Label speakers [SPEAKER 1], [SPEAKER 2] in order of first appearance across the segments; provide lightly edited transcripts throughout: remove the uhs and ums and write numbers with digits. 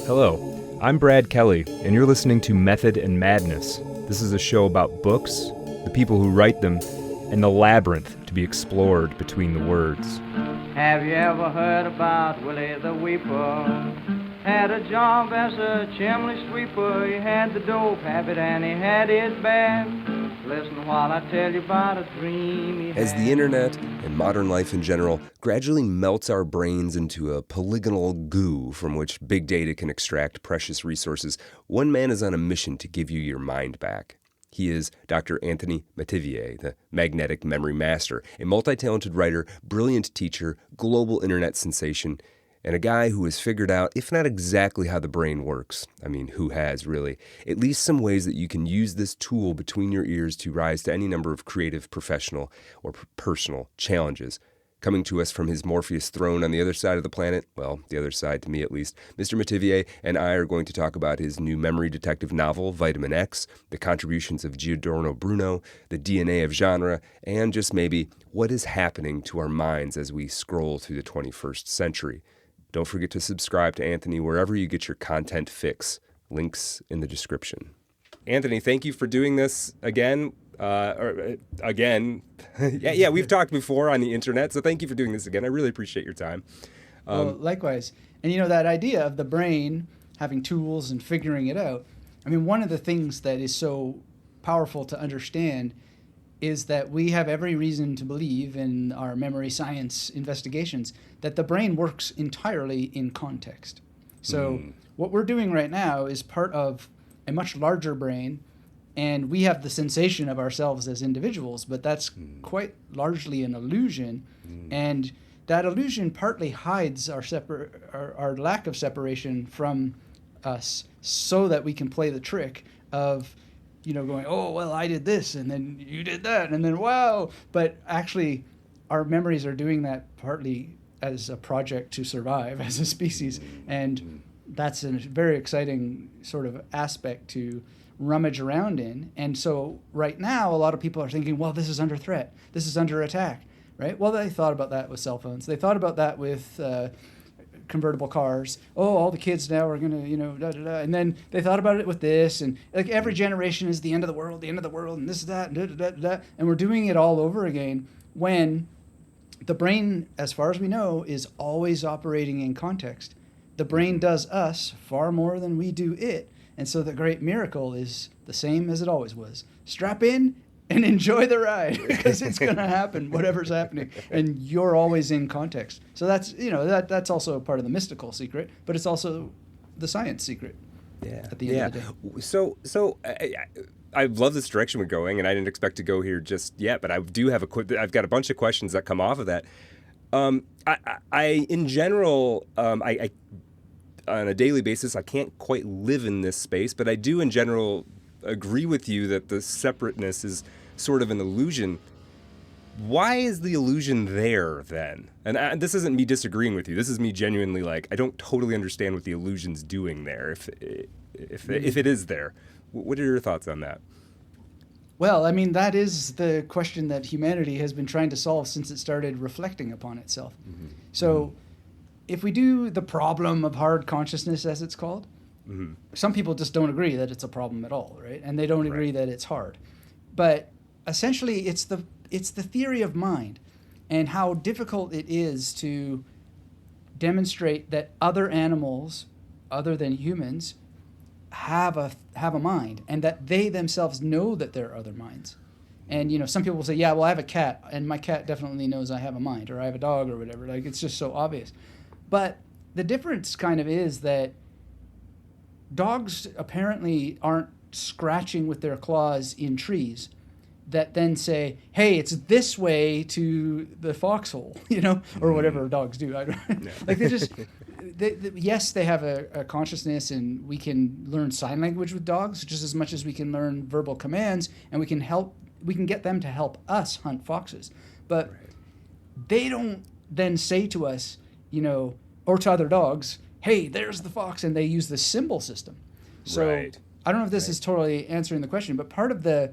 [SPEAKER 1] Hello, I'm Brad Kelly, and you're listening to Method and Madness. This is a show about books, the people who write them, and the labyrinth to be explored between the words.
[SPEAKER 2] Have you ever heard about Willie the Weeper? Had a job as a chimney sweeper. He had the dope habit and he had his band. Listen while I tell you about a dream he had.
[SPEAKER 3] As the internet and modern life in general gradually melts our brains into a polygonal goo from which big data can extract precious resources, one man is on a mission to give you your mind back. He is Dr. Anthony Metivier, the magnetic memory master, a multi-talented writer, brilliant teacher, global internet sensation, and a guy who has figured out, if not exactly how the brain works, I mean, who has really, at least some ways that you can use this tool between your ears to rise to any number of creative, professional, or personal challenges. Coming to us from his Morpheus throne on the other side of the planet, well, the other side to me at least, Mr. Metivier and I are going to talk about his new memory detective novel, Vitamin X, the contributions of Giordano Bruno, the DNA of genre, and just maybe what is happening to our minds as we scroll through the 21st century. Don't forget to subscribe to Anthony wherever you get your content fix. Links in the description. Anthony, thank you for doing this again. Yeah, we've talked before on the internet, so thank you for doing this again. I really appreciate your time.
[SPEAKER 4] Well, likewise. And that idea of the brain having tools and figuring it out, I mean, one of the things that is so powerful to understand is that we have every reason to believe in our memory science investigations that the brain works entirely in context. So what we're doing right now is part of a much larger brain, and we have the sensation of ourselves as individuals, but that's quite largely an illusion. And that illusion partly hides our lack of separation from us so that we can play the trick of going, oh, well, I did this, and then you did that, and then wow. But actually, our memories are doing that partly as a project to survive as a species. And that's a very exciting sort of aspect to rummage around in. And so right now, a lot of people are thinking, well, this is under threat. This is under attack, right? Well, they thought about that with cell phones. They thought about that with convertible cars. Oh, all the kids now are going to, da-da-da. And then they thought about it with this. And like every generation is the end of the world, and this is that, and da-da-da-da. And we're doing it all over again when the brain, as far as we know, is always operating in context. The brain does us far more than we do it. And so the great miracle is the same as it always was. Strap in and enjoy the ride because it's going to happen, whatever's happening. And you're always in context. So that's, that's also part of the mystical secret, but it's also the science secret.
[SPEAKER 3] Yeah.
[SPEAKER 4] At the end of the day.
[SPEAKER 3] So I love this direction we're going, and I didn't expect to go here just yet, but I do have I've got a bunch of questions that come off of that. I in general, I on a daily basis, I can't quite live in this space, but I do in general agree with you that the separateness is sort of an illusion. Why is the illusion there then? And this isn't me disagreeing with you. This is me genuinely I don't totally understand what the illusion's doing there, if it is there. What are your thoughts on that?
[SPEAKER 4] Well, I mean, that is the question that humanity has been trying to solve since it started reflecting upon itself. So if we do the problem of hard consciousness, as it's called, some people just don't agree that it's a problem at all, right? And they don't agree that it's hard. But essentially, it's the theory of mind and how difficult it is to demonstrate that other animals, other than humans, have a mind, and that they themselves know that there are other minds. And some people will say, yeah, well, I have a cat, and my cat definitely knows I have a mind, or I have a dog, or whatever. It's just so obvious. But the difference kind of is that dogs apparently aren't scratching with their claws in trees that then say, hey, it's this way to the foxhole, or whatever dogs do. I don't they just, yes, they have a consciousness, and we can learn sign language with dogs just as much as we can learn verbal commands, and we can get them to help us hunt foxes. But they don't then say to us, or to other dogs, hey, there's the fox, and they use the symbol system. So I don't know if this is totally answering the question, but part of the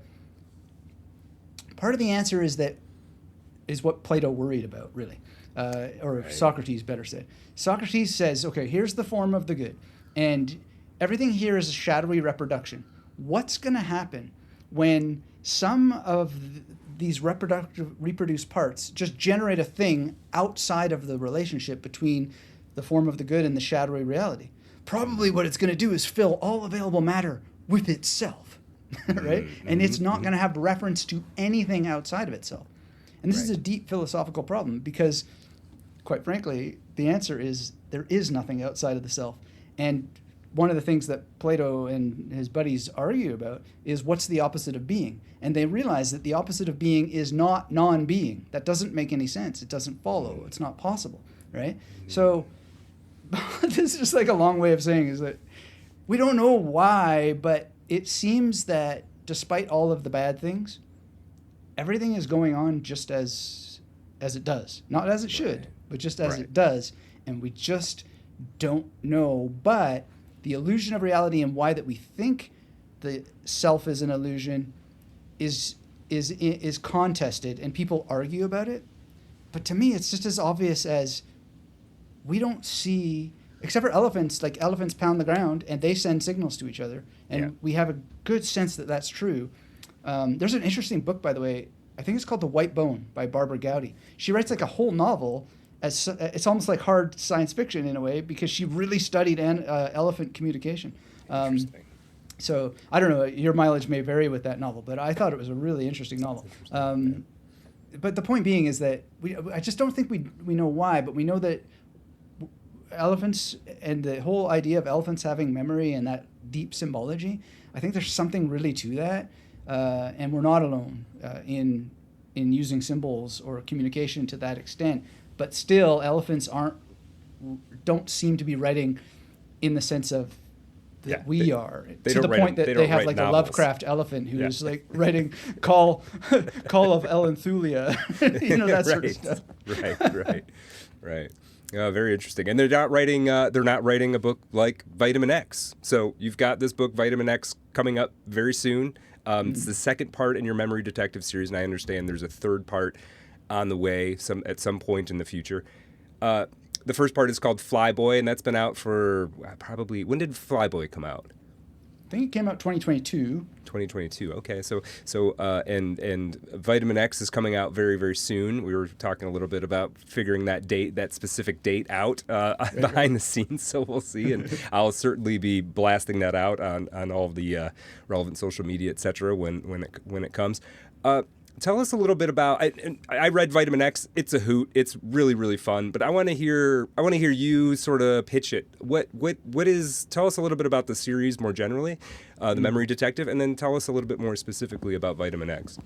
[SPEAKER 4] answer is what Plato worried about, really, or Socrates better said. Socrates says, okay, here's the form of the good. And everything here is a shadowy reproduction. What's going to happen when some of these reproduced parts just generate a thing outside of the relationship between the form of the good and the shadowy reality? Probably what it's going to do is fill all available matter with itself, right? And it's not going to have reference to anything outside of itself. And this is a deep philosophical problem because, quite frankly, the answer is there is nothing outside of the self. And one of the things that Plato and his buddies argue about is what's the opposite of being. And they realize that the opposite of being is not non-being. That doesn't make any sense. It doesn't follow. It's not possible, right? So this is just like a long way of saying is that we don't know why, but it seems that despite all of the bad things, everything is going on just as it does. Not as it should, but just as it does. And we just don't know. But the illusion of reality and why that we think the self is an illusion is contested, and people argue about it. But to me, it's just as obvious as we don't see, except for elephants, like elephants pound the ground and they send signals to each other. And we have a good sense that that's true. There's an interesting book, by the way. I think it's called The White Bone by Barbara Gowdy. She writes like a whole novel. It's almost like hard science fiction in a way because she really studied elephant communication.
[SPEAKER 3] Interesting.
[SPEAKER 4] So I don't know, your mileage may vary with that novel, but I thought it was a really interesting novel. But the point being is that I just don't think we know why, but we know that elephants and the whole idea of elephants having memory and that deep symbology, I think there's something really to that, and we're not alone in using symbols or communication to that extent. But still, elephants don't seem to be writing in the sense of that we are. To the point that they have like a Lovecraft elephant who's like writing Call of Elenthulia, that sort of stuff.
[SPEAKER 3] Right. Very interesting. And they're not writing a book like Vitamin X. So you've got this book, Vitamin X, coming up very soon. It's the second part in your Memory Detective series, and I understand there's a third part on the way at some point in the future. The first part is called Flyboy, and that's been out for probably... When did Flyboy come out?
[SPEAKER 4] I think it came out 2022.
[SPEAKER 3] 2022. Okay, so and Vitamin X is coming out very, very soon. We were talking a little bit about figuring that specific date out behind the scenes. So we'll see, and I'll certainly be blasting that out on all of the relevant social media, etc. when it comes. Tell us a little bit about. I read Vitamin X. It's a hoot. It's really, really fun. But I want to hear you sort of pitch it. What is? Tell us a little bit about the series more generally, the Memory Detective, and then tell us a little bit more specifically about Vitamin X.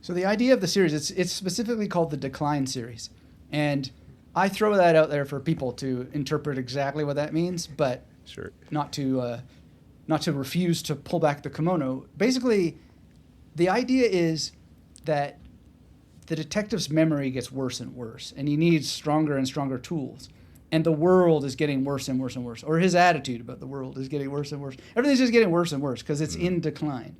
[SPEAKER 4] So the idea of the series, it's specifically called the Decline series, and I throw that out there for people to interpret exactly what that means, but not to refuse to pull back the kimono. Basically, the idea is that the detective's memory gets worse and worse, and he needs stronger and stronger tools. And the world is getting worse and worse and worse, or his attitude about the world is getting worse and worse. Everything's just getting worse and worse because it's in decline.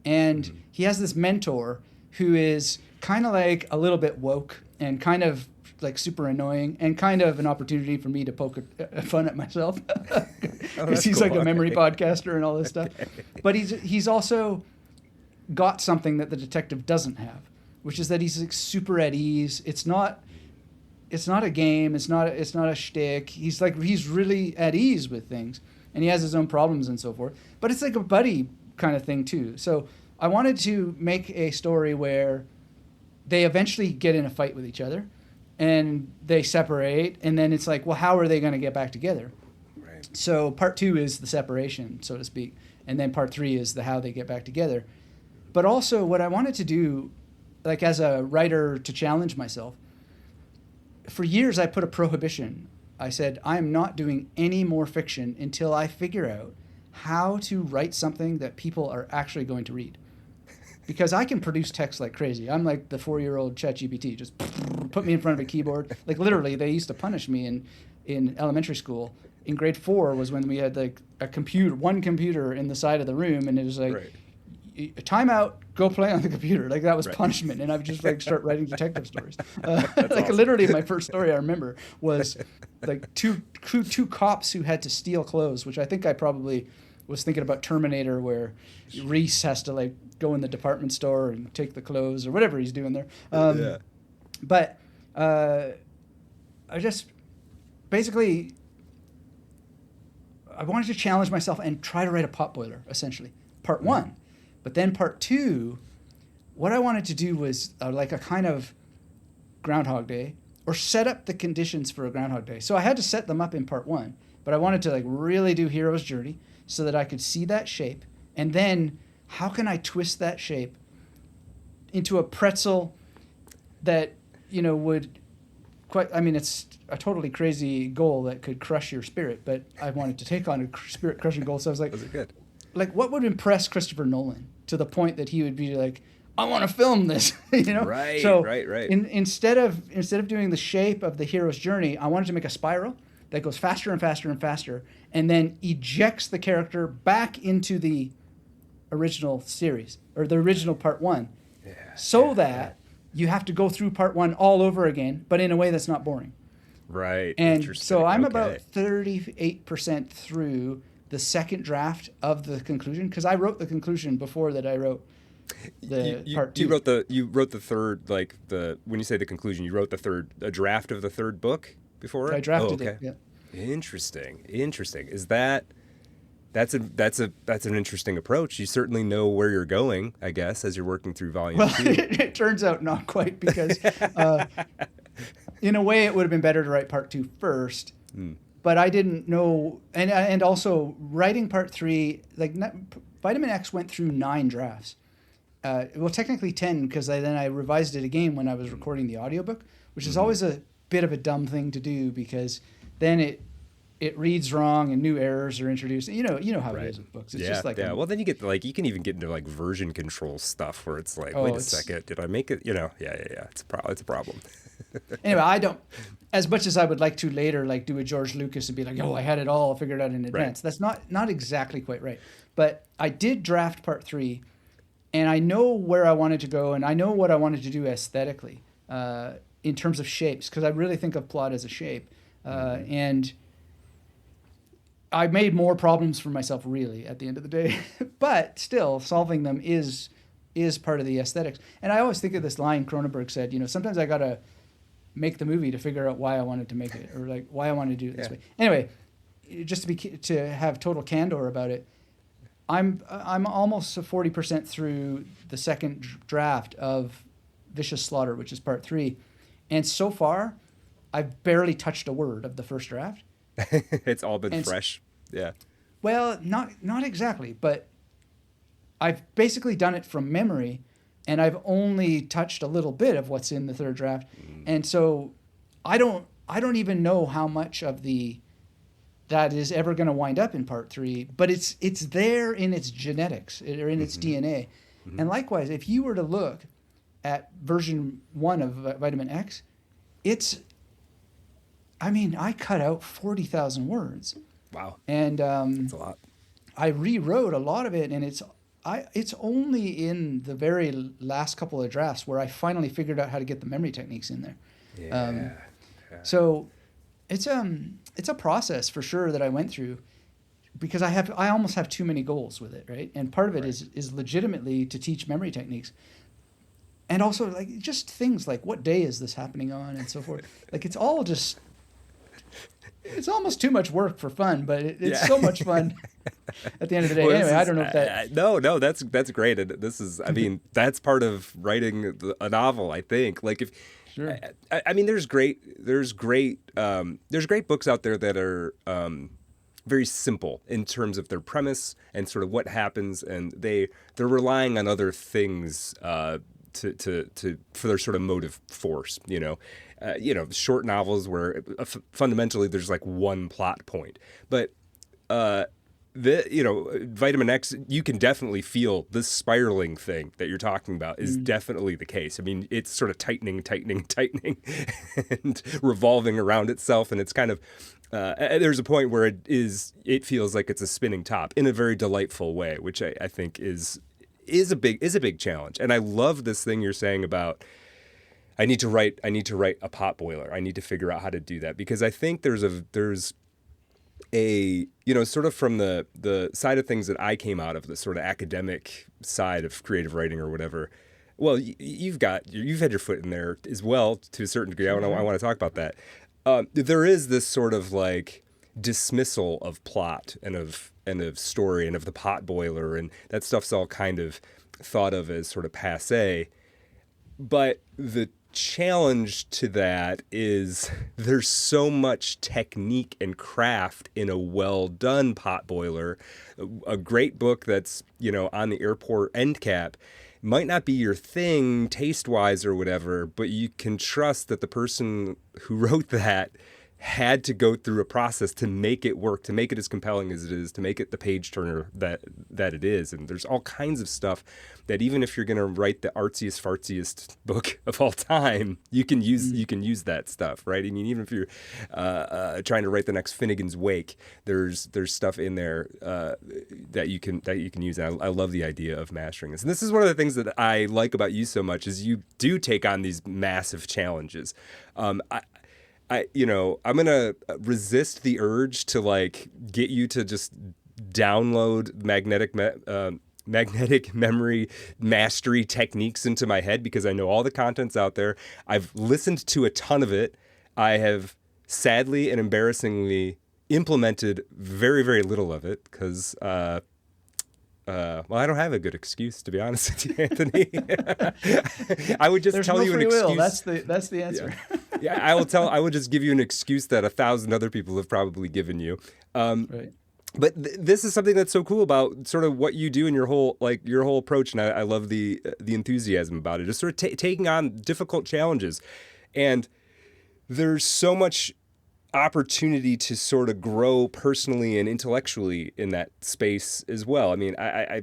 [SPEAKER 4] And he has this mentor who is kind of like a little bit woke and kind of like super annoying and kind of an opportunity for me to poke fun at myself because he's cool. Like a memory podcaster and all this stuff. But he's also got something that the detective doesn't have, which is that he's like super at ease. It's not a game. It's not a shtick. He's really at ease with things, and he has his own problems and so forth. But it's like a buddy kind of thing too. So I wanted to make a story where they eventually get in a fight with each other, and they separate, and then it's like, well, how are they going to get back together? Right. So part 2 is the separation, so to speak, and then part 3 is the how they get back together. But also what I wanted to do, like as a writer to challenge myself, for years I put a prohibition. I said, I'm not doing any more fiction until I figure out how to write something that people are actually going to read. Because I can produce text like crazy. I'm like the 4-year-old ChatGPT. Just put me in front of a keyboard. Like literally, they used to punish me in elementary school. In grade 4 was when we had like one computer in the side of the room, and it was like, time out, go play on the computer. Like that was
[SPEAKER 3] Right.
[SPEAKER 4] punishment. And I would just like start writing detective stories. Like
[SPEAKER 3] awesome.
[SPEAKER 4] literally my first story I remember was like two cops who had to steal clothes, which I think I probably was thinking about Terminator, where Reese has to like go in the department store and take the clothes or whatever he's doing there.
[SPEAKER 3] Yeah.
[SPEAKER 4] But I just basically I wanted to challenge myself and try to write a potboiler, essentially, part one. But then part two, what I wanted to do was like a kind of Groundhog Day, or set up the conditions for a Groundhog Day. So I had to set them up in part one, but I wanted to like really do hero's journey so that I could see that shape. And then how can I twist that shape into a pretzel that, you know, would quite, I mean, it's a totally crazy goal that could crush your spirit, but I wanted to take on a spirit crushing goal. So I was like,
[SPEAKER 3] Was it good?
[SPEAKER 4] like, what would impress Christopher Nolan to the point that he would be like, I want to film this, you know?
[SPEAKER 3] Right,
[SPEAKER 4] so
[SPEAKER 3] right.
[SPEAKER 4] Instead of doing the shape of the hero's journey, I wanted to make a spiral that goes faster and faster and faster, and then ejects the character back into the original series, or the original part one, that you have to go through part one all over again, but in a way that's not boring.
[SPEAKER 3] Right.
[SPEAKER 4] And so I'm about 38% through the second draft of the conclusion, because I wrote the conclusion before that I wrote the part two.
[SPEAKER 3] You wrote the third, like when you say the conclusion, you wrote a draft of the third book before it?
[SPEAKER 4] I drafted it. Yeah.
[SPEAKER 3] Interesting. Is that's an interesting approach. You certainly know where you're going, I guess, as you're working through volume two.
[SPEAKER 4] It turns out not quite, because in a way it would have been better to write part two first. But I didn't know, and also writing part three, like Vitamin X went through 9 drafts. Well, technically 10, because I revised it again when I was recording the audiobook, which is always a bit of a dumb thing to do, because then it reads wrong and new errors are introduced. You know how it is with books. It's just like
[SPEAKER 3] well, then you get you can even get into like version control stuff where it's like, wait a second, did I make it? You know, it's a problem.
[SPEAKER 4] Anyway, I don't, as much as I would like to later, like do a George Lucas and be like, oh, I had it all figured out in advance. Right. That's not exactly quite right. But I did draft part 3, and I know where I wanted to go, and I know what I wanted to do aesthetically in terms of shapes, because I really think of plot as a shape. And I made more problems for myself, really, at the end of the day. But still, solving them is part of the aesthetics. And I always think of this line Cronenberg said, sometimes I got to make the movie to figure out why I wanted to make it, or like why I wanted to do it this way. Anyway, just to have total candor about it, I'm almost 40% through the second draft of Vicious Slaughter, which is part 3. And so far, I've barely touched a word of the first draft.
[SPEAKER 3] It's all been fresh. Yeah.
[SPEAKER 4] Well, not exactly, but I've basically done it from memory, and I've only touched a little bit of what's in the third draft. And so I don't even know how much of that is ever going to wind up in part 3, but it's there in its genetics, or in its DNA. And likewise, if you were to look at version 1 of Vitamin X, I cut out 40,000 words.
[SPEAKER 3] Wow.
[SPEAKER 4] And
[SPEAKER 3] that's a lot.
[SPEAKER 4] I rewrote a lot of it, and it's only in the very last couple of drafts where I finally figured out how to get the memory techniques in there.
[SPEAKER 3] Yeah.
[SPEAKER 4] So it's a process for sure that I went through, because I almost have too many goals with it, right? And part of it is legitimately to teach memory techniques. And also like just things like what day is this happening on and so forth. Like it's all just, it's almost too much work for fun, but it's so much fun at the end of the day. Well, anyway, I don't know if that...
[SPEAKER 3] No, that's great. And this is, that's part of writing a novel, I think. Like if,
[SPEAKER 4] sure.
[SPEAKER 3] There's great books out there that are very simple in terms of their premise and sort of what happens, and they're relying on other things for their sort of motive force, short novels where fundamentally there's like one plot point. But Vitamin X, you can definitely feel this spiraling thing that you're talking about is definitely the case. I mean, it's sort of tightening and revolving around itself, and it's kind of there's a point where it feels like it's a spinning top in a very delightful way, which I think is is a big challenge. And I love this thing you're saying about I need to write a pot boiler. I need to figure out how to do that, because I think there's a sort of from the side of things that I came out of, the sort of academic side of creative writing or whatever. Well, you've had your foot in there as well to a certain degree. I want to talk about that. There is this sort of like dismissal of plot and of story and of the pot boiler, and that stuff's all kind of thought of as sort of passé. But the challenge to that is there's so much technique and craft in a well done pot boiler. A great book that's on the airport end cap might not be your thing taste wise or whatever, but you can trust that the person who wrote that had to go through a process to make it work, to make it as compelling as it is, to make it the page turner that it is. And there's all kinds of stuff that even if you're going to write the artsiest fartsiest book of all time, you can use that stuff, right? I mean, even if you're trying to write the next Finnegan's Wake, there's stuff in there that you can use. And I love the idea of mastering this. And this is one of the things that I like about you so much, is you do take on these massive challenges. I'm going to resist the urge to like get you to just download magnetic memory mastery techniques into my head, because I know all the content's out there. I've listened to a ton of it. I have sadly and embarrassingly implemented very, very little of it because, I don't have a good excuse, to be honest with you, Anthony. I would just tell you an excuse.
[SPEAKER 4] That's the answer.
[SPEAKER 3] Yeah, I will just give you an excuse that 1,000 other people have probably given you.
[SPEAKER 4] Right.
[SPEAKER 3] But this is something that's so cool about sort of what you do in your whole approach, and I love the enthusiasm about it. Just sort of taking on difficult challenges, and there's so much opportunity to sort of grow personally and intellectually in that space as well. I mean, I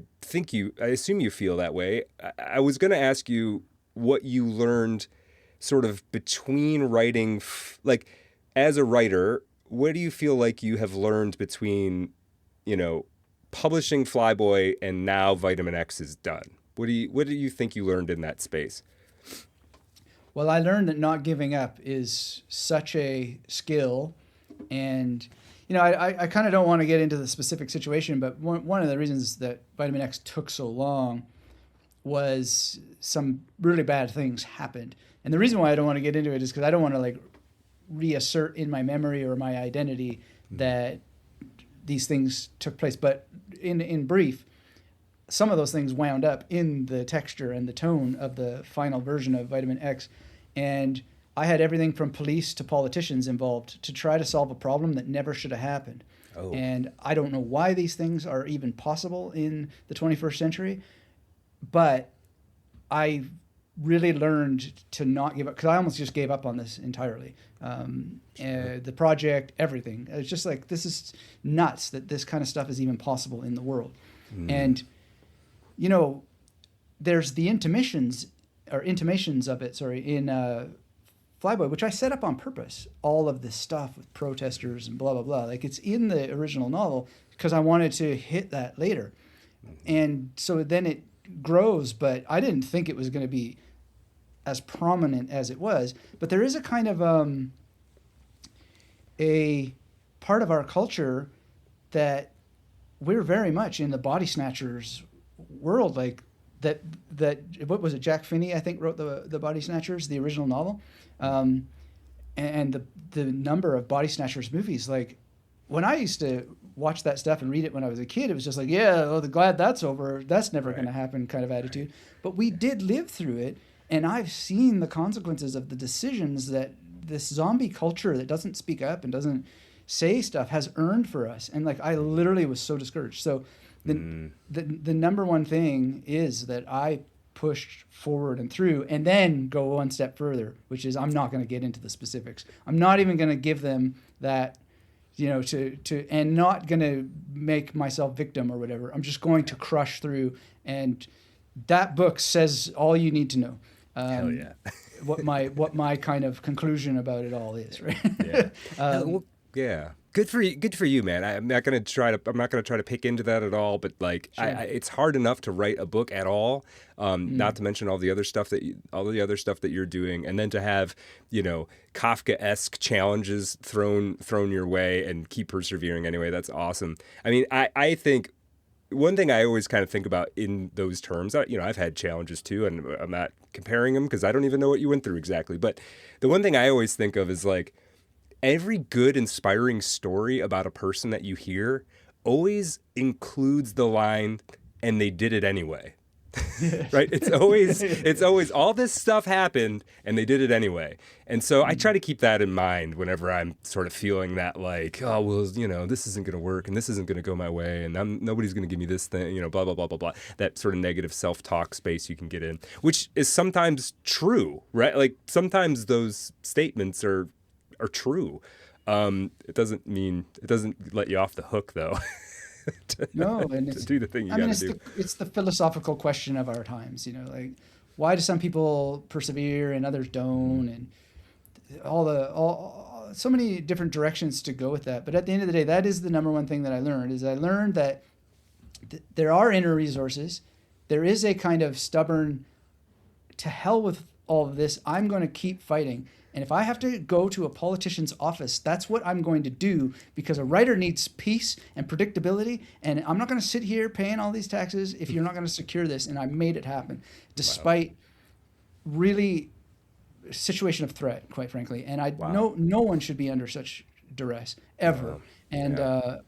[SPEAKER 3] assume you feel that way. I was going to ask you what you learned sort of between writing, like as a writer, what do you feel like you have learned between, publishing Flyboy and now Vitamin X is done? What do you think you learned in that space?
[SPEAKER 4] Well, I learned that not giving up is such a skill. And, I kind of don't want to get into the specific situation, but one of the reasons that Vitamin X took so long was some really bad things happened. And the reason why I don't want to get into it is because I don't want to like reassert in my memory or my identity that these things took place. But in brief, some of those things wound up in the texture and the tone of the final version of Vitamin X. And I had everything from police to politicians involved to try to solve a problem that never should have happened. Oh. And I don't know why these things are even possible in the 21st century, but I really learned to not give up, because I almost just gave up on this entirely. The project, everything. It's just like, this is nuts that this kind of stuff is even possible in the world. And, there's the intimations of it, in Flyboy, which I set up on purpose, all of this stuff with protesters and blah, blah, blah. Like, it's in the original novel because I wanted to hit that later. And so then it grows, but I didn't think it was going to be as prominent as it was. But there is a kind of a part of our culture that we're very much in the body snatchers world, like that what was it, Jack Finney, I think, wrote the Body Snatchers, the original novel, and the number of Body Snatchers movies. Like, when I used to watch that stuff and read it when I was a kid, it was just like, glad that's over, that's never going to happen kind of attitude. But we did live through it, and I've seen the consequences of the decisions that this zombie culture that doesn't speak up and doesn't say stuff has earned for us. And like, I literally was so discouraged. So the number one thing is that I pushed forward and through, and then go one step further, which is I'm not going to get into the specifics. I'm not even going to give them that, and not going to make myself victim or whatever. I'm just going to crush through, and that book says all you need to know.
[SPEAKER 3] Hell yeah.
[SPEAKER 4] what my kind of conclusion about it all is, right?
[SPEAKER 3] Yeah. Yeah. Good for you, man. I'm not gonna try to pick into that at all. But like,
[SPEAKER 4] Sure.
[SPEAKER 3] it's hard enough to write a book at all. Not
[SPEAKER 4] Mm.
[SPEAKER 3] to mention all the other stuff that you're doing, and then to have, Kafka-esque challenges thrown your way and keep persevering anyway. That's awesome. I mean, I think one thing I always kind of think about in those terms, I've had challenges too, and I'm not comparing them because I don't even know what you went through exactly. But the one thing I always think of is like, every good, inspiring story about a person that you hear always includes the line, and they did it anyway. Right? It's always all this stuff happened and they did it anyway. And so I try to keep that in mind whenever I'm sort of feeling that like, oh, well, this isn't going to work and this isn't going to go my way and nobody's going to give me this thing, blah, blah, blah, blah, blah. That sort of negative self-talk space you can get in, which is sometimes true, right? Like sometimes those statements are true. It doesn't let you off the hook though.
[SPEAKER 4] No, and
[SPEAKER 3] to do the thing you
[SPEAKER 4] I mean,
[SPEAKER 3] got to do.
[SPEAKER 4] it's the philosophical question of our times, like why do some people persevere and others don't, and so many different directions to go with that. But at the end of the day, that is the number one thing that I learned that there are inner resources. There is a kind of stubborn, to hell with all of this, I'm going to keep fighting. And if I have to go to a politician's office, that's what I'm going to do, because a writer needs peace and predictability. And I'm not going to sit here paying all these taxes if you're not going to secure this. And I made it happen despite really situation of threat, quite frankly. And no one should be under such duress ever.
[SPEAKER 3] Wow.
[SPEAKER 4] And I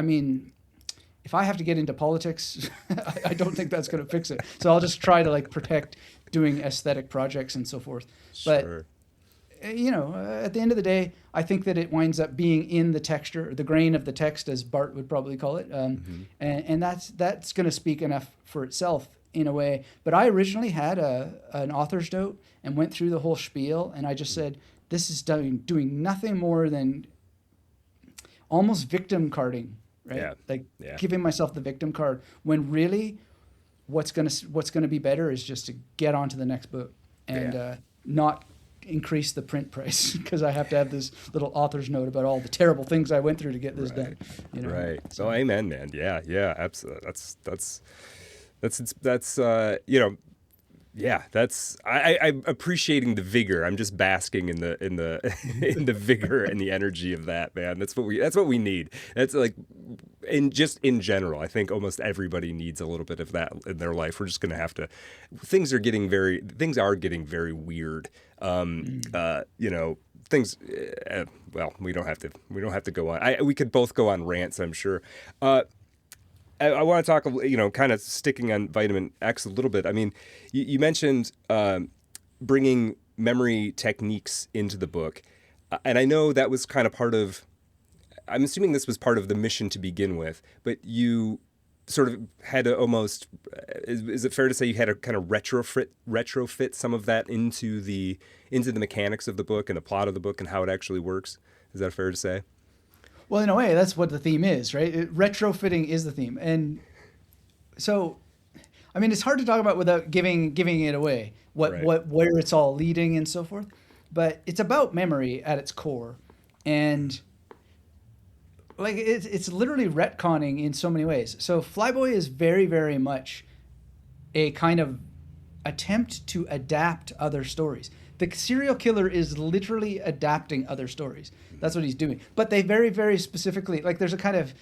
[SPEAKER 4] mean, if I have to get into politics, I don't think that's going to fix it. So I'll just try to like protect doing aesthetic projects and so forth.
[SPEAKER 3] Sure.
[SPEAKER 4] But at the end of the day, I think that it winds up being in the texture, the grain of the text, as Bart would probably call it, and that's going to speak enough for itself in a way. But I originally had an author's note and went through the whole spiel, and I just said, this is doing nothing more than almost victim carding, right? Giving myself the victim card, when really what's gonna be better is just to get on to the next book and not increase the print price, because I have to have this little author's note about all the terrible things I went through to get this done.
[SPEAKER 3] Right. So amen, man. Yeah, absolutely. I'm appreciating the vigor. I'm just basking in the in the vigor and the energy of that, man. That's what we need. That's like, in general, I think almost everybody needs a little bit of that in their life. We're just going to have to. Things are getting very weird. Things. Well, we don't have to go on. We could both go on rants, I'm sure. I want to talk, kind of sticking on vitamin X a little bit. I mean, you mentioned bringing memory techniques into the book, and I know that was kind of part of. I'm assuming this was part of the mission to begin with, but you sort of had to almost. Is it fair to say you had to kind of retrofit some of that into the mechanics of the book and the plot of the book and how it actually works? Is that fair to say?
[SPEAKER 4] Well, in a way, that's what the theme is, right? Retrofitting is the theme. And so, I mean, it's hard to talk about without giving it away, where it's all leading and so forth. But it's about memory at its core. And like it's literally retconning in so many ways. So Flyboy is very, very much a kind of attempt to adapt other stories. The serial killer is literally adapting other stories. That's what he's doing. But they very, very specifically, like there's a kind of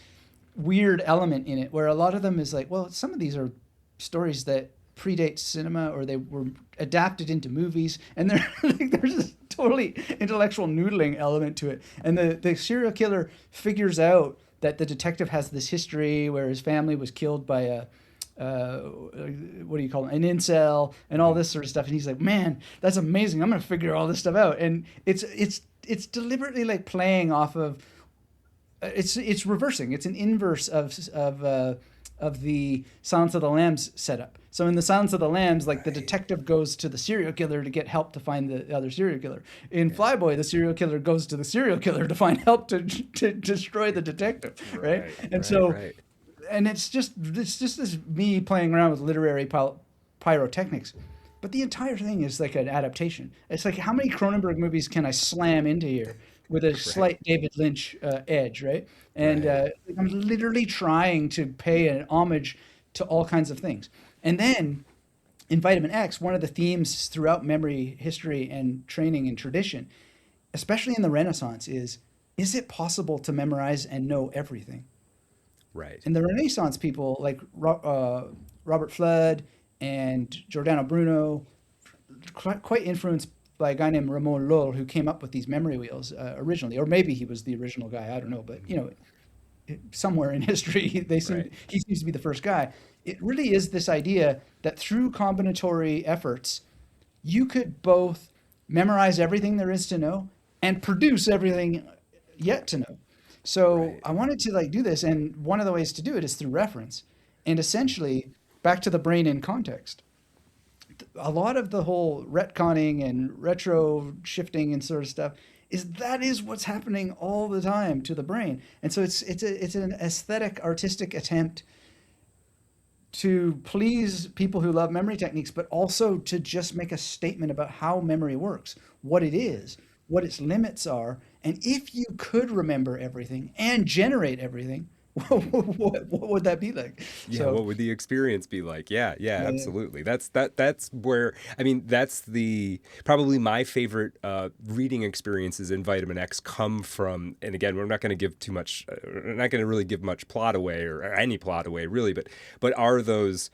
[SPEAKER 4] weird element in it where a lot of them is like, well, some of these are stories that predate cinema or they were adapted into movies. And there's this totally intellectual noodling element to it. And the serial killer figures out that the detective has this history where his family was killed by what do you call it? An incel and all this sort of stuff. And he's like, man, that's amazing. I'm going to figure all this stuff out. And it's deliberately like playing off of, it's reversing. It's an inverse of the Silence of the Lambs setup. So in the Silence of the Lambs, like the detective goes to the serial killer to get help to find the other serial killer. In Flyboy, the serial killer goes to the serial killer to find help to destroy the detective, right? And it's just this me playing around with literary pyrotechnics. But the entire thing is like an adaptation. It's like, how many Cronenberg movies can I slam into here with a slight David Lynch edge, right? And
[SPEAKER 3] Right.
[SPEAKER 4] I'm literally trying to pay an homage to all kinds of things. And then in Vitamin X, one of the themes throughout memory history and training and tradition, especially in the Renaissance, is it possible to memorize and know everything?
[SPEAKER 3] Right.
[SPEAKER 4] And the Renaissance people like Robert Flood and Giordano Bruno, quite influenced by a guy named Ramon Lull, who came up with these memory wheels originally, or maybe he was the original guy. I don't know, but somewhere in history,
[SPEAKER 3] Right.
[SPEAKER 4] he seems to be the first guy. It really is this idea that through combinatory efforts, you could both memorize everything there is to know and produce everything yet to know. So
[SPEAKER 3] Right.
[SPEAKER 4] I wanted to like do this, and one of the ways to do it is through reference, and essentially back to the brain in context. A lot of the whole retconning and retro shifting and sort of stuff is what's happening all the time to the brain, and so it's an aesthetic artistic attempt to please people who love memory techniques, but also to just make a statement about how memory works, what it is, what its limits are, and if you could remember everything and generate everything, what would that be like?
[SPEAKER 3] Yeah,
[SPEAKER 4] So
[SPEAKER 3] what would the experience be like? Yeah, yeah,
[SPEAKER 4] yeah, yeah.
[SPEAKER 3] absolutely. That's where, I mean, that's the probably my favorite reading experiences in Vitamin X come from. And again, we're not going to give too much, we're not going to really give much plot away or any plot away really, but are those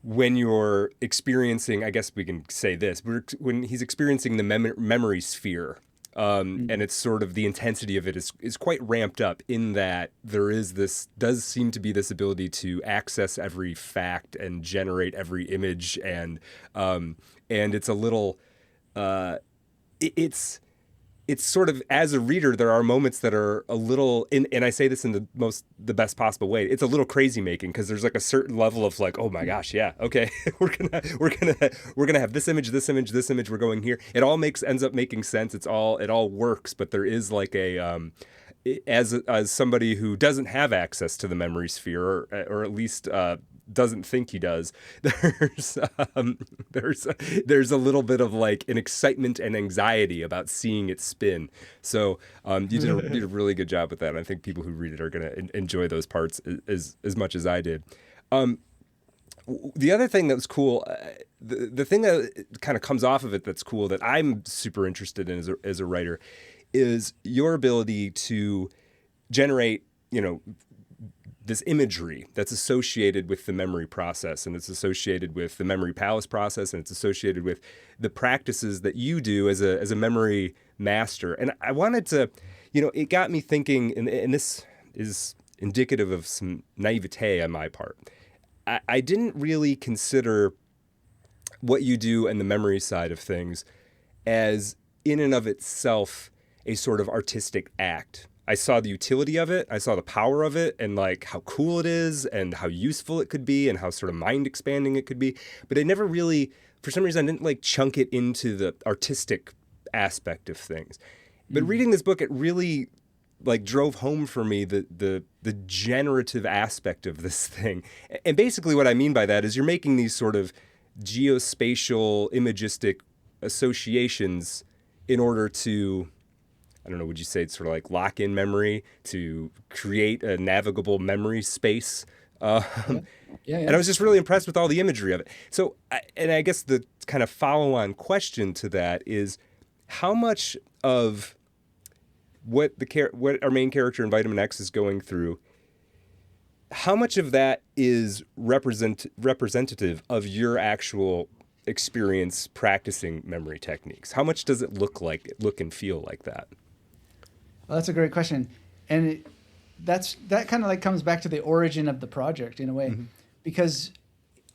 [SPEAKER 3] when you're experiencing, I guess we can say this, when he's experiencing the memory sphere, and it's sort of the intensity of it is quite ramped up in that there is this, does seem to be this ability to access every fact and generate every image, and it's a little, it's sort of, as a reader, there are moments that are a little, and I say this in the best possible way. It's a little crazy making because there's like a certain level of like, oh my gosh, yeah, okay, we're gonna have this image, this image, this image. We're going here. It all ends up making sense. It all works, but there is like a as somebody who doesn't have access to the memory sphere, or at least doesn't think he does, there's there's a little bit of like an excitement and anxiety about seeing it spin. So you did a really good job with that. And I think people who read it are going to enjoy those parts as much as I did. The other thing that was cool, the thing that kind of comes off of it that's cool that I'm super interested in as a writer is your ability to generate, this imagery that's associated with the memory process, and it's associated with the memory palace process, and it's associated with the practices that you do as a memory master. And I wanted to, it got me thinking, and this is indicative of some naivete on my part. I didn't really consider what you do and the memory side of things as in and of itself a sort of artistic act. I saw the utility of it, I saw the power of it, and like how cool it is and how useful it could be and how sort of mind expanding it could be. But I never really, for some reason, I didn't like chunk it into the artistic aspect of things. But reading this book, it really like drove home for me the generative aspect of this thing. And basically what I mean by that is you're making these sort of geospatial imagistic associations in order to, I don't know, would you say it's sort of like lock in memory, to create a navigable memory space?
[SPEAKER 4] Yeah, yeah,
[SPEAKER 3] And I was just really impressed with all the imagery of it. So, I guess the kind of follow-on question to that is, how much of what our main character in Vitamin X is going through, how much of that is representative of your actual experience practicing memory techniques? How much does it look and feel like that?
[SPEAKER 4] Well, that's a great question, and that kind of like comes back to the origin of the project in a way, because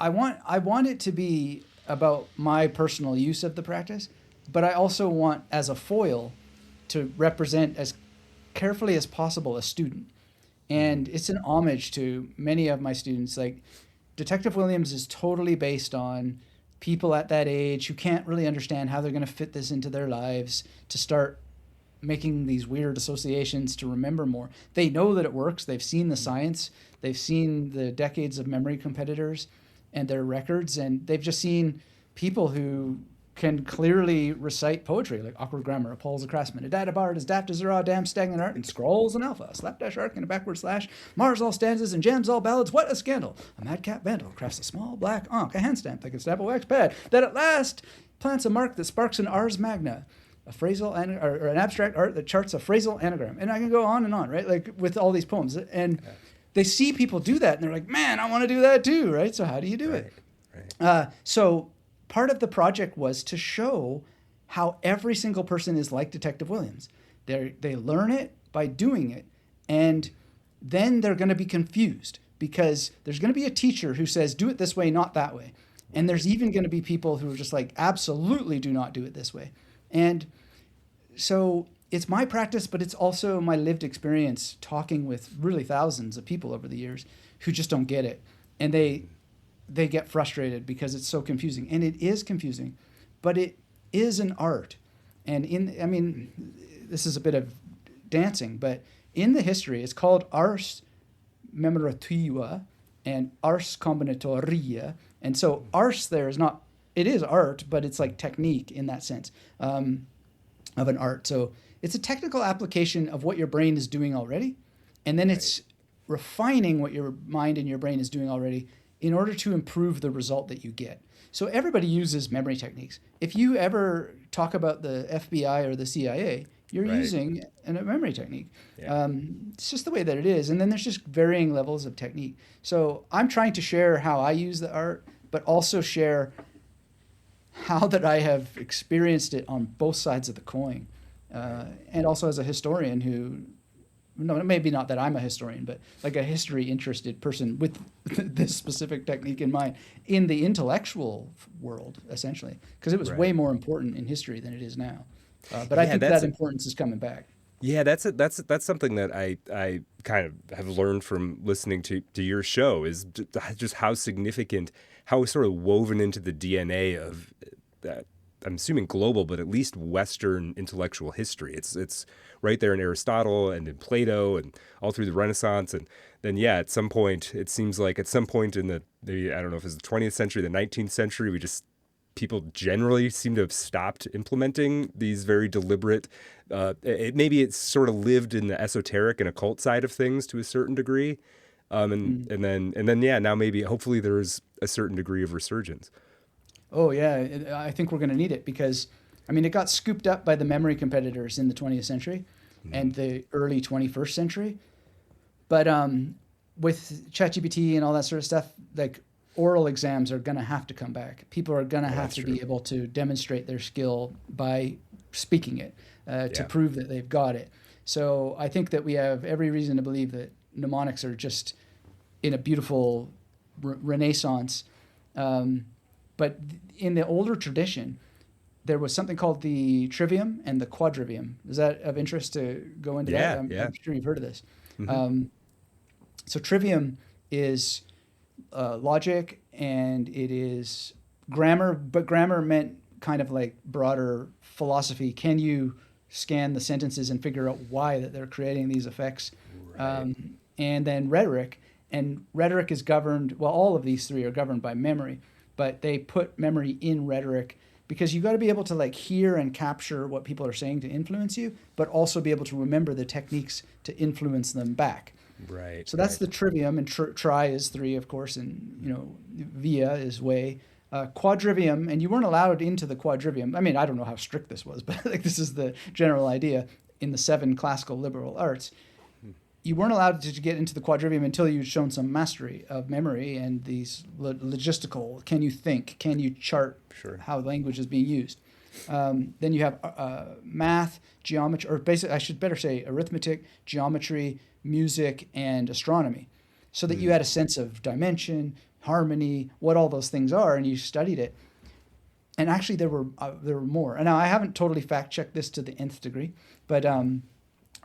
[SPEAKER 4] I want it to be about my personal use of the practice, but I also want, as a foil, to represent as carefully as possible a student. And it's an homage to many of my students. Like Detective Williams is totally based on people at that age who can't really understand how they're going to fit this into their lives to start making these weird associations to remember more. They know that it works. They've seen the science. They've seen the decades of memory competitors and their records. And they've just seen people who can clearly recite poetry, like awkward grammar, appalls a craftsman, a data bard as daft as a raw damn stagnant art, and scrolls an alpha, a slapdash arc and a backward slash, Mars all stanzas and jams all ballads, what a scandal! A madcap vandal crafts a small black ankh, a hand stamp that can stamp a wax pad, that at last plants a mark that sparks an ars magna, a phrasal or an abstract art that charts a phrasal anagram. And I can go on and on, right? Like with all these poems. And they see people do that and they're like, man, I want to do that too, right? So how do you do it? Right. So part of the project was to show how every single person is like Detective Williams. They learn it by doing it, and then they're going to be confused because there's going to be a teacher who says, do it this way, not that way. And there's even going to be people who are just like, absolutely do not do it this way. And so it's my practice, but it's also my lived experience talking with really thousands of people over the years who just don't get it. And they get frustrated because it's so confusing. And it is confusing, but it is an art. And this is a bit of dancing, but in the history, it's called ars memorativa and ars combinatoria. And so ars there is not, it is art, but it's like technique in that sense of an art. So it's a technical application of what your brain is doing already. And then it's refining what your mind and your brain is doing already in order to improve the result that you get. So everybody uses memory techniques. If you ever talk about the FBI or the CIA, you're using a memory technique. Yeah. It's just the way that it is. And then there's just varying levels of technique. So I'm trying to share how I use the art, but also share how that I have experienced it on both sides of the coin. And also as a historian who, no, maybe not that I'm a historian, but like a history interested person with this specific technique in mind in the intellectual world, essentially, because it was way more important in history than it is now. But I think that importance is coming back.
[SPEAKER 3] Yeah, that's something that I kind of have learned from listening to your show is just how significant, how sort of woven into the DNA of that. I'm assuming global, but at least Western intellectual history. It's right there in Aristotle and in Plato and all through the Renaissance. And then, at some point, it seems like at some point in maybe, I don't know if it's the 20th century, the 19th century, people generally seem to have stopped implementing these very deliberate, maybe it's sort of lived in the esoteric and occult side of things to a certain degree. And then, now maybe, hopefully there's a certain degree of resurgence.
[SPEAKER 4] Oh, yeah. I think we're going to need it because, it got scooped up by the memory competitors in the 20th century and the early 21st century. But with ChatGPT and all that sort of stuff, like oral exams are going to have to come back. People are going to have to be able to demonstrate their skill by speaking it to prove that they've got it. So I think that we have every reason to believe that mnemonics are just in a beautiful renaissance. But in the older tradition, there was something called the trivium and the quadrivium. Is that of interest to go into that? I'm sure you've heard of this. Mm-hmm. So trivium is logic and it is grammar, but grammar meant kind of like broader philosophy. Can you scan the sentences and figure out why that they're creating these effects? Right. And then rhetoric. And rhetoric is governed, all of these three are governed by memory. But they put memory in rhetoric because you got to be able to like hear and capture what people are saying to influence you, but also be able to remember the techniques to influence them back.
[SPEAKER 3] Right.
[SPEAKER 4] So that's the trivium, and tri is three, of course, and via is way. Quadrivium, and you weren't allowed into the quadrivium. I don't know how strict this was, but like this is the general idea in the 7 classical liberal arts. You weren't allowed to get into the quadrivium until you'd shown some mastery of memory and these logistical, can you think, can you chart how language is being used. Then you have math, geometry, or basically I should better say arithmetic, geometry, music, and astronomy, so that you had a sense of dimension, harmony, what all those things are, and you studied it. And actually there were more. And now I haven't totally fact-checked this to the nth degree, but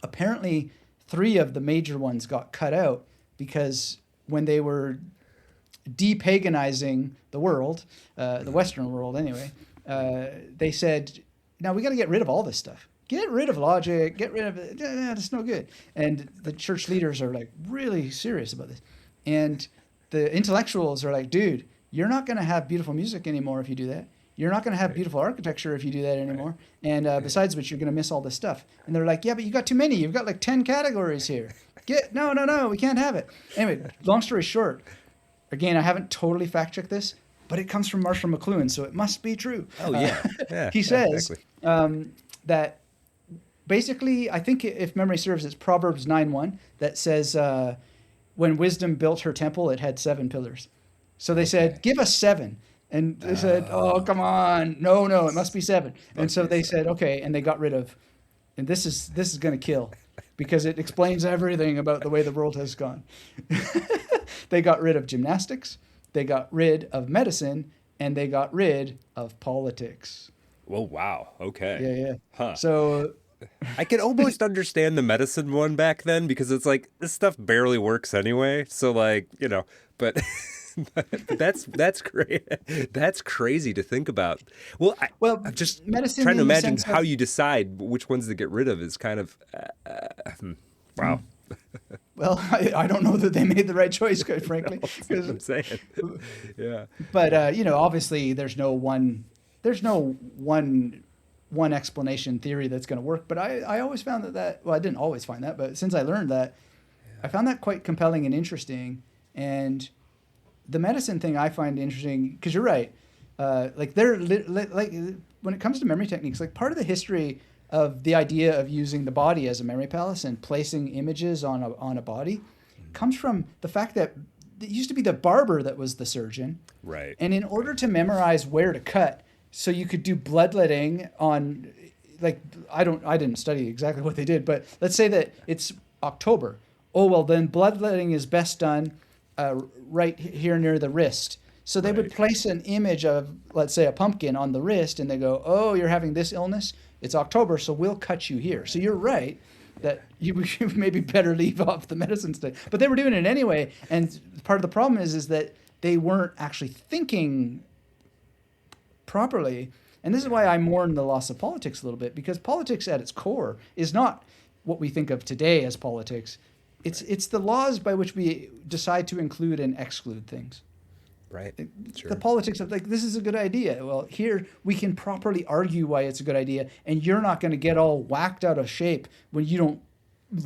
[SPEAKER 4] apparently 3 of the major ones got cut out because when they were de-paganizing the world, the Western world anyway, they said, now we got to get rid of all this stuff. Get rid of logic, get rid of it. It's no good. And the church leaders are like really serious about this. And the intellectuals are like, dude, you're not going to have beautiful music anymore if you do that. You're not going to have beautiful architecture if you do that anymore. And besides which, you're going to miss all this stuff. And they're like, yeah, but you got too many. You've got like 10 categories here. No, we can't have it. Anyway, long story short, again, I haven't totally fact-checked this, but it comes from Marshall McLuhan, so it must be true.
[SPEAKER 3] Oh, yeah. Yeah,
[SPEAKER 4] he says
[SPEAKER 3] exactly.
[SPEAKER 4] That basically, I think if memory serves, it's Proverbs 9:1 that says, when wisdom built her temple, it had 7 pillars. So they said, give us 7. And they said, oh, come on. No, it must be 7. And so they said, okay. And they got rid of, and this is going to kill because it explains everything about the way the world has gone. They got rid of gymnastics. They got rid of medicine, and they got rid of politics.
[SPEAKER 3] Oh, wow. Okay.
[SPEAKER 4] Yeah.
[SPEAKER 3] Huh.
[SPEAKER 4] So
[SPEAKER 3] I can almost understand the medicine one back then because it's like this stuff barely works anyway. So like, but that's great. That's crazy to think about. Well, I'm just
[SPEAKER 4] medicine
[SPEAKER 3] trying to imagine how you decide which ones to get rid of is kind of wow.
[SPEAKER 4] Well, I don't know that they made the right choice, quite frankly.
[SPEAKER 3] That's what I'm saying. Yeah.
[SPEAKER 4] But obviously, there's no one explanation theory that's going to work. But I always found that I didn't always find that, but since I learned that, I found that quite compelling and interesting. And the medicine thing I find interesting because you're right. Like when it comes to memory techniques, like part of the history of the idea of using the body as a memory palace and placing images on a body comes from the fact that it used to be the barber that was the surgeon.
[SPEAKER 3] Right.
[SPEAKER 4] And in order to memorize where to cut, so you could do bloodletting on, like, I didn't study exactly what they did, but let's say that it's October. Oh, well, then bloodletting is best done right here near the wrist. So they would place an image of, let's say, a pumpkin on the wrist, and they go, oh, you're having this illness? It's October, so we'll cut you here. So you're right that you maybe better leave off the medicine stuff. But they were doing it anyway, and part of the problem is that they weren't actually thinking properly. And this is why I mourn the loss of politics a little bit, because politics at its core is not what we think of today as politics. It's the laws by which we decide to include and exclude things.
[SPEAKER 3] Right. Sure.
[SPEAKER 4] The politics of, like, this is a good idea. Well, here we can properly argue why it's a good idea, and you're not going to get all whacked out of shape when you don't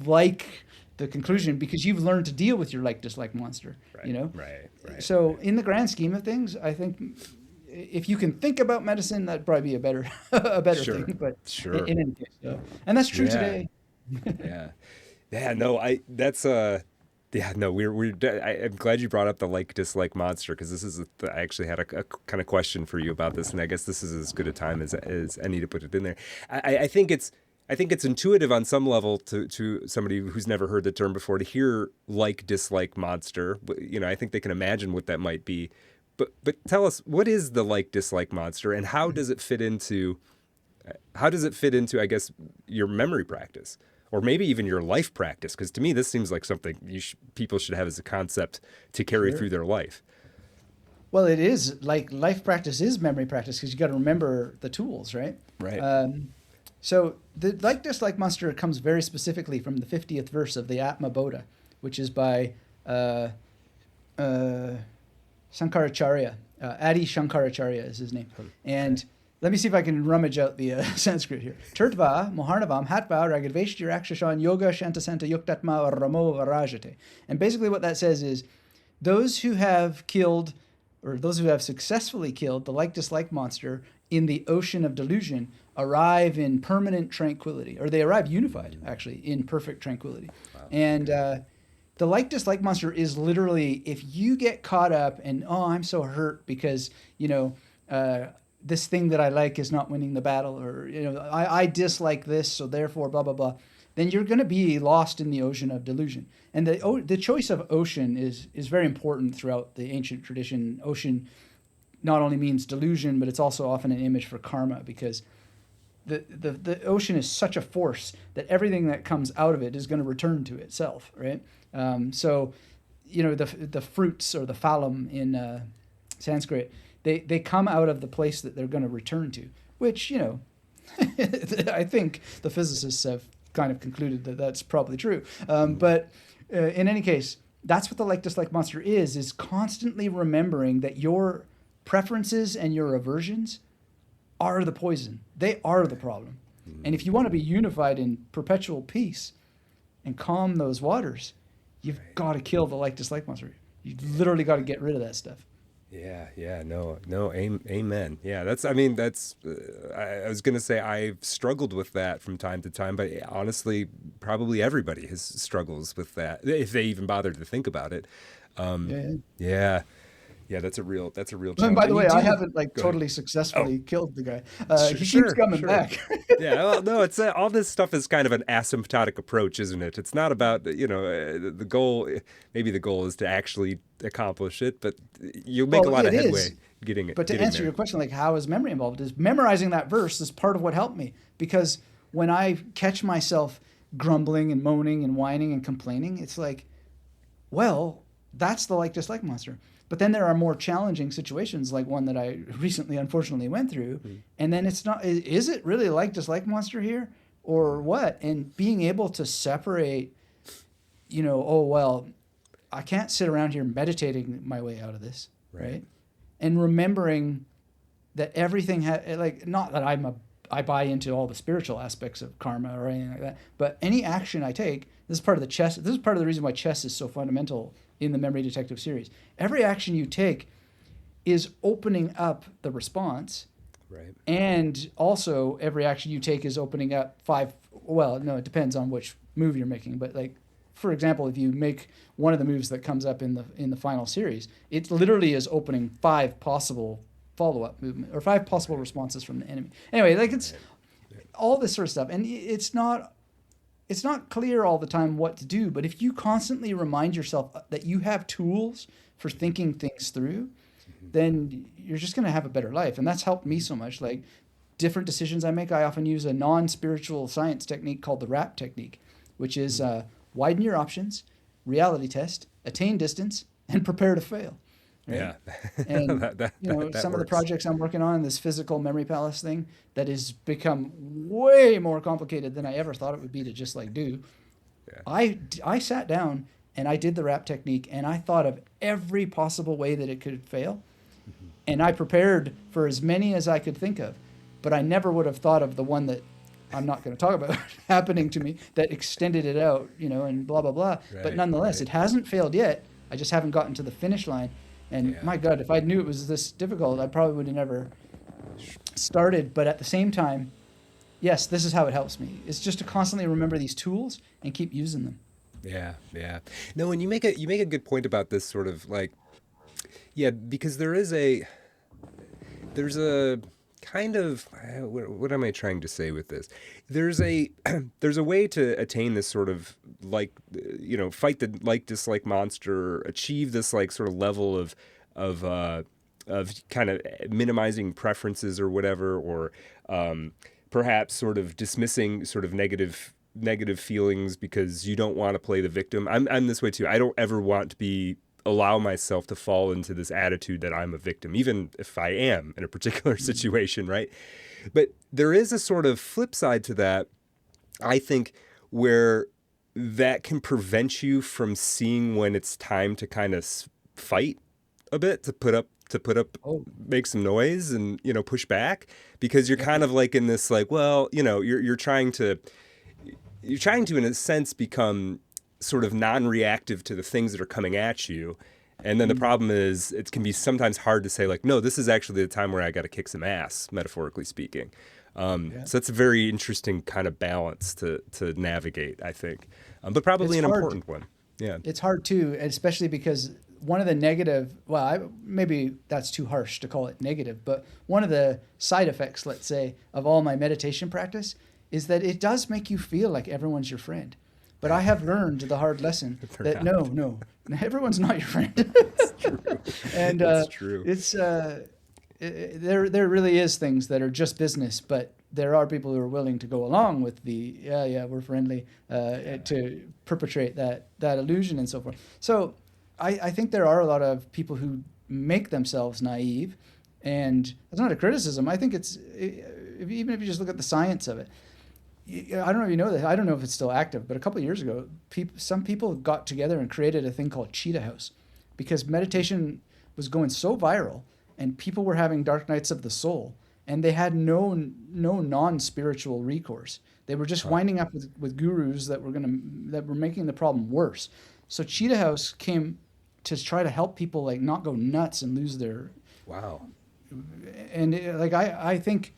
[SPEAKER 4] like the conclusion because you've learned to deal with your like-dislike monster,
[SPEAKER 3] Right.
[SPEAKER 4] So in the grand scheme of things, I think if you can think about medicine, that'd probably be a better
[SPEAKER 3] Sure.
[SPEAKER 4] thing. But
[SPEAKER 3] Sure.
[SPEAKER 4] in any case, and that's true today.
[SPEAKER 3] Yeah. No, I'm glad you brought up the like-dislike monster because this is I actually had a kind of question for you about this, and I guess this is as good a time as any to put it in there. I think it's intuitive on some level to somebody who's never heard the term before to hear like-dislike monster. I think they can imagine what that might be. But tell us, what is the like-dislike monster, and how does it fit into I guess your memory practice? Or maybe even your life practice, because to me, this seems like something people should have as a concept to carry through their life.
[SPEAKER 4] Well, it is like life practice is memory practice because you got to remember the tools, right?
[SPEAKER 3] Right.
[SPEAKER 4] So the like-dislike monster comes very specifically from the 50th verse of the Atma Bodha, which is by Shankaracharya. Adi Shankaracharya is his name. And let me see if I can rummage out the Sanskrit here. Turtva, Moharnavam, Hatva, Ragadveshtir, Akshashan, Yoga, Shantasanta, Yuktatma, Ramo, Varajate. And basically what that says is those who have killed, or those who have successfully killed the like-dislike monster in the ocean of delusion arrive in permanent tranquility, or they arrive unified, actually, in perfect tranquility. Wow. And the like-dislike monster is literally, if you get caught up and, I'm so hurt because, this thing that I like is not winning the battle, or I dislike this, so therefore blah blah blah, then you're going to be lost in the ocean of delusion. And the choice of ocean is very important throughout the ancient tradition. Ocean not only means delusion, but it's also often an image for karma, because the ocean is such a force that everything that comes out of it is going to return to itself, right? So the fruits, or the phalum in Sanskrit, they come out of the place that they're going to return to, which, I think the physicists have kind of concluded that that's probably true. But in any case, that's what the like-dislike monster is constantly remembering that your preferences and your aversions are the poison. They are the problem. And if you want to be unified in perpetual peace and calm those waters, you've got to kill the like-dislike monster. You literally got to get rid of that stuff.
[SPEAKER 3] Amen. Yeah, I was going to say I've struggled with that from time to time, but honestly, probably everybody has struggles with that, if they even bother to think about it. Yeah, that's a real challenge.
[SPEAKER 4] And by the way, I haven't
[SPEAKER 3] Go
[SPEAKER 4] totally
[SPEAKER 3] ahead.
[SPEAKER 4] successfully killed the guy. He
[SPEAKER 3] Sure,
[SPEAKER 4] keeps coming
[SPEAKER 3] sure.
[SPEAKER 4] back.
[SPEAKER 3] Yeah, well, no, it's all this stuff is kind of an asymptotic approach, isn't it? It's not about, the goal. Maybe the goal is to actually accomplish it, but you'll make a lot of headway getting it.
[SPEAKER 4] But to answer your question, like how is memory involved, is memorizing that verse is part of what helped me, because when I catch myself grumbling and moaning and whining and complaining, it's like, well, that's the like-dislike monster. But then there are more challenging situations, like one that I recently, unfortunately, went through. And then it's not, is it really a like-dislike monster here or what? And being able to separate, oh, well, I can't sit around here meditating my way out of this, right? And remembering that everything not that I buy into all the spiritual aspects of karma or anything like that, but any action I take, this is part of the reason why chess is so fundamental in the Memory Detective series. Every action you take is opening up the response.
[SPEAKER 3] Right.
[SPEAKER 4] And also every action you take is opening up it depends on which move you're making. But like, for example, if you make one of the moves that comes up in the final series, it literally is opening 5 possible follow-up movement or 5 possible responses from the enemy. Anyway, like it's all this sort of stuff. And it's not clear all the time what to do, but if you constantly remind yourself that you have tools for thinking things through, then you're just going to have a better life. And that's helped me so much. Like different decisions I make, I often use a non-spiritual science technique called the RAP technique, which is widen your options, reality test, attain distance, and prepare to fail. Right?
[SPEAKER 3] Yeah.
[SPEAKER 4] And
[SPEAKER 3] that
[SPEAKER 4] some of the
[SPEAKER 3] works.
[SPEAKER 4] projects I'm working on, this physical memory palace thing, that has become way more complicated than I ever thought it would be to just like do. Yeah. I sat down and I did the RAP technique and I thought of every possible way that it could fail. And I prepared for as many as I could think of, but I never would have thought of the one that I'm not going to talk about happening to me that extended it out, and blah, blah, blah. But nonetheless, it hasn't failed yet. I just haven't gotten to the finish line. And my God, if I knew it was this difficult, I probably would have never started. But at the same time, yes, this is how it helps me. It's just to constantly remember these tools and keep using them.
[SPEAKER 3] Yeah. No, and you make a good point about this sort of like, because there's a kind of, what am I trying to say with this? There's a way to attain this sort of fight the like-dislike monster, achieve this like sort of level of kind of minimizing preferences or whatever, or perhaps sort of dismissing sort of negative feelings because you don't want to play the victim. I'm this way too. I don't ever want to allow myself to fall into this attitude that I'm a victim, even if I am in a particular situation, right? But there is a sort of flip side to that, I think, where that can prevent you from seeing when it's time to kind of fight a bit, to put up, make some noise and, push back, because you're kind of like in this, like, well, you're trying to, in a sense, become sort of non-reactive to the things that are coming at you. And then the problem is it can be sometimes hard to say like, no, this is actually the time where I got to kick some ass, metaphorically speaking. So that's a very interesting kind of balance to navigate, I think. But probably an important one. Yeah.
[SPEAKER 4] It's hard too, especially because one of the negative, maybe that's too harsh to call it negative, but one of the side effects, let's say, of all my meditation practice is that it does make you feel like everyone's your friend. But I have learned the hard lesson that no, everyone's not your friend.
[SPEAKER 3] That's true.
[SPEAKER 4] And
[SPEAKER 3] that's true.
[SPEAKER 4] It's there really is things that are just business, but there are people who are willing to go along with the we're friendly to perpetrate that illusion and so forth. So I think there are a lot of people who make themselves naive, and that's not a criticism. I think even if you just look at the science of it. I don't know if you know this. I don't know if it's still active, but a couple of years ago, some people got together and created a thing called Cheetah House, because meditation was going so viral and people were having dark nights of the soul and they had no non-spiritual recourse. They were just winding up with gurus that were making the problem worse. So Cheetah House came to try to help people like not go nuts and lose their.
[SPEAKER 3] Wow.
[SPEAKER 4] And I think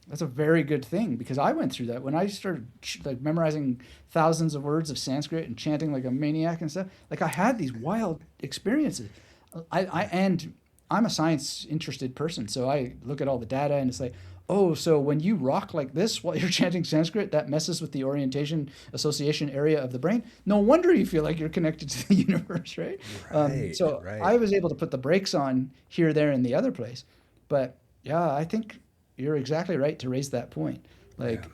[SPEAKER 4] that's a very good thing, because I went through that when I started like memorizing thousands of words of Sanskrit and chanting like a maniac and stuff. Like I had these wild experiences. And I'm a science interested person, so I look at all the data and it's like, oh, so when you rock like this while you're chanting Sanskrit, that messes with the orientation association area of the brain. No wonder you feel like you're connected to the universe, right?
[SPEAKER 3] Right.
[SPEAKER 4] I was able to put the brakes on here, there, and the other place. But yeah, I think you're exactly right to raise that point. Like,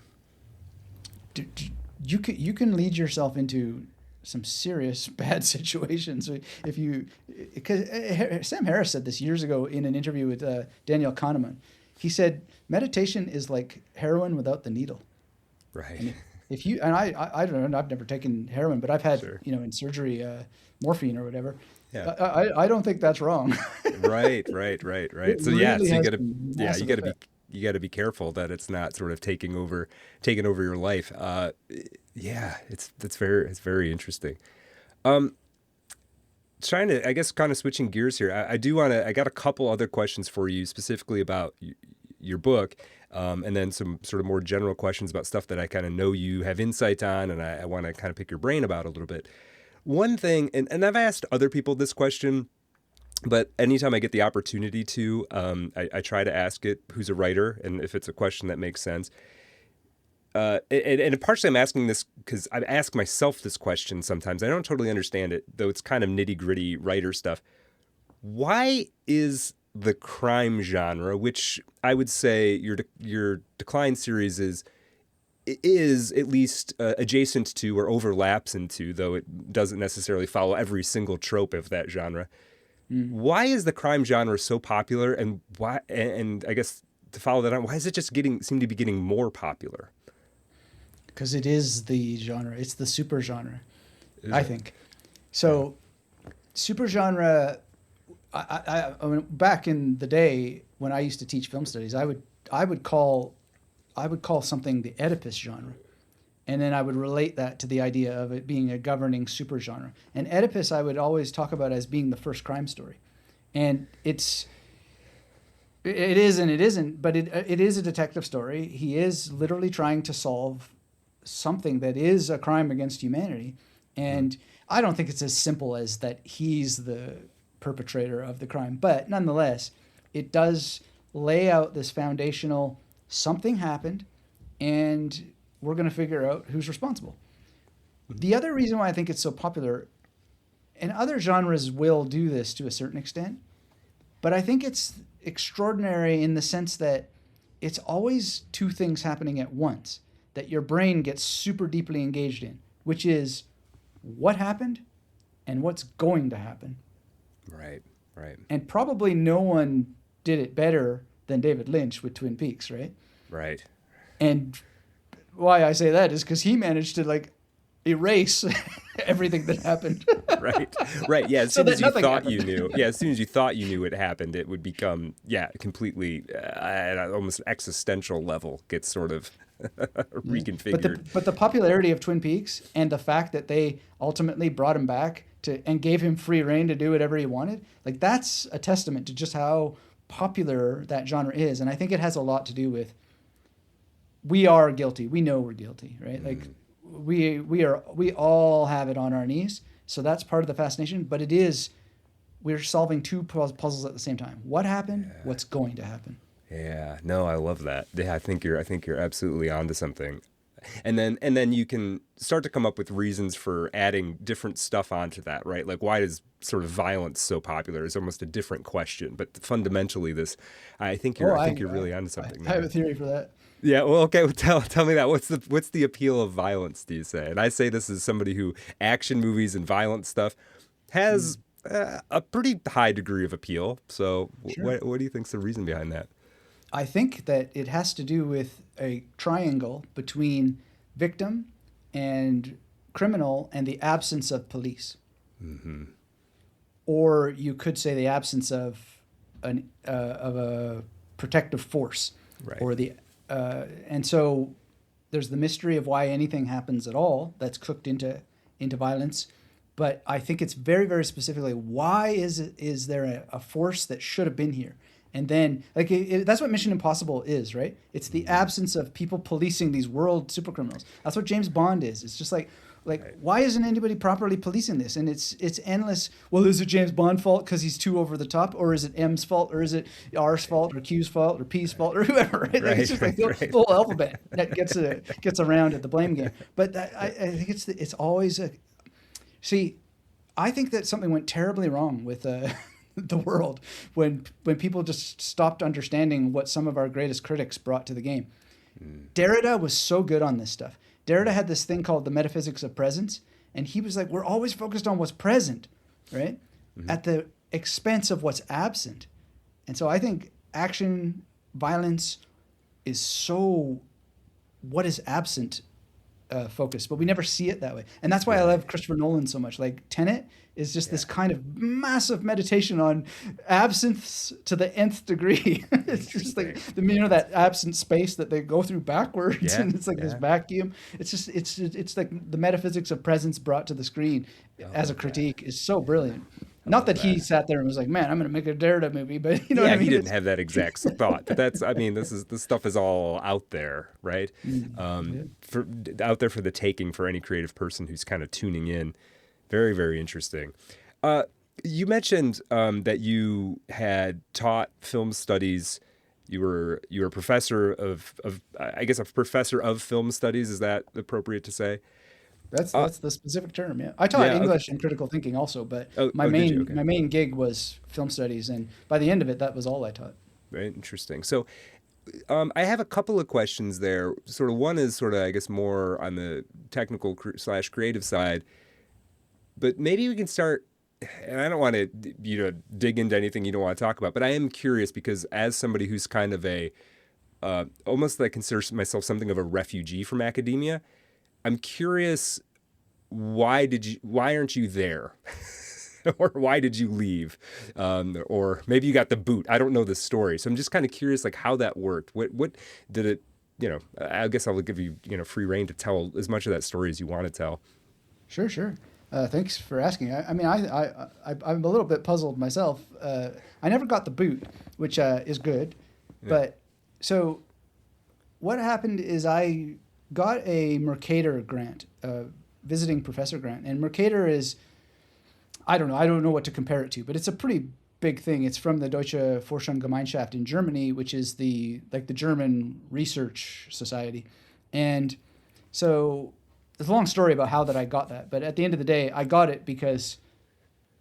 [SPEAKER 4] you can lead yourself into some serious bad situations if you. Because Sam Harris said this years ago in an interview with Daniel Kahneman. He said meditation is like heroin without the needle.
[SPEAKER 3] Right.
[SPEAKER 4] And if you and I don't know, I've never taken heroin, but I've had
[SPEAKER 3] Sure.
[SPEAKER 4] In surgery morphine or whatever.
[SPEAKER 3] Yeah.
[SPEAKER 4] I don't think that's wrong.
[SPEAKER 3] Right. So yeah,
[SPEAKER 4] really
[SPEAKER 3] so
[SPEAKER 4] has massive
[SPEAKER 3] you got to be careful that it's not sort of taking over your life. It's very interesting. Trying to, I guess, kind of switching gears here. I got a couple other questions for you specifically about your book, and then some sort of more general questions about stuff that I kind of know you have insight on, and I want to kind of pick your brain about a little bit. One thing, and I've asked other people this question, but anytime I get the opportunity to, I try to ask it who's a writer, and if it's a question that makes sense. And partially I'm asking this because I ask myself this question sometimes. I don't totally understand it, though it's kind of nitty-gritty writer stuff. Why is the crime genre, which I would say your Decline series is at least adjacent to or overlaps into, though it doesn't necessarily follow every single trope of that genre. Why is the crime genre so popular, and why? And I guess to follow that on, why is it just seem to be getting more popular?
[SPEAKER 4] Because it is the genre. It's the super genre, I think. So, super genre. I mean, back in the day when I used to teach film studies, I would call something the Oedipus genre, and then I would relate that to the idea of it being a governing super genre. And Oedipus, I would always talk about as being the first crime story, and it is and it isn't, but it is a detective story. He is literally trying to solve something that is a crime against humanity, and I don't think it's as simple as that he's the perpetrator of the crime, but nonetheless it does lay out this foundational something happened and we're going to figure out who's responsible. The other reason why I think it's so popular, and other genres will do this to a certain extent, but I think it's extraordinary in the sense that it's always two things happening at once that your brain gets super deeply engaged in, which is what happened and what's going to happen.
[SPEAKER 3] Right.
[SPEAKER 4] And probably no one did it better than David Lynch with Twin Peaks, right?
[SPEAKER 3] Right.
[SPEAKER 4] And why I say that is because he managed to like erase everything that happened.
[SPEAKER 3] Right. Yeah. As
[SPEAKER 4] So
[SPEAKER 3] soon as
[SPEAKER 4] that
[SPEAKER 3] you
[SPEAKER 4] nothing
[SPEAKER 3] thought
[SPEAKER 4] happened.
[SPEAKER 3] you knew. Yeah. As soon as you thought you knew it happened, it would become completely at almost existential level gets sort of reconfigured.
[SPEAKER 4] But the popularity of Twin Peaks and the fact that they ultimately brought him back and gave him free reign to do whatever he wanted, like that's a testament to just how popular that genre is. And I think it has a lot to do with we are guilty. We know we're guilty, right? Like we all have it on our knees. So that's part of the fascination. But we're solving two puzzles at the same time. What happened? Yeah. What's going to happen?
[SPEAKER 3] Yeah, no, I love that. Yeah, I think you're absolutely onto something. And then you can start to come up with reasons for adding different stuff onto that, right? Like why is sort of violence so popular is almost a different question, but fundamentally I think you're really onto something.
[SPEAKER 4] I have a theory for that.
[SPEAKER 3] Yeah, well, okay, well, tell me that. What's the appeal of violence, do you say? And I say this as somebody who action movies and violent stuff has a pretty high degree of appeal. So
[SPEAKER 4] Sure.
[SPEAKER 3] What do you think's the reason behind that?
[SPEAKER 4] I think that it has to do with a triangle between victim and criminal and the absence of police. Mm-hmm. Or you could say the absence of a protective force.
[SPEAKER 1] Right.
[SPEAKER 4] or and so there's the mystery of why anything happens at all that's cooked into violence. But I think it's very, very specifically, why is there a force that should have been here? And then, like, that's what Mission Impossible is, right? It's the absence of people policing these world supercriminals. That's what James Bond is. It's just like, why isn't anybody properly policing this? And it's endless. Well, is it James Bond's fault because he's too over the top, or is it M's fault, or is it R's fault, or Q's fault, or P's fault, or whoever? Right? Like, it's just like the whole alphabet that gets around at the blame game. But I think it's always a. See, I think that something went terribly wrong with the world when people just stopped understanding what some of our greatest critics brought to the game. Derrida was so good on this stuff. Derrida had this thing called the metaphysics of presence, and he was like, we're always focused on what's present, right? At the expense of what's absent. And so I think action, violence is so what is absent focused, but we never see it that way. And that's why I love Christopher Nolan so much. Like Tenet is just this kind of massive meditation on absence to the nth degree. It's just like that absent space that they go through backwards, and it's like this vacuum. It's just it's like the metaphysics of presence brought to the screen as a critique is so brilliant. Not that he sat there and was like, man, I'm going to make a Derrida movie, but you know what I mean?
[SPEAKER 1] He didn't have that exact thought. But that's, I mean, this stuff is all out there, right? Out there for the taking for any creative person who's kind of tuning in. Very, very interesting. You mentioned that you had taught film studies. You were a professor of I guess a professor of film studies. Is that appropriate to say?
[SPEAKER 4] That's the specific term. Yeah, I taught English and critical thinking also, but my main gig was film studies, and by the end of it, that was all I taught.
[SPEAKER 1] Very interesting. So, I have a couple of questions there. Sort of one is sort of, I guess, more on the technical / creative side, but maybe we can start. And I don't want to dig into anything you don't want to talk about, but I am curious because as somebody who's kind of a almost like considers myself something of a refugee from academia. I'm curious, why aren't you there? Or why did you leave? Or maybe you got the boot. I don't know the story. So I'm just kind of curious, like how that worked. What did it, I guess I'll give you, free rein to tell as much of that story as you want to tell.
[SPEAKER 4] Sure. Thanks for asking. I'm a little bit puzzled myself. I never got the boot, which is good. Yeah. But so what happened is I got a Mercator grant, visiting professor grant. And Mercator is, I don't know what to compare it to, but it's a pretty big thing. It's from the Deutsche Forschungsgemeinschaft in Germany, which is the German research society. And so there's a long story about how that I got that. But at the end of the day, I got it because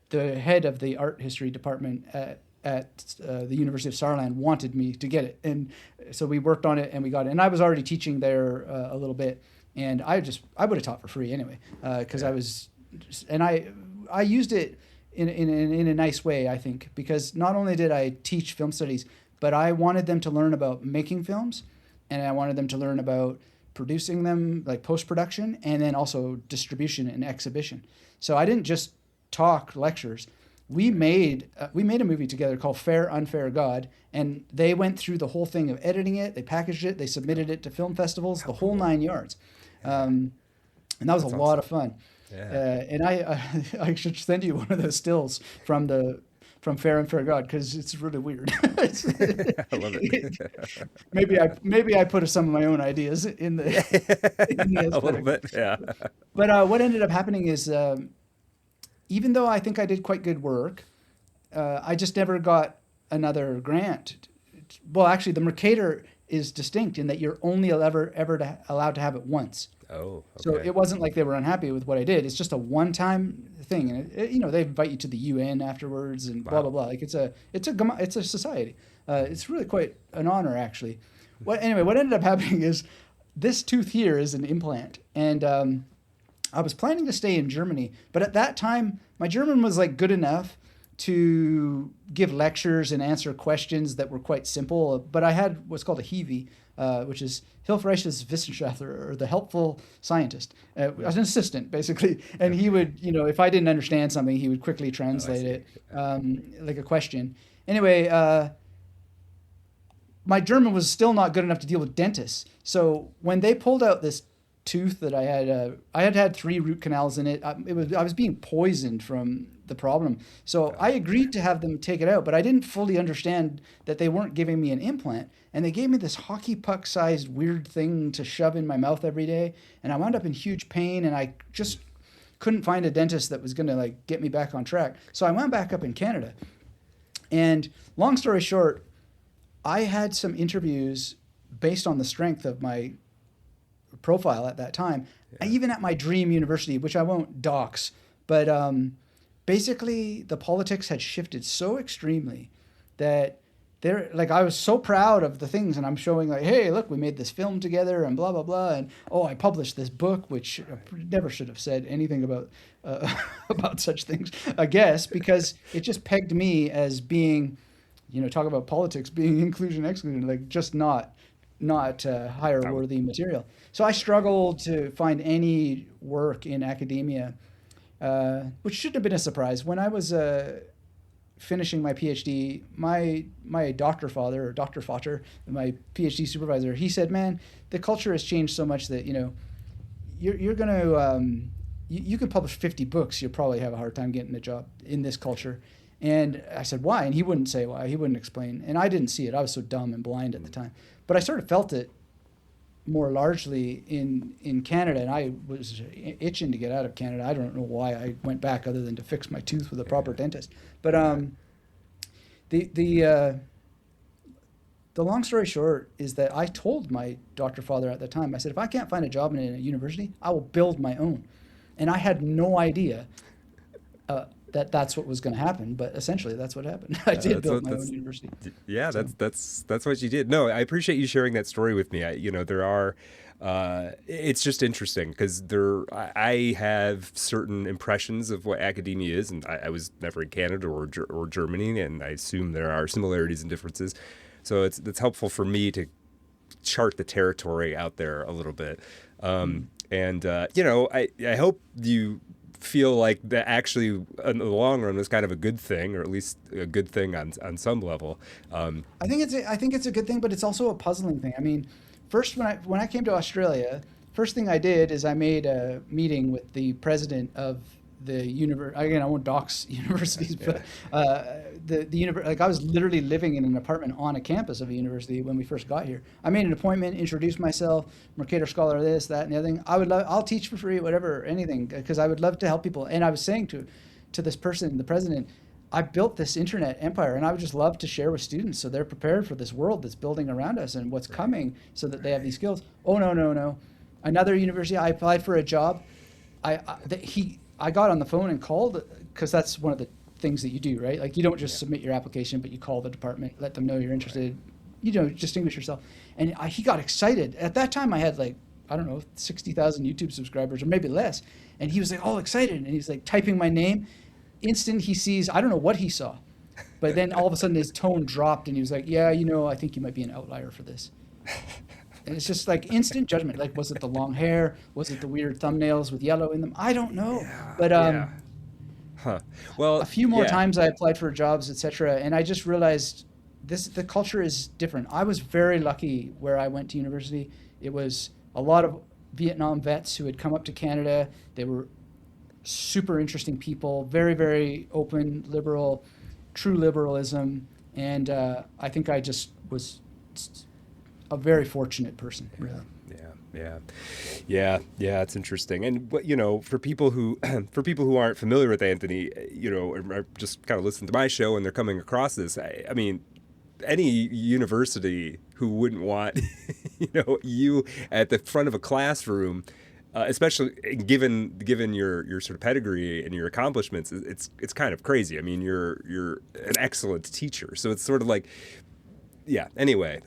[SPEAKER 4] the head of the art history department at the University of Saarland wanted me to get it. And so we worked on it and we got it. And I was already teaching there a little bit. And I would have taught for free anyway, because I used it in a nice way, I think, because not only did I teach film studies, but I wanted them to learn about making films, and I wanted them to learn about producing them, like post-production, and then also distribution and exhibition. So I didn't just talk lectures. We made a movie together called Fair, Unfair God, and they went through the whole thing of editing it, they packaged it, they submitted it to film festivals, the whole 9 yards. And that was a lot of fun. Yeah. And I should send you one of those stills from Fair and Fair God, because it's really weird. I love it. maybe I put some of my own ideas in the
[SPEAKER 1] a little bit, yeah.
[SPEAKER 4] But what ended up happening is, even though I think I did quite good work, I just never got another grant. Well, actually, the Mercator is distinct in that you're only ever allowed to have it once.
[SPEAKER 1] Oh, okay.
[SPEAKER 4] So it wasn't like they were unhappy with what I did. It's just a one-time thing, and they invite you to the UN afterwards and blah blah blah. Like it's a society. It's really quite an honor, actually. What ended up happening is this tooth here is an implant, and I was planning to stay in Germany, but at that time my German was like good enough to give lectures and answer questions that were quite simple. But I had what's called a Hiwi, which is Hilfreiches Wissenschaftler, or the helpful scientist, as an assistant, basically. And he would, if I didn't understand something, he would quickly translate it, like a question. Anyway, my German was still not good enough to deal with dentists. So when they pulled out this tooth that I had 3 root canals in it. I was being poisoned from the problem. So I agreed to have them take it out, but I didn't fully understand that they weren't giving me an implant, and they gave me this hockey puck sized weird thing to shove in my mouth every day, and I wound up in huge pain, and I just couldn't find a dentist that was going to like get me back on track. So I went back up in Canada, and long story short, I had some interviews based on the strength of my profile at that time, even at my dream university, which I won't dox, but basically the politics had shifted so extremely that I was so proud of the things, and I'm showing like, hey, look, we made this film together and blah, blah, blah. And I published this book, which I never should have said anything about, about such things, I guess, because it just pegged me as being, talk about politics, being inclusion, exclusion, like just not higher worthy material. So I struggled to find any work in academia, which shouldn't have been a surprise. When I was finishing my PhD, my Dr. Father, my PhD supervisor, he said, "Man, the culture has changed so much that you're going to you can publish 50 books, you'll probably have a hard time getting a job in this culture." And I said, "Why?" And he wouldn't say why. He wouldn't explain. And I didn't see it. I was so dumb and blind at the time. But I sort of felt it more largely in Canada, and I was itching to get out of Canada. I don't know why I went back other than to fix my tooth with a proper dentist. But the long story short is that I told my Dr. Father at the time, I said, if I can't find a job in a university, I will build my own. And I had no idea that's what was going to happen, but essentially that's what happened. I did build my own university.
[SPEAKER 1] Yeah, so. That's what you did. No, I appreciate you sharing that story with me. There are, it's just interesting because I have certain impressions of what academia is, and I was never in Canada or Germany, and I assume there are similarities and differences. So it's helpful for me to chart the territory out there a little bit. I hope you feel like that actually in the long run was kind of a good thing, or at least a good thing on some level.
[SPEAKER 4] I think it's a good thing, but it's also a puzzling thing. I mean, first when I came to Australia, first thing I did is I made a meeting with the president of the university. Again, I won't dox universities, but like I was literally living in an apartment on a campus of a university when we first got here. I made an appointment, introduced myself, Mercator Scholar, this, that, and the other thing. I'll teach for free, whatever, anything, because I would love to help people. And I was saying to this person, the president, I built this internet empire, and I would just love to share with students so they're prepared for this world that's building around us and what's coming, so that they have these skills. Oh no! Another university, I applied for a job. I got on the phone and called, because that's one of the things that you do, right? Like you don't just submit your application, but you call the department, let them know you're interested, distinguish yourself. And he got excited. At that time I had 60,000 YouTube subscribers or maybe less. And he was like all excited, and he's like typing my name. Instant he sees, I don't know what he saw, but then all of a sudden his tone dropped and he was like, yeah, I think you might be an outlier for this. And it's just like instant judgment. Like, was it the long hair? Was it the weird thumbnails with yellow in them? I don't know. Well, a few more times I applied for jobs, etc. And I just realized the culture is different. I was very lucky where I went to university. It was a lot of Vietnam vets who had come up to Canada. They were super interesting people, very, very open, liberal, true liberalism. And I think I just was a very fortunate person, really.
[SPEAKER 1] Yeah. It's interesting. And for people who aren't familiar with Anthony, or just kind of listen to my show and they're coming across this, I mean, any university who wouldn't want you at the front of a classroom, especially given your sort of pedigree and your accomplishments, it's kind of crazy. I mean, you're an excellent teacher, so it's sort of like, anyway.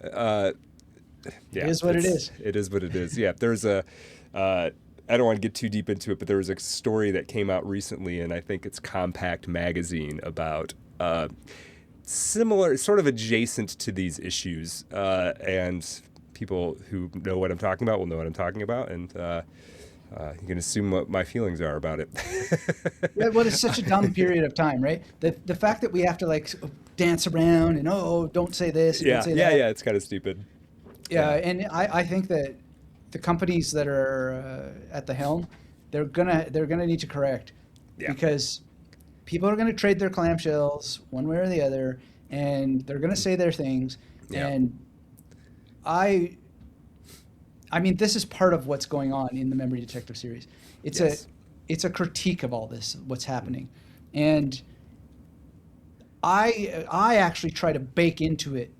[SPEAKER 4] It is what it is.
[SPEAKER 1] It is what it is. Yeah. There's I don't want to get too deep into it, but there was a story that came out recently, and I think it's Compact Magazine, about similar, sort of adjacent to these issues. And people who know what I'm talking about will know what I'm talking about. And You can assume what my feelings are about it.
[SPEAKER 4] Yeah, well, it's such a dumb period of time, right? The fact that we have to like dance around and don't say this, and don't
[SPEAKER 1] Yeah,
[SPEAKER 4] say
[SPEAKER 1] yeah,
[SPEAKER 4] that.
[SPEAKER 1] yeah. It's kind of stupid.
[SPEAKER 4] Yeah, and I think that the companies that are at the helm, they're gonna need to correct,
[SPEAKER 1] Yeah,
[SPEAKER 4] because people are gonna trade their clamshells one way or the other, and they're gonna say their things,
[SPEAKER 1] yeah,
[SPEAKER 4] and I I mean, this is part of what's going on in the Memory Detective series. It's a
[SPEAKER 1] yes,
[SPEAKER 4] it's a critique of all this, what's happening, and I actually try to bake into it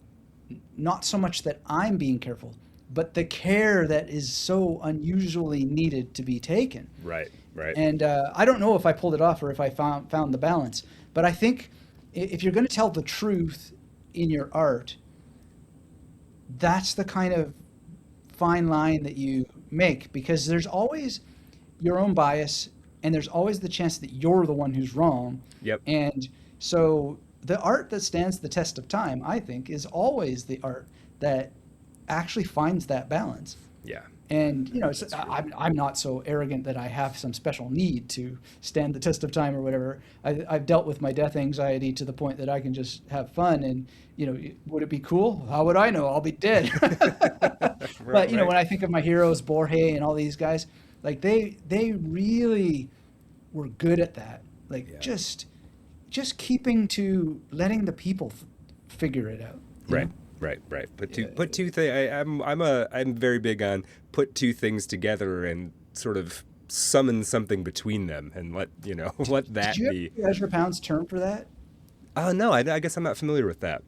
[SPEAKER 4] not so much that I'm being careful, but the care that is so unusually needed to be taken.
[SPEAKER 1] right, right.
[SPEAKER 4] And I don't know if I pulled it off or if I found the balance, but I think if you're going to tell the truth in your art, that's the kind of fine line that you make, because there's always your own bias and there's always the chance that you're the one who's wrong.
[SPEAKER 1] Yep.
[SPEAKER 4] And so the art that stands the test of time, I think, is always the art that actually finds that balance.
[SPEAKER 1] Yeah.
[SPEAKER 4] And
[SPEAKER 1] That's true.
[SPEAKER 4] I'm not so arrogant that I have some special need to stand the test of time or whatever. I've dealt with my death anxiety to the point that I can just have fun. And would it be cool? How would I know? I'll be dead. But
[SPEAKER 1] Right.
[SPEAKER 4] when I think of my heroes, Borges and all these guys, like they really were good at that. Like
[SPEAKER 1] Yeah.
[SPEAKER 4] just keeping to letting the people figure it out. you
[SPEAKER 1] Right.
[SPEAKER 4] know?
[SPEAKER 1] Right.
[SPEAKER 4] Yeah.
[SPEAKER 1] Put two things. I'm very big on put two things together and sort of summon something between them and let let
[SPEAKER 4] Did
[SPEAKER 1] that
[SPEAKER 4] you
[SPEAKER 1] be.
[SPEAKER 4] have Ezra Pound's term for that?
[SPEAKER 1] Oh no, I guess I'm not familiar with that.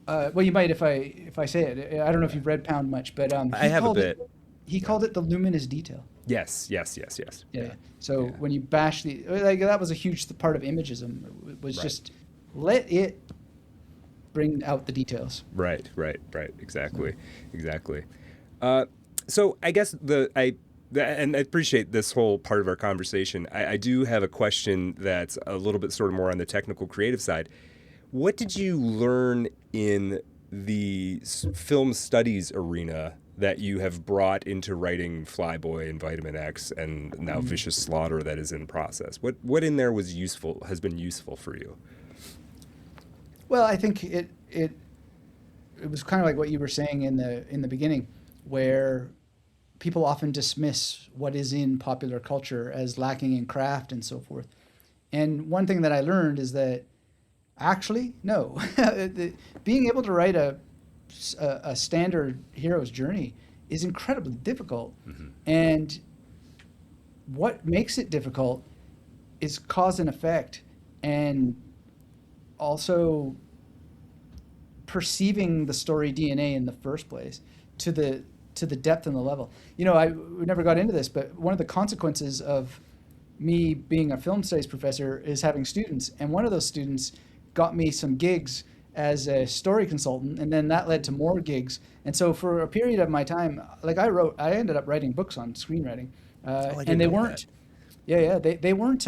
[SPEAKER 4] Well, you might if I say it. I don't know if you've read Pound much, but
[SPEAKER 1] I have a bit.
[SPEAKER 4] He called it the luminous detail.
[SPEAKER 1] Yes.
[SPEAKER 4] Yeah.
[SPEAKER 1] Yeah.
[SPEAKER 4] So
[SPEAKER 1] Yeah.
[SPEAKER 4] when you bash that was a huge part of Imagism, was
[SPEAKER 1] Right.
[SPEAKER 4] just let it bring out the details.
[SPEAKER 1] Right. Exactly. So I guess and I appreciate this whole part of our conversation. I do have a question that's a little bit sort of more on the technical creative side. What did you learn in the film studies arena that you have brought into writing Flyboy and Vitamin X and now Vicious Slaughter that is in process? What in there has been useful for you?
[SPEAKER 4] Well, I think it was kind of like what you were saying in the beginning, where people often dismiss what is in popular culture as lacking in craft and so forth. And one thing that I learned is that actually, no, being able to write a standard hero's journey is incredibly difficult.
[SPEAKER 1] Mm-hmm.
[SPEAKER 4] And what makes it difficult is cause and effect, and also perceiving the story DNA in the first place to the depth and the level. We never got into this, but one of the consequences of me being a film studies professor is having students, and one of those students got me some gigs as a story consultant, and then that led to more gigs. And so for a period of my time, like I ended up writing books on screenwriting,
[SPEAKER 1] I
[SPEAKER 4] and
[SPEAKER 1] didn't
[SPEAKER 4] they
[SPEAKER 1] know
[SPEAKER 4] weren't, they weren't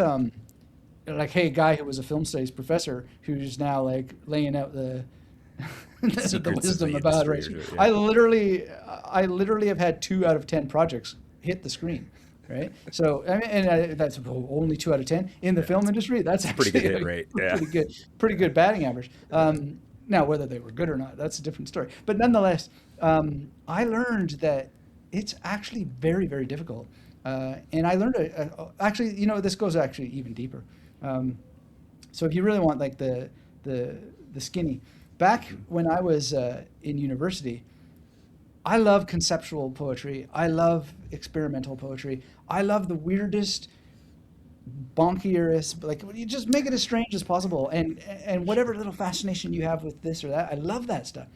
[SPEAKER 4] like, hey, guy who was a film studies professor who's now like laying out the the
[SPEAKER 1] Secrets of the
[SPEAKER 4] wisdom about
[SPEAKER 1] industry,
[SPEAKER 4] it.
[SPEAKER 1] yeah.
[SPEAKER 4] I literally have had 2 out of 10 projects hit the screen, right? So I mean, and that's only 2 out of 10 in the film industry. That's
[SPEAKER 1] pretty
[SPEAKER 4] actually
[SPEAKER 1] good hit rate, yeah.
[SPEAKER 4] pretty good batting average. Now whether they were good or not, that's a different story. But nonetheless, I learned that it's actually very, very difficult. And I learned actually, this goes actually even deeper. So if you really want like the skinny, back when I was in university, I love conceptual poetry. I love experimental poetry. I love the weirdest, bonkiest, like you just make it as strange as possible. And whatever little fascination you have with this or that, I love that stuff.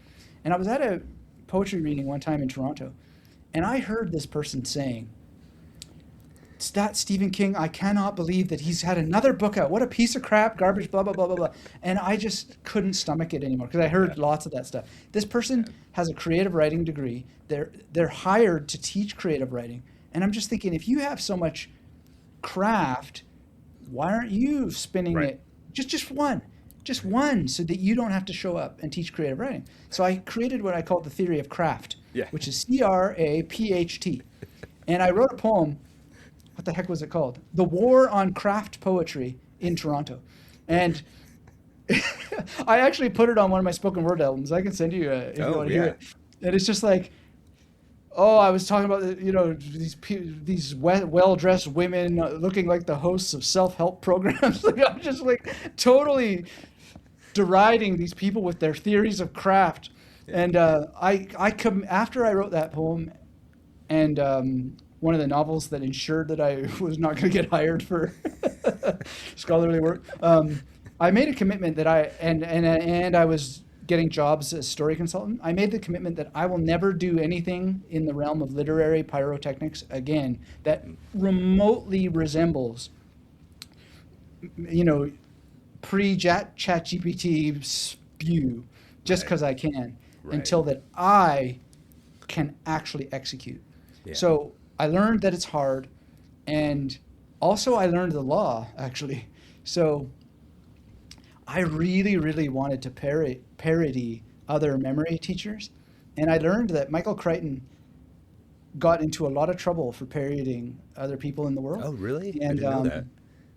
[SPEAKER 4] And I was at a poetry reading one time in Toronto, and I heard this person saying, that Stephen King, I cannot believe that he's had another book out. What a piece of crap, garbage, blah, blah, blah, blah, blah. And I just couldn't stomach it anymore because I heard lots of that stuff. This person has a creative writing degree. They're hired to teach creative writing. And I'm just thinking, if you have so much craft, why aren't you spinning
[SPEAKER 1] Right.
[SPEAKER 4] it? Just one, so that you don't have to show up and teach creative writing. So I created what I called the theory of craft,
[SPEAKER 1] Yeah.
[SPEAKER 4] which is CRAPHT. And I wrote a poem what the heck was it called? The War on Craft Poetry in Toronto. And I actually put it on one of my spoken word albums. I can send you if you want to hear it. And it's just like, oh, I was talking about, you know, these well-dressed women looking like the hosts of self-help programs. Like, I'm just like totally deriding these people with their theories of craft. And after I wrote that poem, and one of the novels that ensured that I was not going to get hired for scholarly work, I made a commitment that I was getting jobs as story consultant. I made the commitment that I will never do anything in the realm of literary pyrotechnics again that remotely resembles, you know, pre-chat GPT spew, just because I can, until that I can actually execute. Yeah. So I learned that it's hard, and also I learned the law, actually. So I really, really wanted to parody other memory teachers, and I learned that Michael Crichton got into a lot of trouble for parodying other people in the world.
[SPEAKER 1] Oh, really?
[SPEAKER 4] And,
[SPEAKER 1] I didn't know that.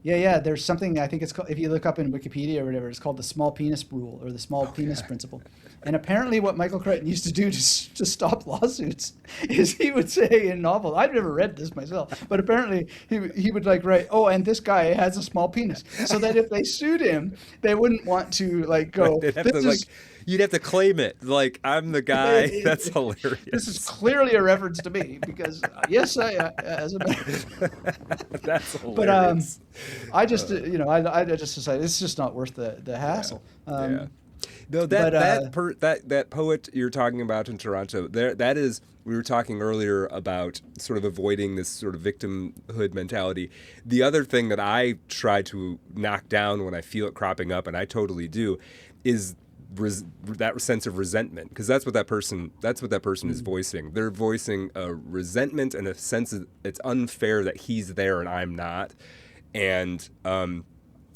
[SPEAKER 4] Yeah. There's something, I think it's called, if you look up in Wikipedia or whatever, it's called the small penis rule or the small penis principle. And apparently what Michael Crichton used to do to stop lawsuits is he would say in novels, I've never read this myself, but apparently he would like write, oh, and this guy has a small penis. So that if they sued him, they wouldn't want to like go,
[SPEAKER 1] you'd have to claim it. Like, I'm the guy. That's hilarious.
[SPEAKER 4] This is clearly a reference to me because, yes, as a matter.
[SPEAKER 1] That's hilarious.
[SPEAKER 4] But I just, I just decided it's just not worth the hassle.
[SPEAKER 1] Yeah. No, that poet you're talking about in Toronto, that is, we were talking earlier about sort of avoiding this sort of victimhood mentality. The other thing that I try to knock down when I feel it cropping up, and I totally do, is that sense of resentment, because that's what that person is voicing. They're voicing a resentment and a sense that it's unfair that he's there and I'm not, and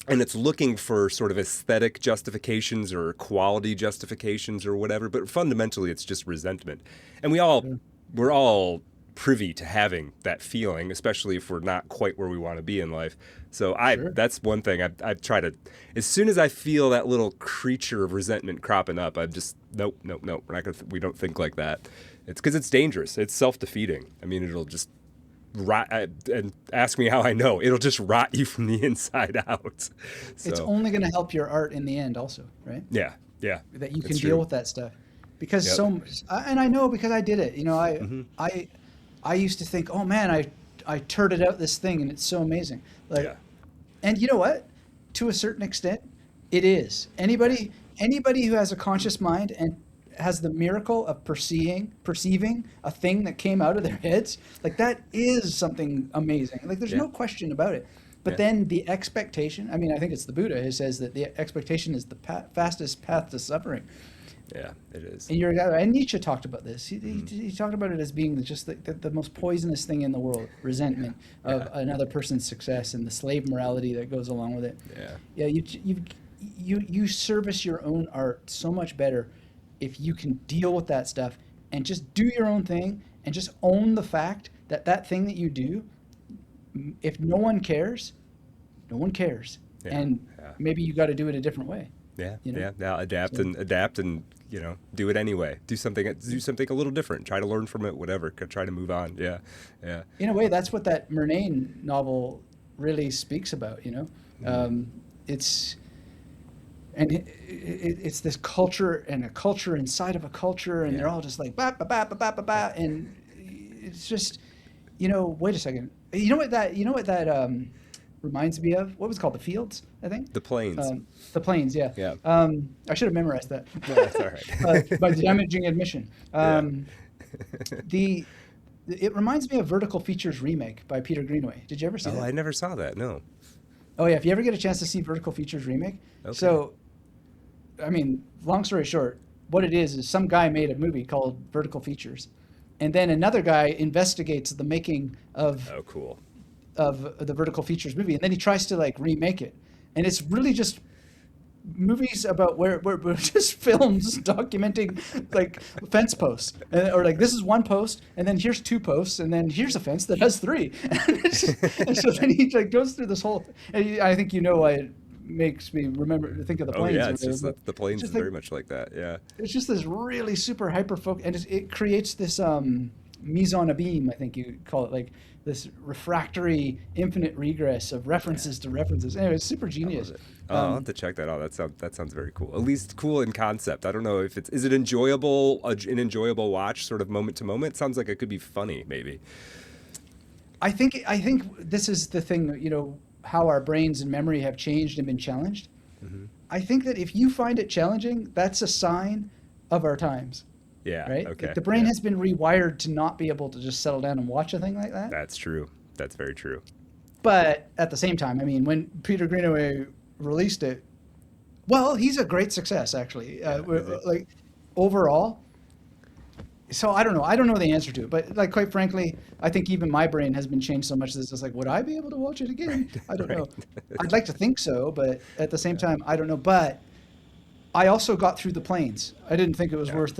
[SPEAKER 1] it's looking for sort of aesthetic justifications or quality justifications or whatever, but fundamentally it's just resentment. And we're all privy to having that feeling, especially if we're not quite where we want to be in life. So that's one thing I try to, as soon as I feel that little creature of resentment cropping up, I'm just, nope, we don't think like that. It's because it's dangerous. It's self-defeating. I mean, it'll just rot, and ask me how I know, it'll just rot you from the inside out. So,
[SPEAKER 4] it's only going to help your art in the end also, right?
[SPEAKER 1] Yeah.
[SPEAKER 4] That you can deal with that stuff. Because and I know because I did it, I used to think, oh man, I turted out this thing and it's so amazing. And you know what? To a certain extent, it is. Anybody who has a conscious mind and has the miracle of perceiving a thing that came out of their heads, like that is something amazing. Like there's no question about it. But then the expectation, I mean, I think it's the Buddha who says that the expectation is the fastest path to suffering.
[SPEAKER 1] Yeah, it is.
[SPEAKER 4] And Nietzsche talked about this. He talked about it as being just the most poisonous thing in the world, resentment of another person's success and the slave morality that goes along with it. Yeah, you service your own art so much better if you can deal with that stuff and just do your own thing and just own the fact that thing that you do, if no one cares, no one cares. And maybe you got to do it a different way.
[SPEAKER 1] Now adapt and do it anyway. Do something a little different. Try to learn from it. Whatever. Try to move on. Yeah.
[SPEAKER 4] In a way, that's what that Murnane novel really speaks about. It's this culture and a culture inside of a culture, and they're all just like ba ba ba ba ba ba ba, and it's just wait a second. You know what that reminds me of? What was it called? The Fields, I think.
[SPEAKER 1] The Plains.
[SPEAKER 4] The Plains, yeah.
[SPEAKER 1] Yeah.
[SPEAKER 4] I should have memorized that.
[SPEAKER 1] No, that's all right.
[SPEAKER 4] By damaging admission. It reminds me of Vertical Features Remake by Peter Greenaway. Did you ever see that?
[SPEAKER 1] I never saw that. No.
[SPEAKER 4] Oh yeah, if you ever get a chance to see Vertical Features Remake.
[SPEAKER 1] Okay.
[SPEAKER 4] So, I mean, long story short, what it is some guy made a movie called Vertical Features, and then another guy investigates the making of.
[SPEAKER 1] Oh, cool.
[SPEAKER 4] Of the Vertical Features movie, and then he tries to like remake it, and it's really just movies about where just films documenting like fence posts, or like this is one post, and then here's two posts, and then here's a fence that has three, and so then he like goes through this whole. And I think why it makes me think of the
[SPEAKER 1] Oh
[SPEAKER 4] planes.
[SPEAKER 1] yeah, it's just the
[SPEAKER 4] It's
[SPEAKER 1] planes is
[SPEAKER 4] just
[SPEAKER 1] very
[SPEAKER 4] like,
[SPEAKER 1] much like that. Yeah.
[SPEAKER 4] it's just this really super hyper focus, and it creates this mise en abîme, I think you call it, like this refractory infinite regress of references to references. Anyway, it's super
[SPEAKER 1] I love
[SPEAKER 4] genius.
[SPEAKER 1] it. Oh, I'll have to check that out. That sounds very cool. At least cool in concept. I don't know if is it enjoyable, an enjoyable watch, sort of moment to moment. It sounds like it could be funny, maybe.
[SPEAKER 4] I think this is the thing, how our brains and memory have changed and been challenged.
[SPEAKER 1] Hmm.
[SPEAKER 4] I think that if you find it challenging, that's a sign of our times,
[SPEAKER 1] Yeah.
[SPEAKER 4] right?
[SPEAKER 1] Okay.
[SPEAKER 4] Like the brain
[SPEAKER 1] Yeah.
[SPEAKER 4] has been rewired to not be able to just settle down and watch a thing like that.
[SPEAKER 1] That's true. That's very true.
[SPEAKER 4] But at the same time, I mean, when Peter Greenaway released it, well, he's a great success actually.
[SPEAKER 1] Is it?
[SPEAKER 4] Like overall. So I don't know. I don't know the answer to it, but like quite frankly, I think even my brain has been changed so much that it's just like, would I be able to watch it again? I don't
[SPEAKER 1] Right.
[SPEAKER 4] know. I'd like to think so, but at the same time, I don't know. But I also got through the planes. I didn't think it was
[SPEAKER 1] Yeah.
[SPEAKER 4] worth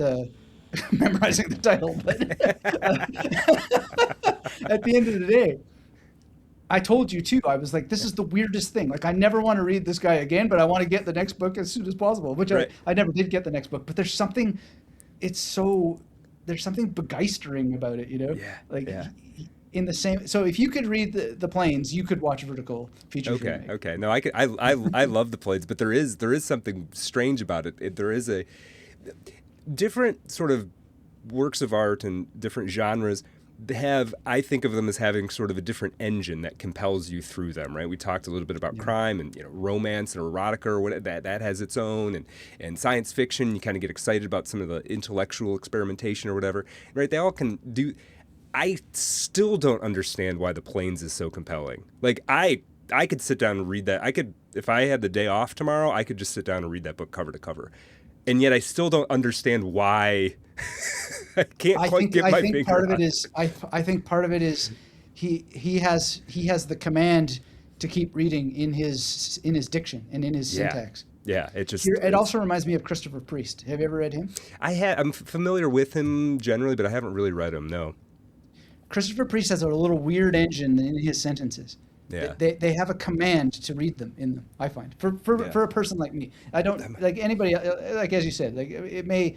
[SPEAKER 4] memorizing the title, but at the end of the day, I told you too. I was like, this is the weirdest thing. Like, I never want to read this guy again, but I want to get the next book as soon as possible, which
[SPEAKER 1] Right.
[SPEAKER 4] I never did get the next book. But it's so, there's something begeistering about it,
[SPEAKER 1] Yeah.
[SPEAKER 4] Like
[SPEAKER 1] Yeah.
[SPEAKER 4] in the same, so if you could read the planes, you could watch Vertical feature
[SPEAKER 1] Okay.
[SPEAKER 4] remake.
[SPEAKER 1] Okay. No, I love the planes, but there is something strange about it. There is a different sort of works of art and different genres have, I think of them as having sort of a different engine that compels you through them, right? We talked a little bit about crime and romance and erotica or what that has its own, and science fiction. You kind of get excited about some of the intellectual experimentation or whatever, right? They all can do. I still don't understand why the planes is so compelling. Like I could sit down and read that. I could, if I had the day off tomorrow, I could just sit down and read that book cover to cover. And yet I still don't understand why. I can't quite get my
[SPEAKER 4] think
[SPEAKER 1] finger
[SPEAKER 4] part of
[SPEAKER 1] on
[SPEAKER 4] it is I think part of it is he has the command to keep reading in his diction and in his
[SPEAKER 1] Yeah.
[SPEAKER 4] syntax.
[SPEAKER 1] Yeah, it just
[SPEAKER 4] It also reminds me of Christopher Priest. Have you ever read him?
[SPEAKER 1] I'm familiar with him generally, but I haven't really read him. No.
[SPEAKER 4] Christopher Priest has a little weird engine in his sentences.
[SPEAKER 1] Yeah.
[SPEAKER 4] They have a command to read them in them. I find for a person like me, I don't like anybody. Like as you said, like it may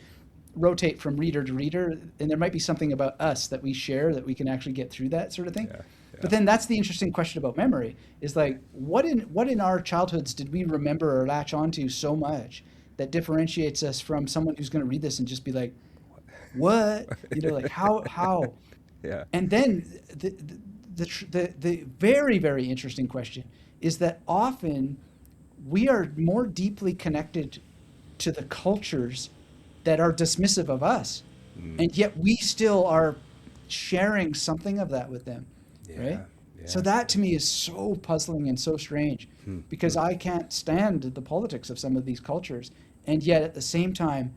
[SPEAKER 4] rotate from reader to reader, and there might be something about us that we share that we can actually get through that sort of thing.
[SPEAKER 1] Yeah.
[SPEAKER 4] But then that's the interesting question about memory is like what in our childhoods did we remember or latch onto so much that differentiates us from someone who's going to read this and just be like, what? Like how?
[SPEAKER 1] Yeah.
[SPEAKER 4] And then the very, very interesting question is that often we are more deeply connected to the cultures that are dismissive of us, and yet we still are sharing something of that with them, right?
[SPEAKER 1] Yeah.
[SPEAKER 4] So that to me is so puzzling and so strange because I can't stand the politics of some of these cultures, and yet at the same time,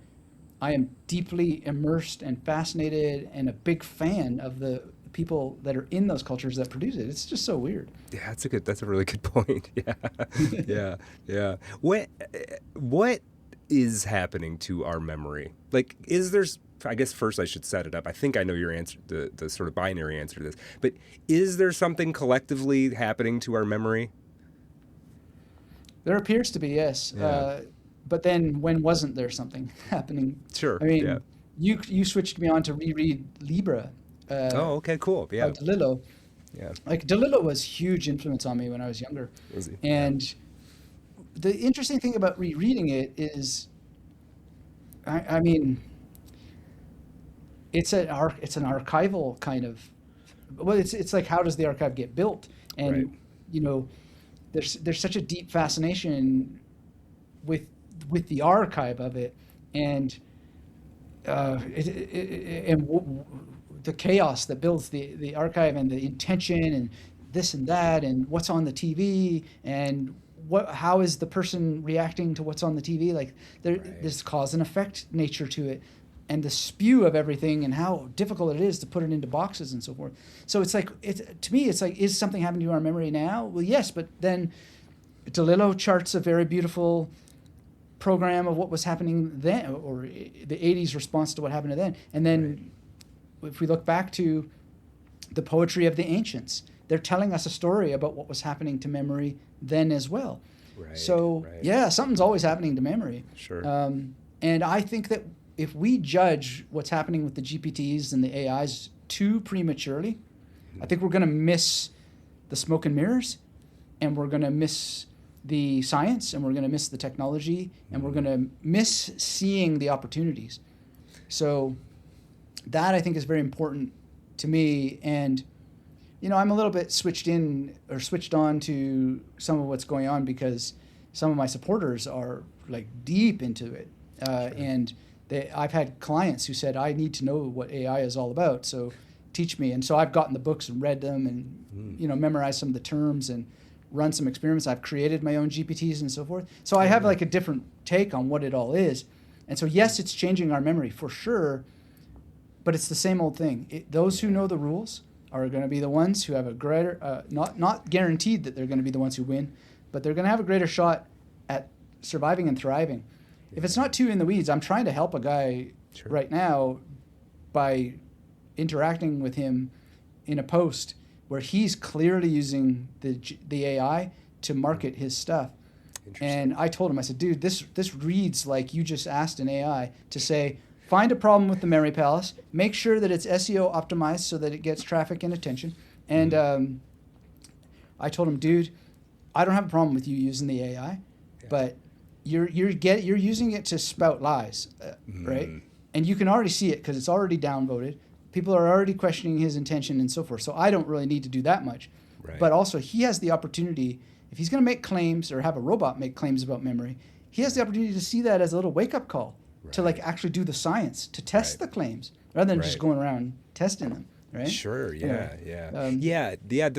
[SPEAKER 4] I am deeply immersed and fascinated and a big fan of the people that are in those cultures that produce it. It's just so weird.
[SPEAKER 1] Yeah, that's a really good point. Yeah. Yeah. Yeah. What is happening to our memory? Like, I guess first I should set it up. I think I know your answer, the sort of binary answer to this, but is there something collectively happening to our memory?
[SPEAKER 4] There appears to be, yes.
[SPEAKER 1] Yeah.
[SPEAKER 4] But then when wasn't there something happening?
[SPEAKER 1] Sure.
[SPEAKER 4] I mean,
[SPEAKER 1] Yeah.
[SPEAKER 4] you switched me on to reread Libra.
[SPEAKER 1] Oh, okay, cool. Yeah.
[SPEAKER 4] By DeLillo.
[SPEAKER 1] Yeah.
[SPEAKER 4] Like DeLillo was huge influence on me when I was younger.
[SPEAKER 1] Was he?
[SPEAKER 4] And the interesting thing about rereading it is, I mean, it's an archival kind of. Well, it's like how does the archive get built? And
[SPEAKER 1] Right.
[SPEAKER 4] There's such a deep fascination with the archive of it, and the chaos that builds the archive and the intention and this and that and what's on the TV and how is the person reacting to what's on the TV, like there's cause and effect nature to it, and the spew of everything and how difficult it is to put it into boxes and so forth. So it's like to me it's like, is something happening to our memory now? Well, yes, but then DeLillo charts a very beautiful program of what was happening then, or the 80s response to what happened then. And then if we look back to the poetry of the ancients, they're telling us a story about what was happening to memory then as well.
[SPEAKER 1] Right.
[SPEAKER 4] So,
[SPEAKER 1] right.
[SPEAKER 4] yeah, something's always happening to memory.
[SPEAKER 1] Sure.
[SPEAKER 4] And I think that if we judge what's happening with the GPTs and the AIs too prematurely, I think we're going to miss the smoke and mirrors, and we're going to miss the science, and we're going to miss the technology, and we're going to miss seeing the opportunities. So that, I think, is very important to me. And, I'm a little bit switched on to some of what's going on because some of my supporters are like deep into it. And I've had clients who said, I need to know what AI is all about, so teach me. And so I've gotten the books and read them and, memorized some of the terms and run some experiments. I've created my own GPTs and so forth. So I have like a different take on what it all is. And so, yes, it's changing our memory for sure, but it's the same old thing. Those who know the rules are going to be the ones who have a greater, not guaranteed that they're going to be the ones who win, but they're going to have a greater shot at surviving and thriving. If it's not too in the weeds, I'm trying to help a guy right now by interacting with him in a post where he's clearly using the AI to market his stuff. And I told him, I said, dude, this reads like you just asked an AI to say, find a problem with the Memory Palace, make sure that it's SEO optimized so that it gets traffic and attention. And I told him, dude, I don't have a problem with you using the AI, but you're using it to spout lies, right? And you can already see it because it's already downvoted. People are already questioning his intention and so forth. So I don't really need to do that much. Right. But also he has the opportunity, if he's going to make claims or have a robot make claims about memory, he has the opportunity to see that as a little wake-up call to like actually do the science, to test the claims rather than just going around testing them, right?
[SPEAKER 1] Sure, yeah,
[SPEAKER 4] Anyway,
[SPEAKER 1] yeah.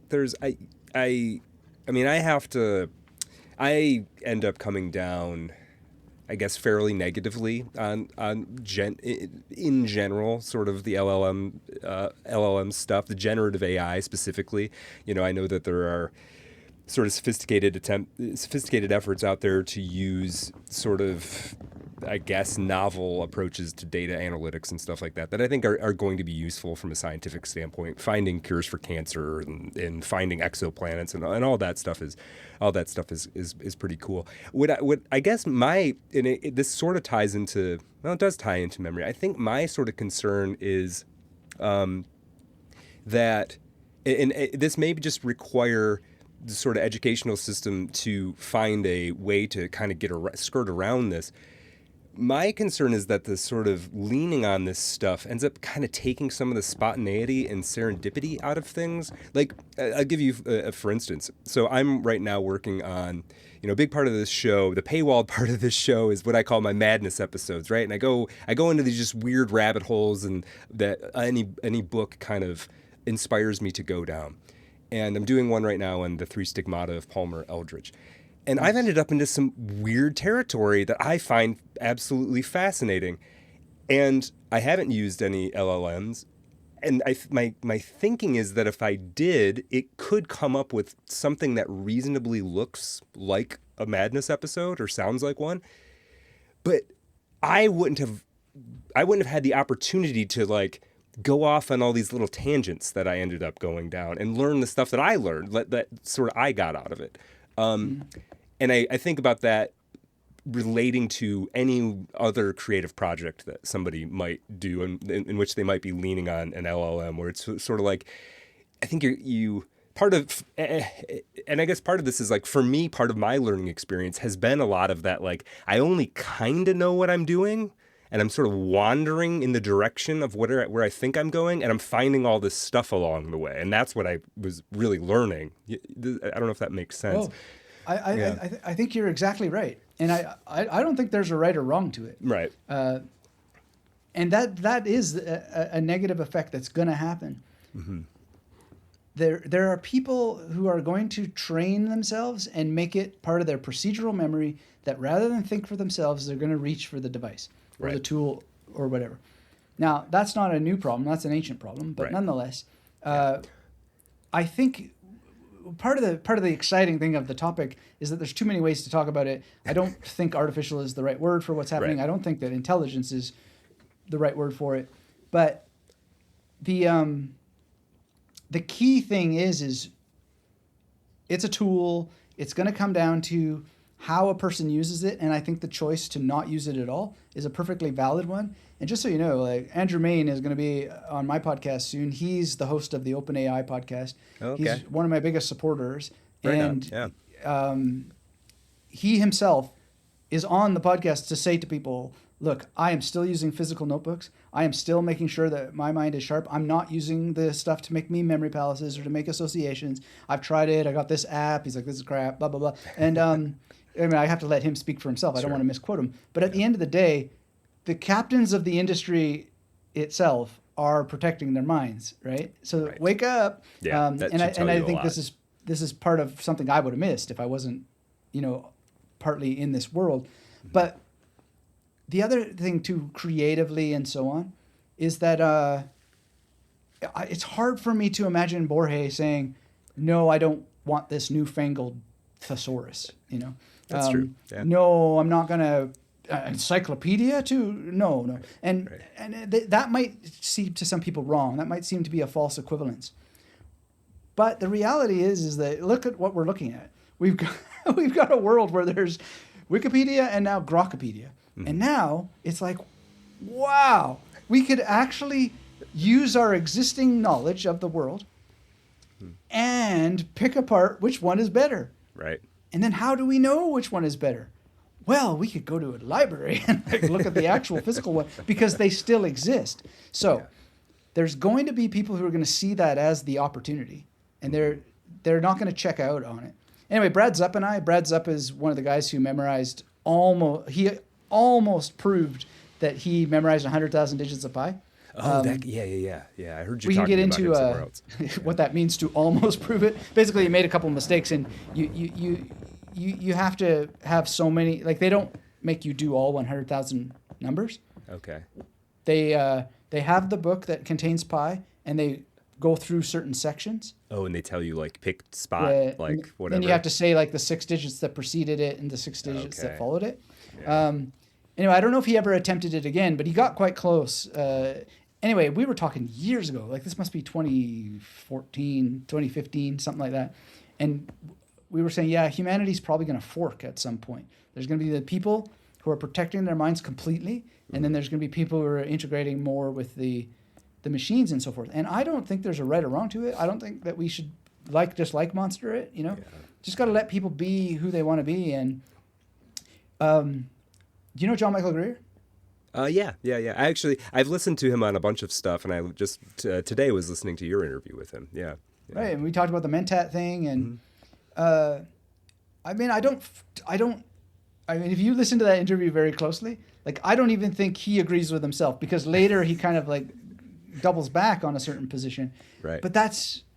[SPEAKER 1] There's I end up coming down, I guess, fairly negatively on in general, sort of the LLM stuff, the generative AI specifically. I know that there are sort of sophisticated efforts out there to use sort of, I guess, novel approaches to data analytics and stuff like that I think are going to be useful from a scientific standpoint, finding cures for cancer and finding exoplanets and all that stuff is pretty cool. What I guess this sort of ties into, well, it does tie into memory. I think my sort of concern is that, and this may just require the sort of educational system to find a way to kind of skirt around this. My concern is that the sort of leaning on this stuff ends up kind of taking some of the spontaneity and serendipity out of things. Like, I'll give you for instance. So I'm right now working on, a big part of this show, the paywalled part of this show is what I call my madness episodes, right? And I go into these just weird rabbit holes and that any book kind of inspires me to go down. And I'm doing one right now on the three stigmata of Palmer Eldritch. And I've ended up into some weird territory that I find absolutely fascinating. And I haven't used any LLMs. And my thinking is that if I did, it could come up with something that reasonably looks like a madness episode or sounds like one. But I wouldn't have had the opportunity to like go off on all these little tangents that I ended up going down and learn the stuff that I learned, that sort of I got out of it. And I think about that relating to any other creative project that somebody might do in which they might be leaning on an LLM, where it's sort of like, I think you part of, and I guess part of this is like, for me, part of my learning experience has been a lot of that, like, I only kind of know what I'm doing, and I'm sort of wandering in the direction of where I think I'm going, and I'm finding all this stuff along the way. And that's what I was really learning. I don't know if that makes sense.
[SPEAKER 4] Oh, I think you're exactly right. And I don't think there's a right or wrong to it.
[SPEAKER 1] Right.
[SPEAKER 4] And that is a negative effect that's going to happen. Mm-hmm. There are people who are going to train themselves and make it part of their procedural memory that rather than think for themselves, they're going to reach for the device or the tool or whatever. Now, that's not a new problem. That's an ancient problem. But nonetheless, I think part of the exciting thing of the topic is that there's too many ways to talk about it. I don't think artificial is the right word for what's happening.
[SPEAKER 1] Right.
[SPEAKER 4] I don't think that intelligence is the right word for it. But the key thing is it's a tool. It's going to come down to how a person uses it, and I think the choice to not use it at all is a perfectly valid one. And just so you know, like Andrew Main is going to be on my podcast soon. He's the host of the OpenAI podcast.
[SPEAKER 1] Okay.
[SPEAKER 4] He's one of my biggest supporters,
[SPEAKER 1] Right
[SPEAKER 4] and
[SPEAKER 1] on. Yeah.
[SPEAKER 4] he himself is on the podcast to say to people, look, I am still using physical notebooks. I am still making sure that my mind is sharp. I'm not using the stuff to make me memory palaces or to make associations. I've tried it. I got this app. He's like, this is crap, blah, blah, blah. And I mean, I have to let him speak for himself. I don't want to misquote him. But at the end of the day, the captains of the industry itself are protecting their minds, right? So wake up.
[SPEAKER 1] Yeah,
[SPEAKER 4] and I think this is part of something I would have missed if I wasn't, partly in this world. But the other thing too, creatively and so on, is that it's hard for me to imagine Borges saying, "No, I don't want this newfangled thesaurus."
[SPEAKER 1] That's true. Yeah.
[SPEAKER 4] No, I'm not gonna encyclopedia too. No, and that might seem to some people wrong. That might seem to be a false equivalence. But the reality is that look at what we're looking at. We've got a world where there's Wikipedia and now Grokipedia. And now it's like, wow, we could actually use our existing knowledge of the world and pick apart which one is better.
[SPEAKER 1] Right.
[SPEAKER 4] And then how do we know which one is better? Well, we could go to a library and look at the actual physical one because they still exist. So there's going to be people who are going to see that as the opportunity, and they're not going to check out on it. Anyway, Brad Zupp is one of the guys who memorized almost proved that he memorized 100,000 digits of pi.
[SPEAKER 1] Oh, yeah. I heard you
[SPEAKER 4] we can
[SPEAKER 1] talking
[SPEAKER 4] get
[SPEAKER 1] about
[SPEAKER 4] into
[SPEAKER 1] him somewhere else.
[SPEAKER 4] what that means to almost prove it. Basically, he made a couple of mistakes, and you have to have so many. Like, they don't make you do all 100,000 numbers.
[SPEAKER 1] Okay.
[SPEAKER 4] They have the book that contains pi, and they go through certain sections.
[SPEAKER 1] Oh, and they tell you like pick spot, like whatever.
[SPEAKER 4] Then you have to say like the 6 digits that preceded it and the 6 digits that followed it.
[SPEAKER 1] Yeah.
[SPEAKER 4] Anyway, I don't know if he ever attempted it again, but he got quite close. Anyway, we were talking years ago. Like, this must be 2014, 2015, something like that. And we were saying, yeah, humanity's probably going to fork at some point. There's going to be the people who are protecting their minds completely, and then there's going to be people who are integrating more with the machines and so forth. And I don't think there's a right or wrong to it. I don't think that we should just like monster it, Just got to let people be who they want to be. And do you know John Michael Greer?
[SPEAKER 1] Yeah. I've listened to him on a bunch of stuff, and I just today was listening to your interview with him. Yeah.
[SPEAKER 4] Right, and we talked about the Mentat thing, and I mean, if you listen to that interview very closely, like, I don't even think he agrees with himself, because later he kind of like doubles back on a certain position.
[SPEAKER 1] Right.
[SPEAKER 4] But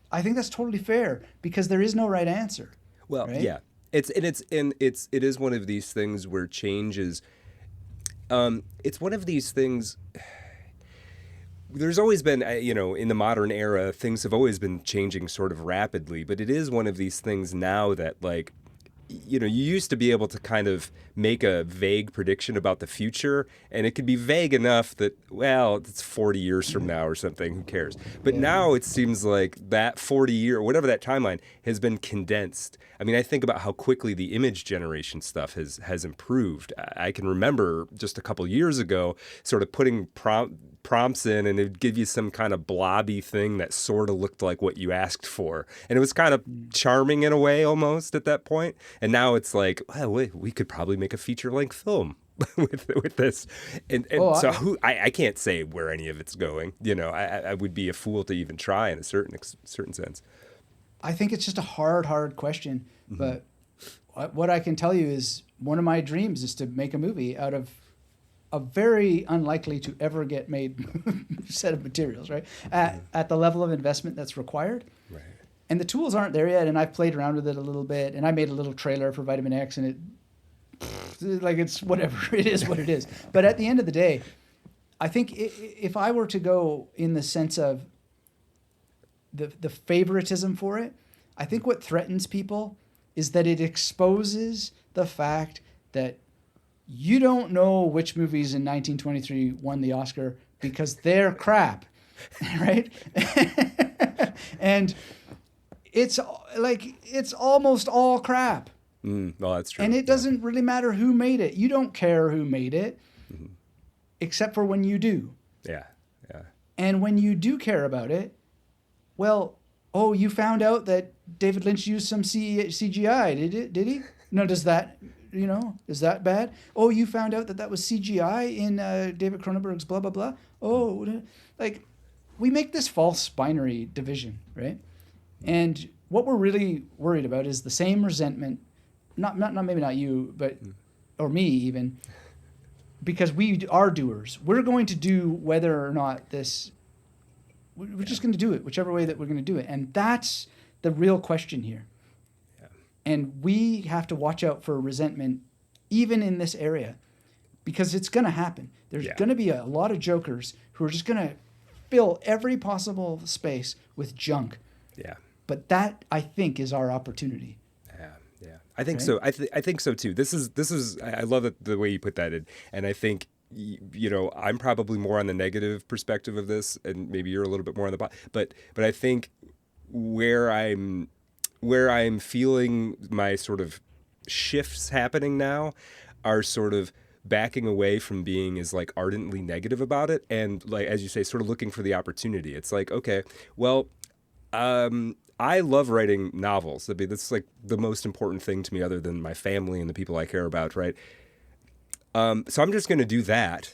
[SPEAKER 4] I think that's totally fair, because there is no right answer.
[SPEAKER 1] Well,
[SPEAKER 4] right?
[SPEAKER 1] yeah. It is one of these things where change is. It's one of these things. There's always been, in the modern era, things have always been changing sort of rapidly. But it is one of these things now that, like, you used to be able to kind of make a vague prediction about the future, and it could be vague enough that, well, it's 40 years from now or something, who cares? But now it seems like that 40-year, whatever that timeline, has been condensed. I mean, I think about how quickly the image generation stuff has improved. I can remember just a couple years ago sort of putting prompts in, and it'd give you some kind of blobby thing that sort of looked like what you asked for. And it was kind of charming in a way almost at that point. And now it's like, well, we could probably make a feature-length film with this. I can't say where any of it's going. I would be a fool to even try in a certain sense.
[SPEAKER 4] I think it's just a hard question. But what I can tell you is one of my dreams is to make a movie out of a very unlikely to ever get made set of materials, right? At the level of investment that's required.
[SPEAKER 1] Right.
[SPEAKER 4] And the tools aren't there yet, and I've played around with it a little bit, and I made a little trailer for Vitamin X, and it's whatever. It is what it is. But at the end of the day, I think if I were to go in the sense of the favoritism for it, I think what threatens people is that it exposes the fact that you don't know which movies in 1923 won the Oscar because they're crap, right? And it's like, it's almost all crap.
[SPEAKER 1] Well, that's true.
[SPEAKER 4] And it doesn't really matter who made it. You don't care who made it, except for when you do.
[SPEAKER 1] Yeah. Yeah.
[SPEAKER 4] And when you do care about it, well, oh, you found out that David Lynch used some CGI. Did he? No, is that bad? Oh, you found out that that was CGI in David Cronenberg's blah, blah, blah. Oh, like, we make this false binary division, right? And what we're really worried about is the same resentment, not maybe not you, but, or me even, because we are doers. We're going to do whether or not this, we're just going to do it, whichever way that we're going to do it. And that's the real question here. Yeah. And we have to watch out for resentment, even in this area, because it's going to happen. There's going to be a lot of jokers who are just going to fill every possible space with junk.
[SPEAKER 1] Yeah.
[SPEAKER 4] But that, I think, is our opportunity.
[SPEAKER 1] Yeah, I think so. I think so too. This is. I love the way you put that in, and I think, I'm probably more on the negative perspective of this, and maybe you're a little bit more on the but I think where I'm feeling my sort of shifts happening now are sort of backing away from being as like ardently negative about it, and like, as you say, sort of looking for the opportunity. It's like, okay, well, I love writing novels. I mean, that's like the most important thing to me, other than my family and the people I care about, right? So I'm just going to do that.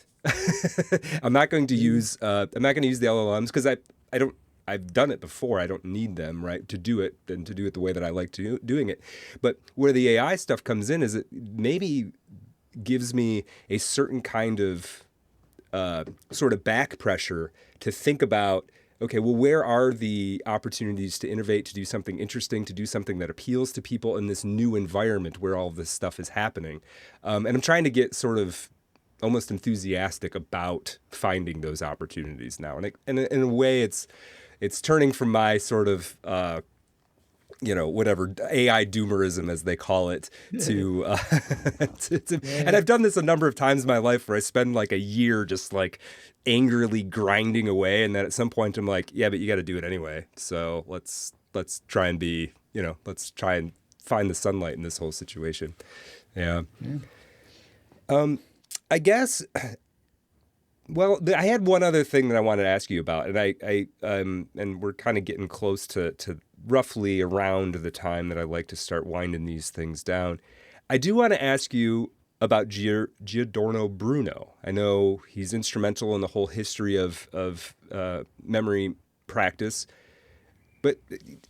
[SPEAKER 1] I'm not going to use the LLMs because I've done it before. I don't need them, right, to do it, and to do it the way that I like doing it. But where the AI stuff comes in is it maybe gives me a certain kind of sort of back pressure to think about, okay, well, where are the opportunities to innovate, to do something interesting, to do something that appeals to people in this new environment where all this stuff is happening? And I'm trying to get sort of almost enthusiastic about finding those opportunities now. And in a way, it's turning from my sort of, whatever, AI doomerism, as they call it, to and I've done this a number of times in my life where I spend like a year just like angrily grinding away, and then at some point I'm like, yeah, but you got to do it anyway. So let's try and be, let's try and find the sunlight in this whole situation. Yeah. I guess. Well, I had one other thing that I wanted to ask you about, and and we're kind of getting close to roughly around the time that I like to start winding these things down. I do want to ask you about Giordano Bruno. I know he's instrumental in the whole history of memory practice, but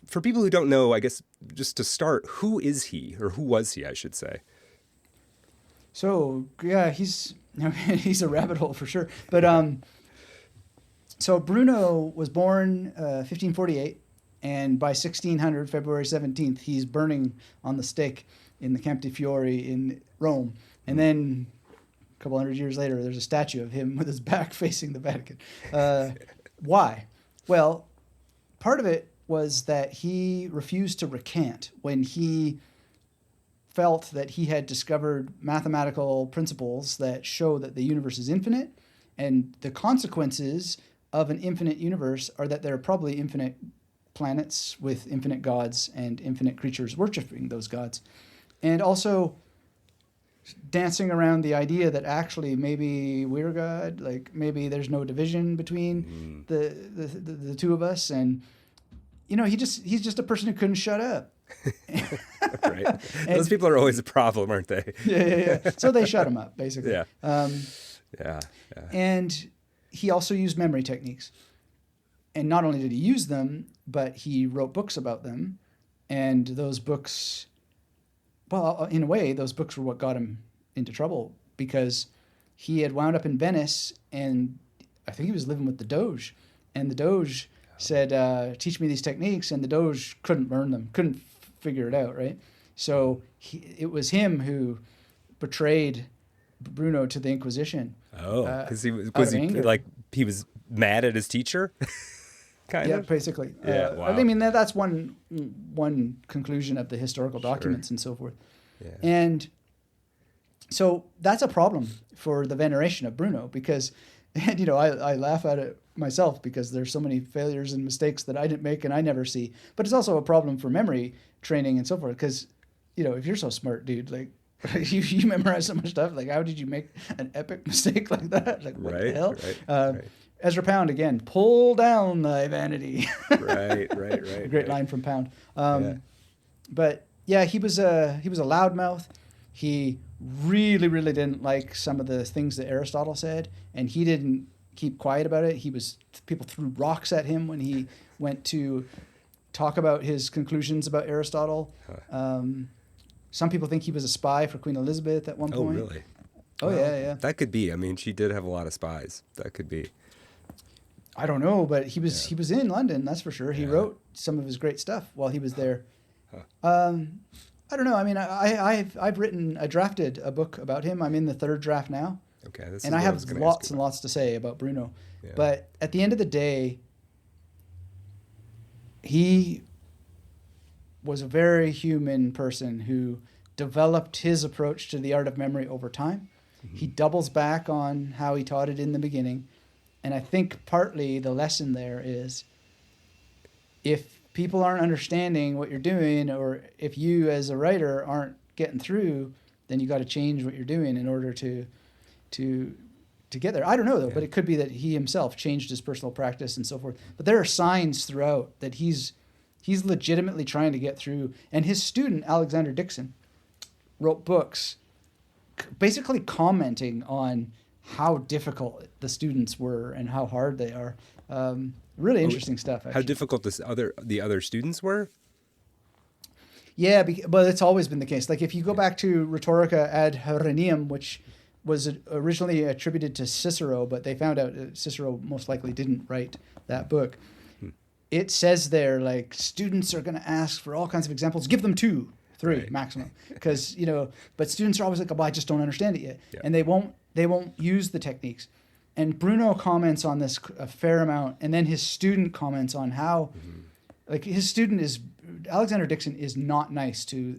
[SPEAKER 1] for people who don't know, I guess just to start, who is he, or who was he, I should say?
[SPEAKER 4] So yeah, he's a rabbit hole for sure. But so Bruno was born 1548, and by 1600, February 17th, he's burning on the stake in the Camp de Fiori in Rome. And then a couple hundred years later, there's a statue of him with his back facing the Vatican. Why? Well, part of it was that he refused to recant when he felt that he had discovered mathematical principles that show that the universe is infinite, and the consequences of an infinite universe are that there are probably infinite planets with infinite gods and infinite creatures worshiping those gods. And also dancing around the idea that actually maybe we're God, like maybe there's no division between the two of us, and he's just a person who couldn't shut up.
[SPEAKER 1] Right. Those people are always a problem, aren't they?
[SPEAKER 4] Yeah. So they shut him up, basically.
[SPEAKER 1] Yeah.
[SPEAKER 4] And he also used memory techniques. And not only did he use them, but he wrote books about them. And those books, well, in a way, those books were what got him into trouble, because he had wound up in Venice, and I think he was living with the Doge. And the Doge said, teach me these techniques, and the Doge couldn't learn them, couldn't figure it out, right? So it was him who betrayed Bruno to the Inquisition.
[SPEAKER 1] Oh, because he was he mad at his teacher? kind
[SPEAKER 4] Yeah,
[SPEAKER 1] of.
[SPEAKER 4] basically.
[SPEAKER 1] Yeah, wow.
[SPEAKER 4] I mean, that's one conclusion of the historical documents and so forth.
[SPEAKER 1] Yeah.
[SPEAKER 4] And so that's a problem for the veneration of Bruno because, and I laugh at it myself because there's so many failures and mistakes that I didn't make and I never see. But it's also a problem for memory training and so forth because, if you're so smart, dude, like you memorize so much stuff, like how did you make an epic mistake like that? Like what the hell?
[SPEAKER 1] Right.
[SPEAKER 4] Ezra Pound again, pull down thy vanity.
[SPEAKER 1] Right.
[SPEAKER 4] Great line from Pound. But yeah, he was a loudmouth. He really, really didn't like some of the things that Aristotle said, and he didn't keep quiet about it. People threw rocks at him when he went to talk about his conclusions about Aristotle. Some people think he was a spy for Queen Elizabeth at one point.
[SPEAKER 1] Oh, really?
[SPEAKER 4] Oh, well, yeah.
[SPEAKER 1] That could be. I mean, she did have a lot of spies. That could be.
[SPEAKER 4] I don't know, but he was in London, that's for sure. He wrote some of his great stuff while he was there. I don't know. I mean, I drafted a book about him. I'm in the third draft now.
[SPEAKER 1] Okay,
[SPEAKER 4] and I have lots and lots to say about Bruno. Yeah. But at the end of the day, he was a very human person who developed his approach to the art of memory over time. Mm-hmm. He doubles back on how he taught it in the beginning. And I think partly the lesson there is if people aren't understanding what you're doing, or if you as a writer aren't getting through, then you got to change what you're doing in order to get there. I don't know though, but it could be that he himself changed his personal practice and so forth. But there are signs throughout that he's legitimately trying to get through. And his student, Alexander Dixon, wrote books basically commenting on how difficult the students were and how hard they are. Really interesting stuff, actually.
[SPEAKER 1] How difficult the other students were?
[SPEAKER 4] Yeah, but it's always been the case. Like if you go back to Rhetorica ad Herennium, which was originally attributed to Cicero, but they found out Cicero most likely didn't write that book. It says there, like, students are going to ask for all kinds of examples. Give them 2, 3 maximum. Because, but students are always like, oh, I just don't understand it yet. Yeah. And they won't use the techniques. And Bruno comments on this a fair amount. And then his student comments on how, like, his student Alexander Dixon is not nice to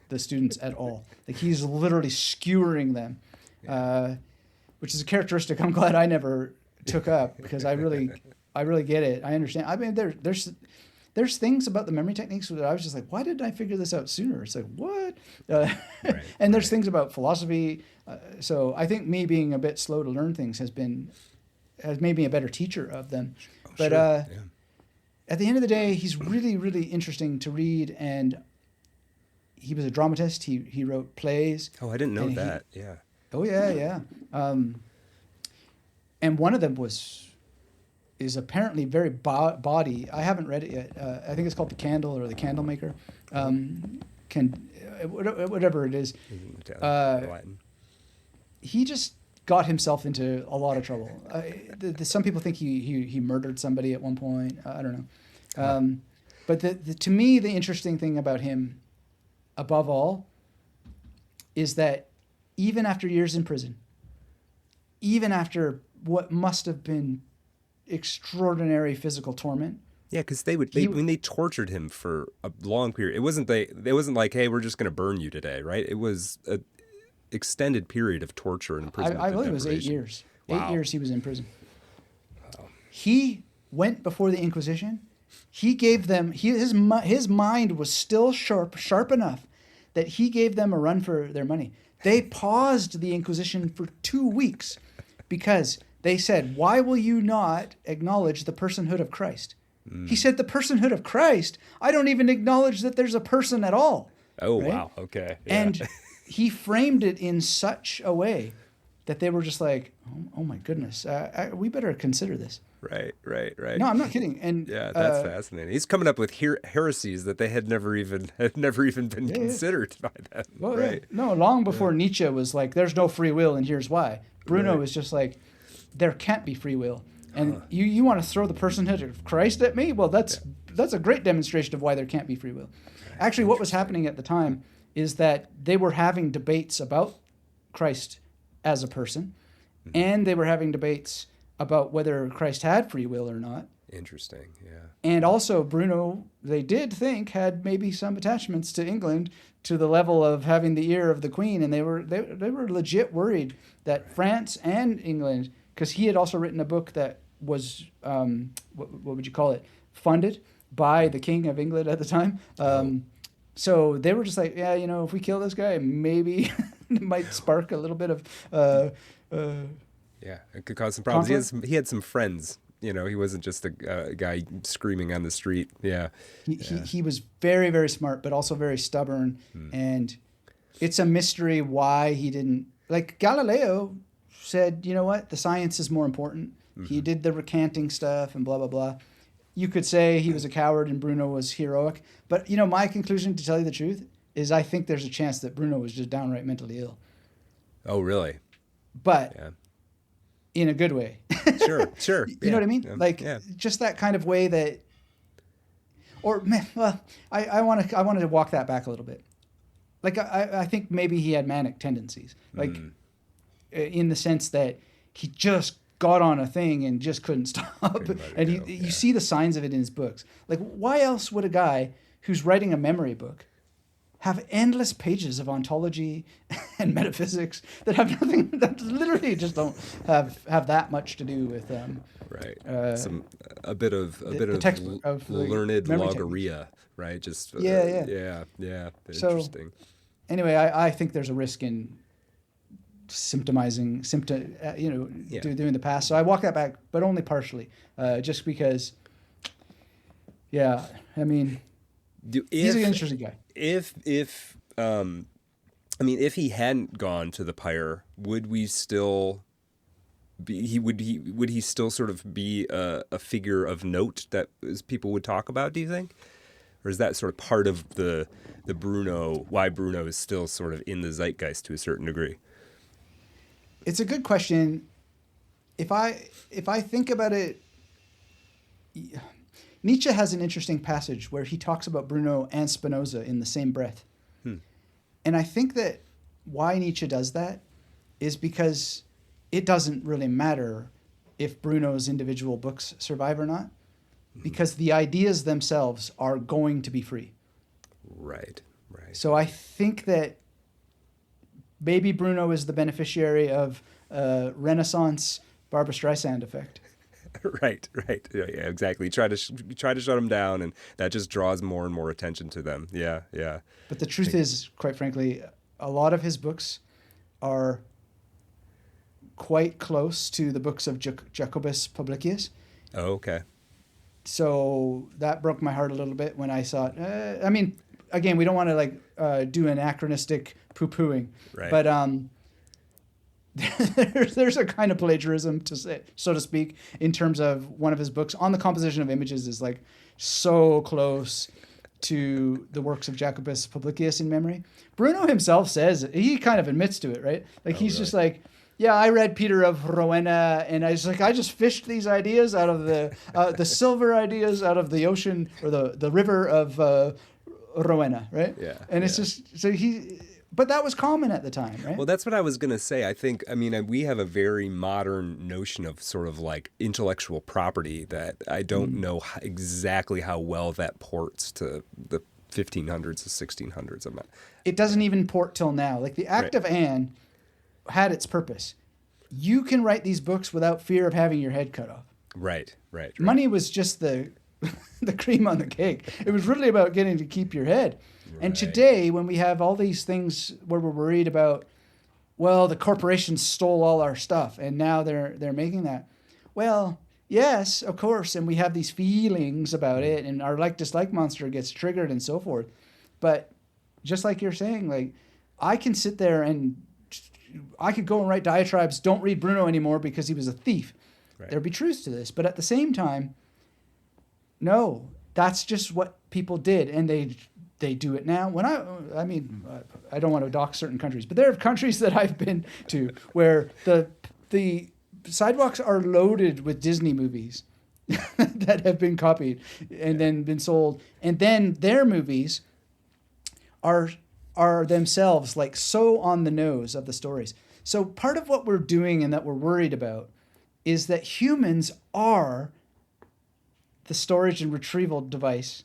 [SPEAKER 4] the students at all. Like, he's literally skewering them, which is a characteristic I'm glad I never took up because I really get it. I understand. I mean, there's things about the memory techniques that I was just like, why didn't I figure this out sooner? It's like, what? And there's things about philosophy. So I think me being a bit slow to learn things has made me a better teacher of them. But at the end of the day, he's really, really interesting to read. And he was a dramatist. He wrote plays.
[SPEAKER 1] Oh, I didn't know that. Yeah.
[SPEAKER 4] Oh, yeah. And one of them is apparently very bawdy. I haven't read it yet. I think it's called The Candle or The Candlemaker. Whatever it is. He just got himself into a lot of trouble. Some people think he murdered somebody at one point. I don't know. But to me, the interesting thing about him, above all, is that even after years in prison, even after what must have been extraordinary physical torment.
[SPEAKER 1] Yeah, because when they tortured him for a long period, it wasn't like, hey, we're just going to burn you today, right? It was an extended period of torture and imprisonment.
[SPEAKER 4] I believe it was 8 years.
[SPEAKER 1] Wow.
[SPEAKER 4] 8 years he was in prison. Wow. He went before the Inquisition. He gave them his mind was still sharp enough that he gave them a run for their money. They paused the Inquisition for 2 weeks because they said, why will you not acknowledge the personhood of Christ? He said, the personhood of Christ? I don't even acknowledge that there's a person at all.
[SPEAKER 1] Oh, right? Wow. Okay. Yeah.
[SPEAKER 4] And he framed it in such a way that they were just like, oh my goodness, we better consider this.
[SPEAKER 1] Right.
[SPEAKER 4] No, I'm not kidding. And
[SPEAKER 1] yeah, that's fascinating. He's coming up with heresies that they had never even been considered by them.
[SPEAKER 4] Well,
[SPEAKER 1] right.
[SPEAKER 4] Yeah. No, long before Nietzsche was like, there's no free will, and here's why. Bruno was just like, there can't be free will. And you want to throw the personhood of Christ at me? Well, that's a great demonstration of why there can't be free will. Actually, what was happening at the time is that they were having debates about Christ as a person, and they were having debates about whether Christ had free will or not.
[SPEAKER 1] Interesting. Yeah.
[SPEAKER 4] And also, Bruno, they did think, had maybe some attachments to England to the level of having the ear of the Queen, and they were legit worried that France and England, because he had also written a book that was what would you call it, funded by the King of England at the time. So they were just like, yeah, if we kill this guy, maybe it might spark a little bit of
[SPEAKER 1] yeah, it could cause some problems. He had some friends. He wasn't just a guy screaming on the street. Yeah.
[SPEAKER 4] He was very, very smart, but also very stubborn. And it's a mystery why he didn't. Like Galileo said, you know what? The science is more important. He did the recanting stuff and blah, blah, blah. You could say he was a coward and Bruno was heroic. But, my conclusion, to tell you the truth, is I think there's a chance that Bruno was just downright mentally ill.
[SPEAKER 1] Oh, really?
[SPEAKER 4] But in a good way.
[SPEAKER 1] Sure.
[SPEAKER 4] You know what I mean? Just that kind of way that, I want to walk that back a little bit. Like, I think maybe he had manic tendencies, like in the sense that he just got on a thing and just couldn't stop. And you see the signs of it in his books. Like, why else would a guy who's writing a memory book have endless pages of ontology and metaphysics that have nothing, that literally just don't have that much to do with
[SPEAKER 1] a bit of learned logoria, right? Just yeah. Interesting.
[SPEAKER 4] So, anyway, I think there's a risk in doing the past. So I walk that back, but only partially, just because. Yeah, I mean, he's an interesting guy.
[SPEAKER 1] If he hadn't gone to the pyre, would we still be? Would he still sort of be a figure of note that people would talk about? Do you think, or is that sort of part of the Bruno? Why Bruno is still sort of in the zeitgeist to a certain degree?
[SPEAKER 4] It's a good question. If I think about it. Nietzsche has an interesting passage where he talks about Bruno and Spinoza in the same breath. And I think that why Nietzsche does that is because it doesn't really matter if Bruno's individual books survive or not, because the ideas themselves are going to be free.
[SPEAKER 1] Right.
[SPEAKER 4] So I think that maybe Bruno is the beneficiary of Renaissance Barbra Streisand effect.
[SPEAKER 1] Right. Yeah, exactly. Try to shut them down, and that just draws more and more attention to them. Yeah.
[SPEAKER 4] But the truth is, quite frankly, a lot of his books are quite close to the books of Jacobus Publicius.
[SPEAKER 1] Oh, okay.
[SPEAKER 4] So that broke my heart a little bit when I saw it. Again, we don't want to do anachronistic poo-pooing,
[SPEAKER 1] right.
[SPEAKER 4] But there's a kind of plagiarism, to say, so to speak, in terms of one of his books on the composition of images is like so close to the works of Jacobus Publicius in memory. Bruno himself says, he kind of admits to it, right? Like he's just like, yeah, I read Peter of Rowena, and I just fished these ideas out of the silver ideas out of the ocean or the river of Rowena, right?
[SPEAKER 1] Yeah.
[SPEAKER 4] And it's just so but that was common at the time, right?
[SPEAKER 1] Well, that's what I was going to say. We have a very modern notion of sort of like intellectual property that I don't know exactly how well that ports to the 1500s, the 1600s.
[SPEAKER 4] It doesn't even port till now. Like the Act of Anne had its purpose. You can write these books without fear of having your head cut off.
[SPEAKER 1] Right.
[SPEAKER 4] Money was just the cream on the cake. It was really about getting to keep your head. Right. And today, when we have all these things where we're worried about, well, the corporations stole all our stuff, and now they're making that. Well, yes, of course, and we have these feelings about it, and our like-dislike monster gets triggered and so forth. But just like you're saying, like, I can sit there and I could go and write diatribes, don't read Bruno anymore because he was a thief. Right. There'd be truth to this. But at the same time, no, that's just what people did, and they do it now. I don't want to dox certain countries, but there are countries that I've been to where the sidewalks are loaded with Disney movies that have been copied and then been sold, and then their movies are themselves like so on the nose of the stories. So part of what we're doing and that we're worried about is that humans are the storage and retrieval device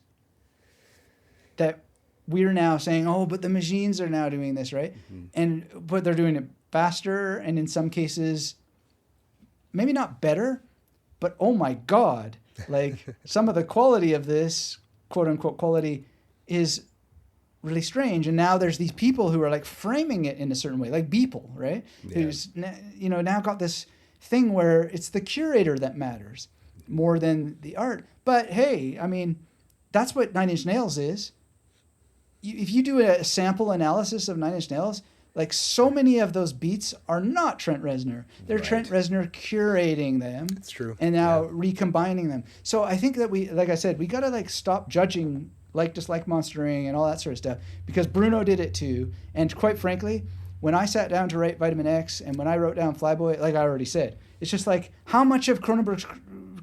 [SPEAKER 4] that we're now saying, oh, but the machines are now doing this, right? But they're doing it faster, and in some cases, maybe not better, but oh my God, like some of the quality of this, quote unquote quality, is really strange. And now there's these people who are like framing it in a certain way, like Beeple, right?
[SPEAKER 1] Yeah.
[SPEAKER 4] Who's, now got this thing where it's the curator that matters more than the art. But hey, I mean, that's what Nine Inch Nails is. If you do a sample analysis of Nine Inch Nails, like so many of those beats are not Trent Reznor. They're
[SPEAKER 1] Right.
[SPEAKER 4] Trent Reznor curating them.
[SPEAKER 1] That's true.
[SPEAKER 4] And now recombining them. So I think that we, like I said, we got to like stop judging like, dislike, monstering and all that sort of stuff, because Bruno did it too. And quite frankly, when I sat down to write Vitamin X and when I wrote down Flyboy, like I already said, it's just like, how much of Cronenberg's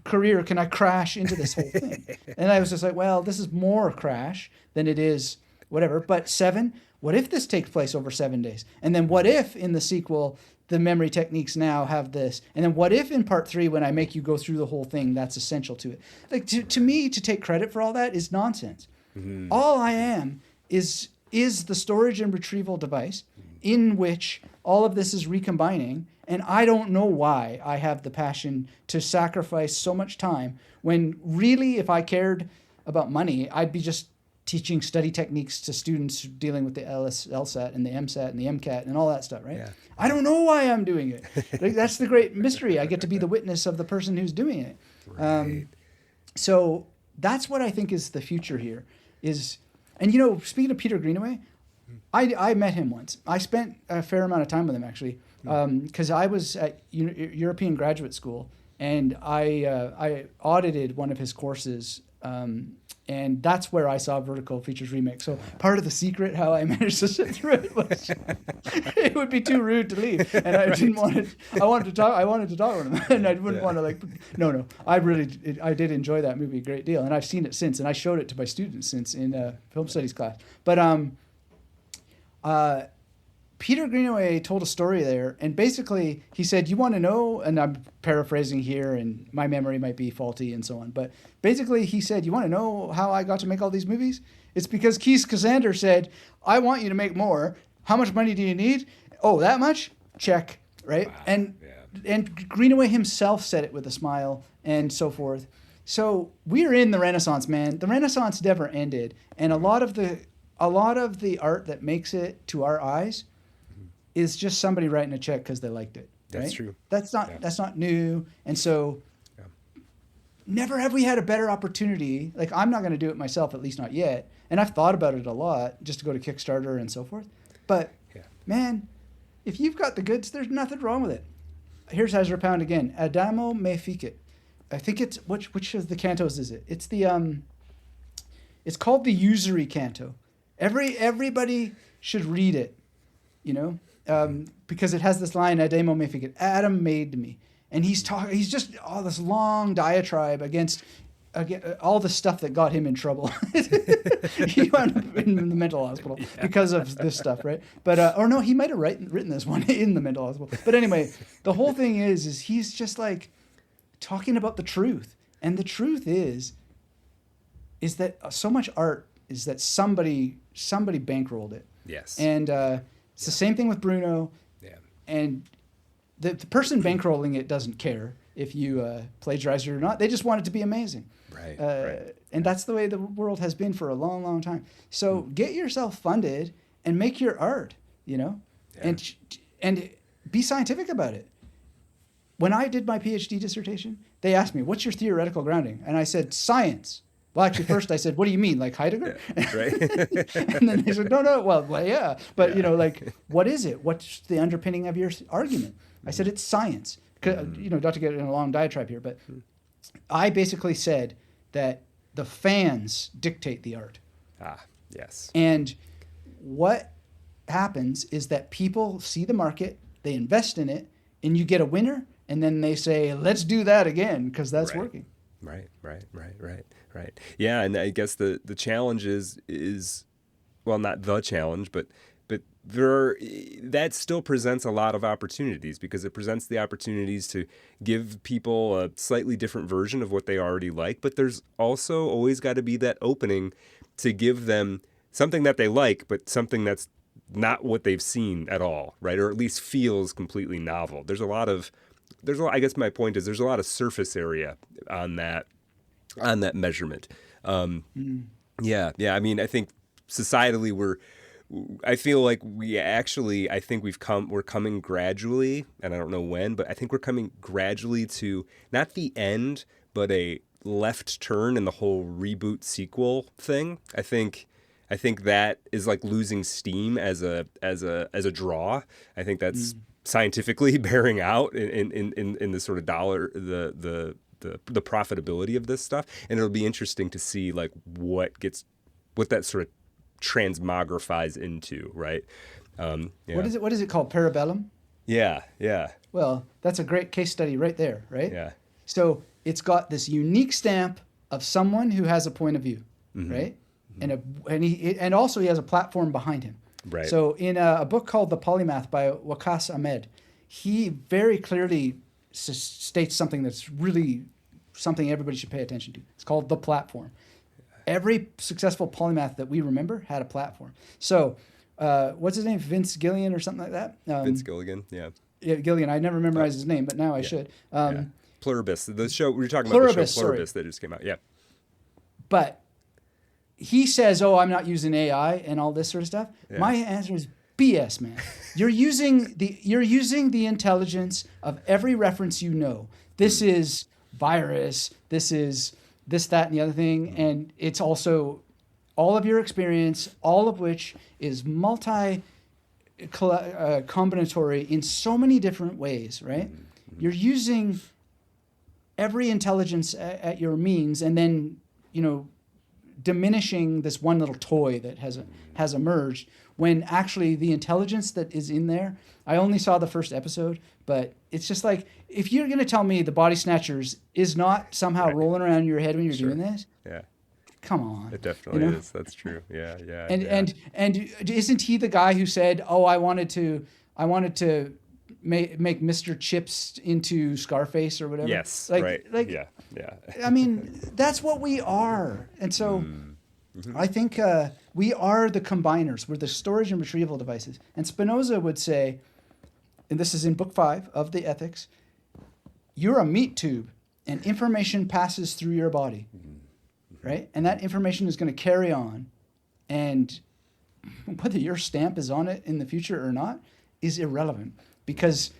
[SPEAKER 4] career can I crash into this whole thing? And I was just like, well, this is more crash than it is whatever. But 7, what if this takes place over 7 days? And then what if in the sequel, the memory techniques now have this? And then what if in part 3, when I make you go through the whole thing, that's essential to it? Like to me, to take credit for all that is nonsense. Mm-hmm. All I am is the storage and retrieval device in which all of this is recombining. And I don't know why I have the passion to sacrifice so much time when really, if I cared about money, I'd be just teaching study techniques to students dealing with the LSAT and the MSAT and the MCAT and all that stuff, right? Yeah. I don't know why I'm doing it. That's the great mystery. I get to be the witness of the person who's doing it. Right. So that's what I think is the future here. And speaking of Peter Greenaway, I met him once. I spent a fair amount of time with him, actually, because I was at European graduate school, and I audited one of his courses, and that's where I saw Vertical Features Remix. So part of the secret how I managed to sit through it was it would be too rude to leave, and I didn't want to. I wanted to talk with him, and I wouldn't want to No. I did enjoy that movie a great deal, and I've seen it since, and I showed it to my students since in film studies class. But Peter Greenaway told a story there, and basically he said, you want to know, and I'm paraphrasing here, and my memory might be faulty and so on, but basically he said, you want to know how I got to make all these movies? It's because Keith Cassander said, I want you to make more. How much money do you need? Oh, that much? Check, right? Wow. And Greenaway himself said it with a smile and so forth. So we're in the Renaissance, man. The Renaissance never ended, and a lot of the art that makes it to our eyes is just somebody writing a check because they liked it. Right?
[SPEAKER 1] That's true.
[SPEAKER 4] That's not new. And so never have we had a better opportunity. Like, I'm not going to do it myself, at least not yet. And I've thought about it a lot, just to go to Kickstarter and so forth. But man, if you've got the goods, there's nothing wrong with it. Here's Ezra Pound again. Adamo me fecit. I think it's, which of the cantos is it? It's the, it's called the Usury Canto. Everybody should read it, because it has this line, Adamo me fecit, Adam made me. And he's just this long diatribe against all the stuff that got him in trouble. He wound up in the mental hospital because of this stuff, right? But, or no, he might have written this one in the mental hospital. But anyway, the whole thing is he's just like talking about the truth. And the truth is that so much art is that somebody bankrolled it.
[SPEAKER 1] Yes.
[SPEAKER 4] And it's the same thing with Bruno. Yeah. And the person bankrolling it doesn't care if you plagiarize it or not. They just want it to be amazing.
[SPEAKER 1] Right.
[SPEAKER 4] And that's the way the world has been for a long, long time. So get yourself funded and make your art, and be scientific about it. When I did my PhD dissertation, they asked me, what's your theoretical grounding? And I said, science. Well, actually, first I said, what do you mean, like Heidegger?
[SPEAKER 1] Yeah, right.
[SPEAKER 4] And then they said, no, well yeah. But, what is it? What's the underpinning of your argument? I said, it's science. Not to get in a long diatribe here, but I basically said that the fans dictate the art.
[SPEAKER 1] Ah, yes.
[SPEAKER 4] And what happens is that people see the market, they invest in it, and you get a winner, and then they say, let's do that again, because that's working.
[SPEAKER 1] Right. Yeah, and I guess the challenge is well, not the challenge, but but that still presents a lot of opportunities, because it presents the opportunities to give people a slightly different version of what they already like. But there's also always got to be that opening to give them something that they like, but something that's not what they've seen at all, right? Or at least feels completely novel. I guess my point is there's a lot of surface area on that measurement. Yeah. I mean, I think societally I feel like we're coming gradually, and I don't know when, but I think we're coming gradually to not the end, but a left turn in the whole reboot sequel thing. I think that is like losing steam as a draw. I think that's scientifically bearing out in the sort of dollar, the profitability of this stuff, and it'll be interesting to see like what that sort of transmogrifies into, right? Yeah.
[SPEAKER 4] What is it called? Parabellum?
[SPEAKER 1] Yeah.
[SPEAKER 4] Well, that's a great case study right there, right?
[SPEAKER 1] Yeah.
[SPEAKER 4] So it's got this unique stamp of someone who has a point of view, right? And also he has a platform behind him.
[SPEAKER 1] Right.
[SPEAKER 4] So in a book called The Polymath by Waqas Ahmed, he very clearly states something that's really something everybody should pay attention to. It's called the platform. Every successful polymath that we remember had a platform. So, what's his name? Vince Gilligan or something like that?
[SPEAKER 1] Vince Gilligan, yeah.
[SPEAKER 4] Yeah, Gilligan. I never memorized his name, but now I should.
[SPEAKER 1] Pluribus, the show we were talking about, the show Pluribus that just came out. Yeah.
[SPEAKER 4] But he says, "Oh, I'm not using AI and all this sort of stuff." Yeah. My answer is BS, man. You're using the intelligence of every reference you know. This is virus. This is this, that, and the other thing. And it's also all of your experience, all of which is combinatory in so many different ways, right? You're using every intelligence at your means, and then, diminishing this one little toy that has emerged, when actually the intelligence that is in there, I only saw the first episode, but it's just like, if you're going to tell me the Body Snatchers is not somehow rolling around in your head when you're doing this, come on.
[SPEAKER 1] It definitely is. That's true. Yeah.
[SPEAKER 4] And isn't he the guy who said, "Oh, I wanted to make Mr. Chips into Scarface or whatever"?
[SPEAKER 1] Yes.
[SPEAKER 4] Like,
[SPEAKER 1] yeah.
[SPEAKER 4] I mean, that's what we are, and so I think we are the combiners. We're the storage and retrieval devices. And Spinoza would say, and this is in Book 5 of the Ethics, you're a meat tube, and information passes through your body, right? And that information is going to carry on, and whether your stamp is on it in the future or not is irrelevant, because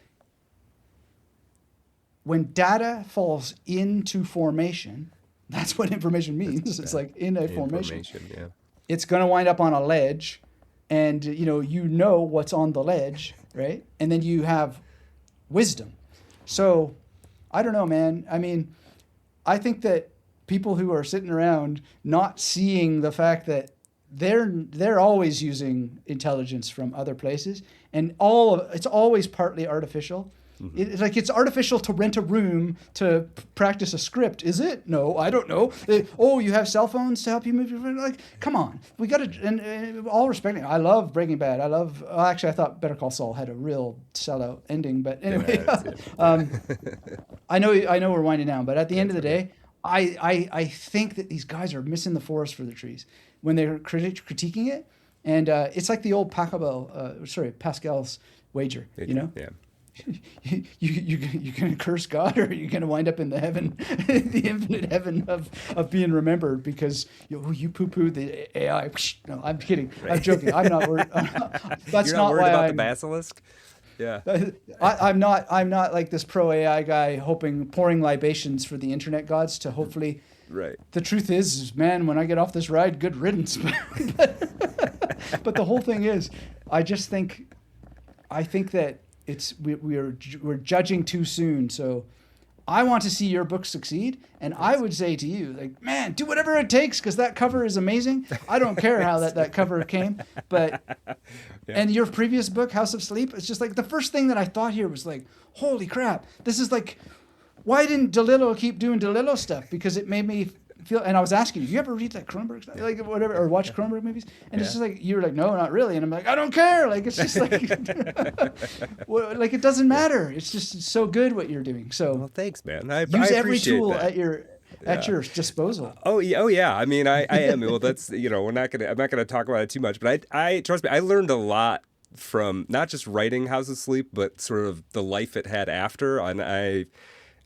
[SPEAKER 4] when data falls into formation, that's what information means. It's like in a formation.
[SPEAKER 1] Yeah.
[SPEAKER 4] It's going to wind up on a ledge, and you know what's on the ledge, right? And then you have wisdom. So I don't know, man. I mean, I think that people who are sitting around not seeing the fact that they're always using intelligence from other places, and it's always partly artificial. It's artificial to rent a room to practice a script, is it? No, I don't know. You have cell phones to help you move your phone? Like, come on. We got to, and all respecting, I love Breaking Bad. Actually, I thought Better Call Saul had a real sellout ending, but anyway, I know we're winding down, but at the end of the day, I think that these guys are missing the forest for the trees when they're critiquing it, and it's like the old Pascal's wager,
[SPEAKER 1] Yeah.
[SPEAKER 4] You're going to curse God, or you're going to wind up in the heaven, the infinite heaven of being remembered because you poo-poo the AI. No, I'm kidding. Right. I'm joking. I'm not worried. That's
[SPEAKER 1] You're
[SPEAKER 4] not
[SPEAKER 1] worried
[SPEAKER 4] why
[SPEAKER 1] about the basilisk? Yeah.
[SPEAKER 4] I'm not like this pro AI guy pouring libations for the internet gods to hopefully.
[SPEAKER 1] Right.
[SPEAKER 4] The truth is, man, when I get off this ride, good riddance. But the whole thing is, I think that we're judging too soon. So I want to see your book succeed, and I would say to you, like, man, do whatever it takes, because that cover is amazing. I don't care how that cover came, but and your previous book, House of Sleep, it's just like the first thing that I thought here was like, holy crap, this is like, why didn't DeLillo keep doing DeLillo stuff? Because it made me feel, and I was asking you ever read like Cronenberg stuff, like whatever, or watch Cronenberg movies? And it's just like, you were like, no, not really. And I'm like, I don't care. Like, it's just like, well, like, it doesn't matter. It's just so good what you're doing. So
[SPEAKER 1] Well, thanks, man.
[SPEAKER 4] use
[SPEAKER 1] I
[SPEAKER 4] every
[SPEAKER 1] appreciate
[SPEAKER 4] tool
[SPEAKER 1] that.
[SPEAKER 4] at your disposal.
[SPEAKER 1] Oh yeah. I mean, I am. Well, that's, I'm not gonna talk about it too much, but I trust me, I learned a lot from not just writing House of Sleep, but sort of the life it had after. And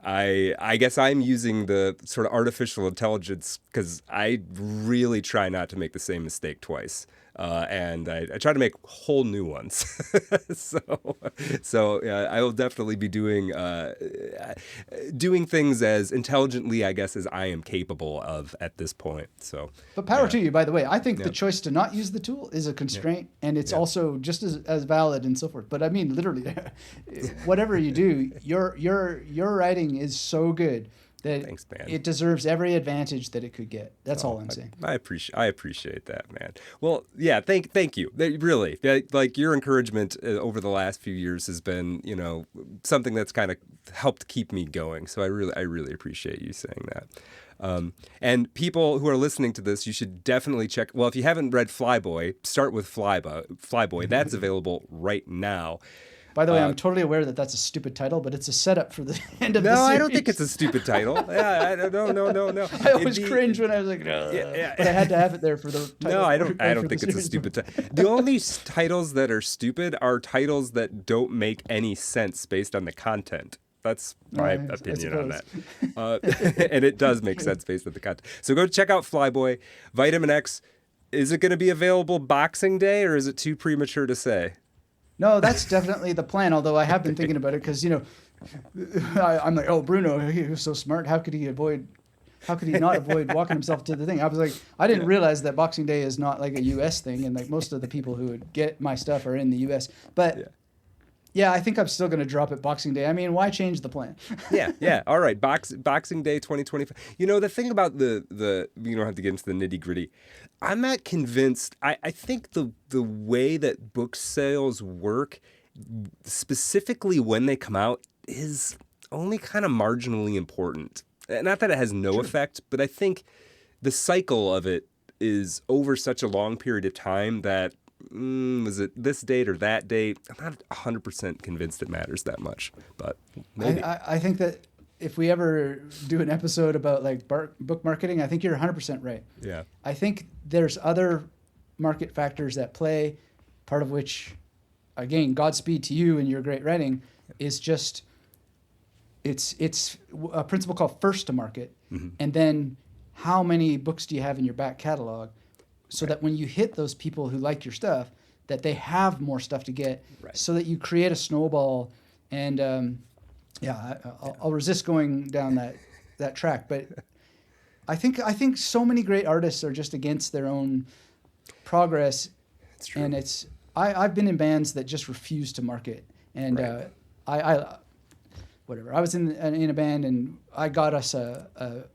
[SPEAKER 1] I guess I'm using the sort of artificial intelligence because I really try not to make the same mistake twice. And I try to make whole new ones. so I will definitely be doing things as intelligently, I guess, as I am capable of at this point. So,
[SPEAKER 4] But power to you, by the way. I think the choice to not use the tool is a constraint, and it's also just as valid and so forth. But I mean, literally, whatever you do, your writing is so good that
[SPEAKER 1] Thanks, man.
[SPEAKER 4] it deserves every advantage that it could get. That's all I'm saying.
[SPEAKER 1] I appreciate that, man. Well, yeah, thank you. Really, like your encouragement over the last few years has been, something that's kind of helped keep me going. So I really appreciate you saying that. And people who are listening to this, you should definitely check. Well, if you haven't read Flyboy, start with Flyboy. That's available right now.
[SPEAKER 4] By the way, I'm totally aware that that's a stupid title, but it's a setup for the end of the series.
[SPEAKER 1] No, I don't think it's a stupid title. Yeah, no.
[SPEAKER 4] I always cringe when I was like, yeah. But I had to have it there for the title.
[SPEAKER 1] No, I don't think it's a stupid title. The only titles that are stupid are titles that don't make any sense based on the content. That's my opinion on that. And it does make sense based on the content. So go check out Flyboy. Vitamin X, is it going to be available Boxing Day, or is it too premature to say?
[SPEAKER 4] No, that's definitely the plan, although I have been thinking about it because, I'm like, oh, Bruno, he was so smart. How could he not avoid walking himself to the thing? I was like, I didn't realize that Boxing Day is not like a U.S. thing, and like most of the people who would get my stuff are in the U.S. But yeah, I think I'm still going to drop it Boxing Day. I mean, why change the plan?
[SPEAKER 1] Yeah. All right. Boxing Day 2025. The thing about the you don't have to get into the nitty gritty. I'm not convinced. I think the way that book sales work, specifically when they come out, is only kind of marginally important. Not that it has no effect, but I think the cycle of it is over such a long period of time that was it this date or that date? I'm not 100% convinced it matters that much, but maybe.
[SPEAKER 4] I think that if we ever do an episode about like book marketing, I think you're 100% right.
[SPEAKER 1] Yeah.
[SPEAKER 4] I think there's other market factors at play, part of which, again, Godspeed to you and your great writing, is just it's a principle called first to market, and then how many books do you have in your back catalog, so that when you hit those people who like your stuff, that they have more stuff to get, so that you create a snowball. And I'll resist going down that track, but I think so many great artists are just against their own progress.
[SPEAKER 1] That's true.
[SPEAKER 4] And I've been in bands that just refuse to market, and I whatever. I was in a band, and I got us a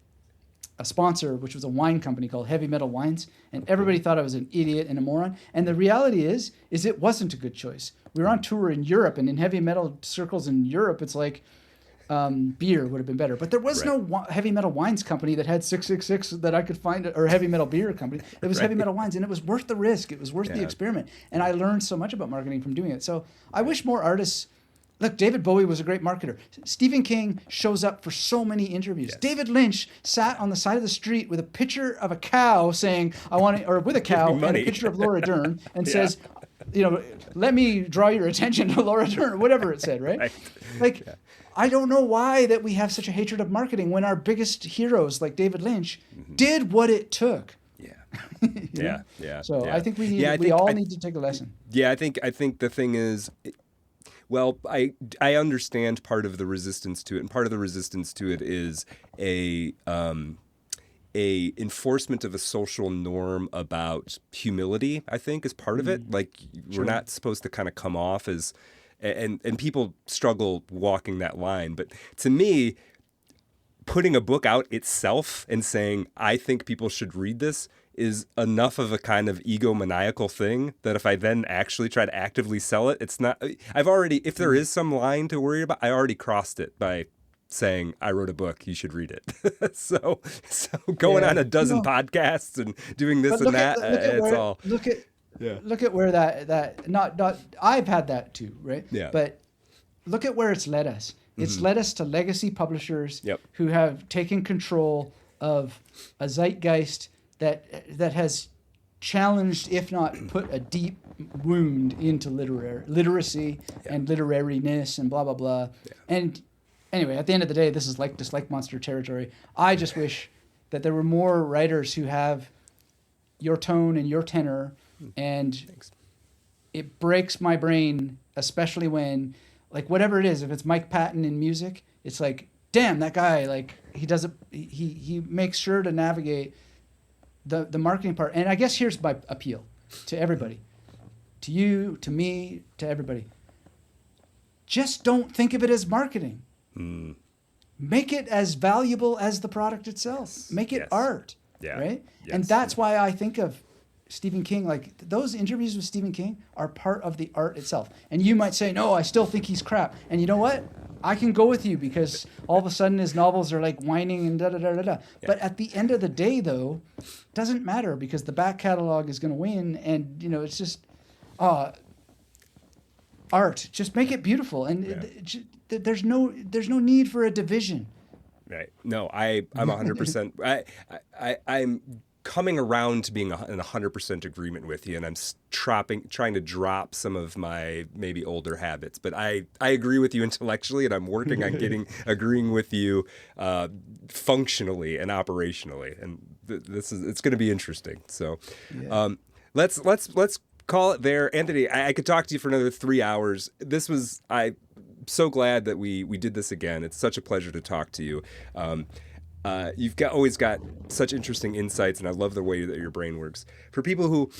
[SPEAKER 4] sponsor, which was a wine company called Heavy Metal Wines, and everybody thought I was an idiot and a moron. And the reality is it wasn't a good choice. We were on tour in Europe, and in heavy metal circles in Europe, it's like beer would have been better. But there was no heavy metal wines company that had 666 that I could find, or heavy metal beer company. It was Heavy Metal Wines, and it was worth the risk. It was worth the experiment. And I learned so much about marketing from doing it. So I wish more artists. Look, David Bowie was a great marketer. Stephen King shows up for so many interviews. Yes. David Lynch sat on the side of the street with a picture of a cow saying, or with a cow and a picture of Laura Dern, and says, let me draw your attention to Laura Dern, or whatever it said, right? I don't know why that we have such a hatred of marketing when our biggest heroes, like David Lynch, did what it took.
[SPEAKER 1] Yeah.
[SPEAKER 4] So I think we all need to take a lesson.
[SPEAKER 1] Yeah, I think the thing is, well, I understand part of the resistance to it, and part of the resistance to it is a enforcement of a social norm about humility. I think is part of it. Like we're not supposed to kind of come off as, and people struggle walking that line. But to me, putting a book out itself and saying I think people should read this is enough of a kind of egomaniacal thing that if I then actually try to actively sell it, it's not, if there is some line to worry about, I already crossed it by saying, I wrote a book, you should read it. so going on a dozen podcasts and doing this and that, it's all.
[SPEAKER 4] Look at where that not I've had that too, right?
[SPEAKER 1] Yeah.
[SPEAKER 4] But look at where it's led us. It's led us to legacy publishers who have taken control of a zeitgeist that has challenged, if not put a deep wound into literacy and literariness and blah blah blah. And anyway, at the end of the day, this is like dislike monster territory. I just wish that there were more writers who have your tone and your tenor, and it breaks my brain, especially when, like, whatever it is, if it's Mike Patton in music, it's like, damn, that guy, like, he does it. He makes sure to navigate the marketing part. And I guess here's my appeal to everybody, to you, to me, to everybody. Just don't think of it as marketing. Make it as valuable as the product itself. Make it art, right? And that's why I think of Stephen King, like those interviews with Stephen King are part of the art itself. And you might say, no, I still think he's crap. And you know what? I can go with you because all of a sudden his novels are like whining and da-da-da-da-da. But at the end of the day, though, it doesn't matter because the back catalog is going to win. And, you know, it's just art. Just make it beautiful. And there's no need for a division.
[SPEAKER 1] Right. No, I'm 100%. I'm coming around to being in 100% agreement with you, and I'm trying to drop some of my maybe older habits. But I agree with you intellectually, and I'm working on agreeing with you functionally and operationally. And it's going to be interesting. So let's call it there. Anthony, I could talk to you for another 3 hours. I'm so glad that we did this again. It's such a pleasure to talk to you. You've always got such interesting insights, and I love the way that your brain works. For people who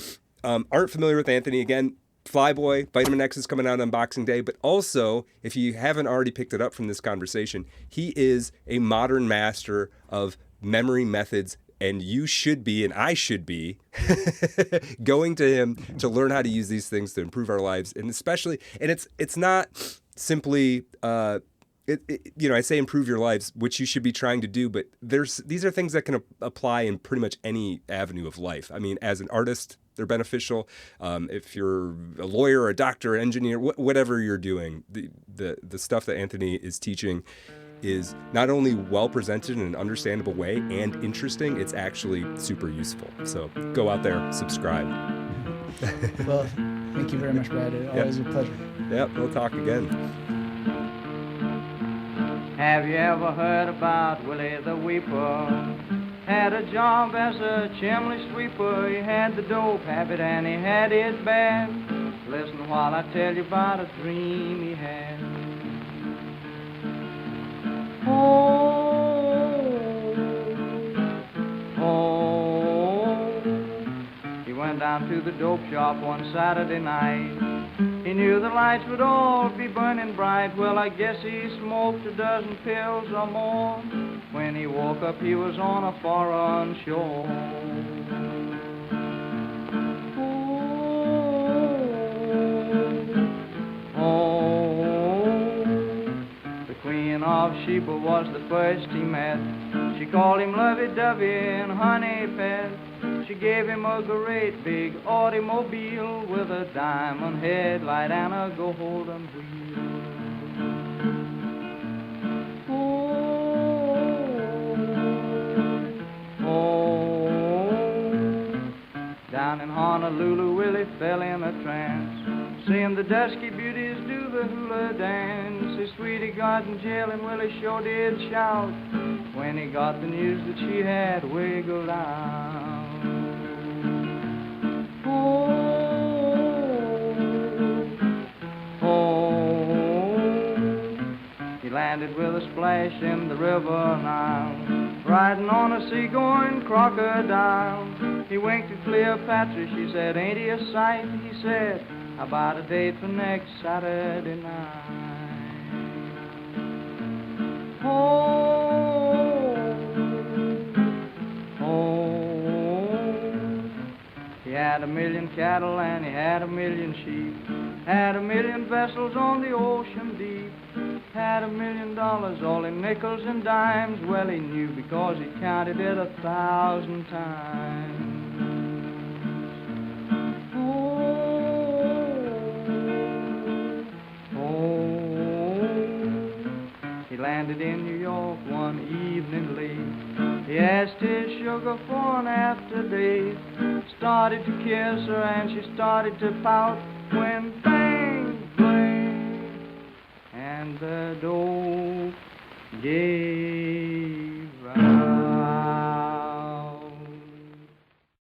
[SPEAKER 1] aren't familiar with Anthony, again, Flyboy, Vitamin X is coming out on Boxing Day, but also, if you haven't already picked it up from this conversation, he is a modern master of memory methods, and you should be, and I should be, going to him to learn how to use these things to improve our lives, and especially, and it's not simply... I say improve your lives, which you should be trying to do, but these are things that can apply in pretty much any avenue of life. I mean, as an artist, they're beneficial. If you're a lawyer, or a doctor, an engineer, whatever you're doing, the stuff that Anthony is teaching is not only well presented in an understandable way and interesting, it's actually super useful. So go out there, subscribe.
[SPEAKER 4] Well, thank you very much, Brad. Always a pleasure.
[SPEAKER 1] Yep, we'll talk again.
[SPEAKER 2] Have you ever heard about Willie the Weeper? Had a job as a chimney sweeper. He had the dope habit and he had it bad. Listen while I tell you about a dream he had. He went down to the dope shop one Saturday night. He knew the lights would all be burning bright. Well, I guess he smoked a dozen pills or more. When he woke up, he was on a foreign shore. The Queen of Sheba was the first he met. She called him lovey-dovey and honey pet. She gave him a great big automobile with a diamond headlight and a golden wheel. Down in Honolulu, Willie fell in a trance, seeing the dusky beauties do the hula dance. His sweetie got in jail and Willie sure did shout when he got the news that she had wiggled out. He landed with a splash in the river Nile, riding on a sea-going crocodile. He winked at Cleopatra, she said, ain't he a sight? He said, how about a date for next Saturday night? He had 1,000,000 cattle and he had 1,000,000 sheep, had 1,000,000 vessels on the ocean deep, had $1,000,000 all in nickels and dimes. Well, he knew because he counted it 1,000 times. He landed in New York one evening late. He asked his sugar for an after date. Started to kiss her and she started to pout when bang, bang, and the door gave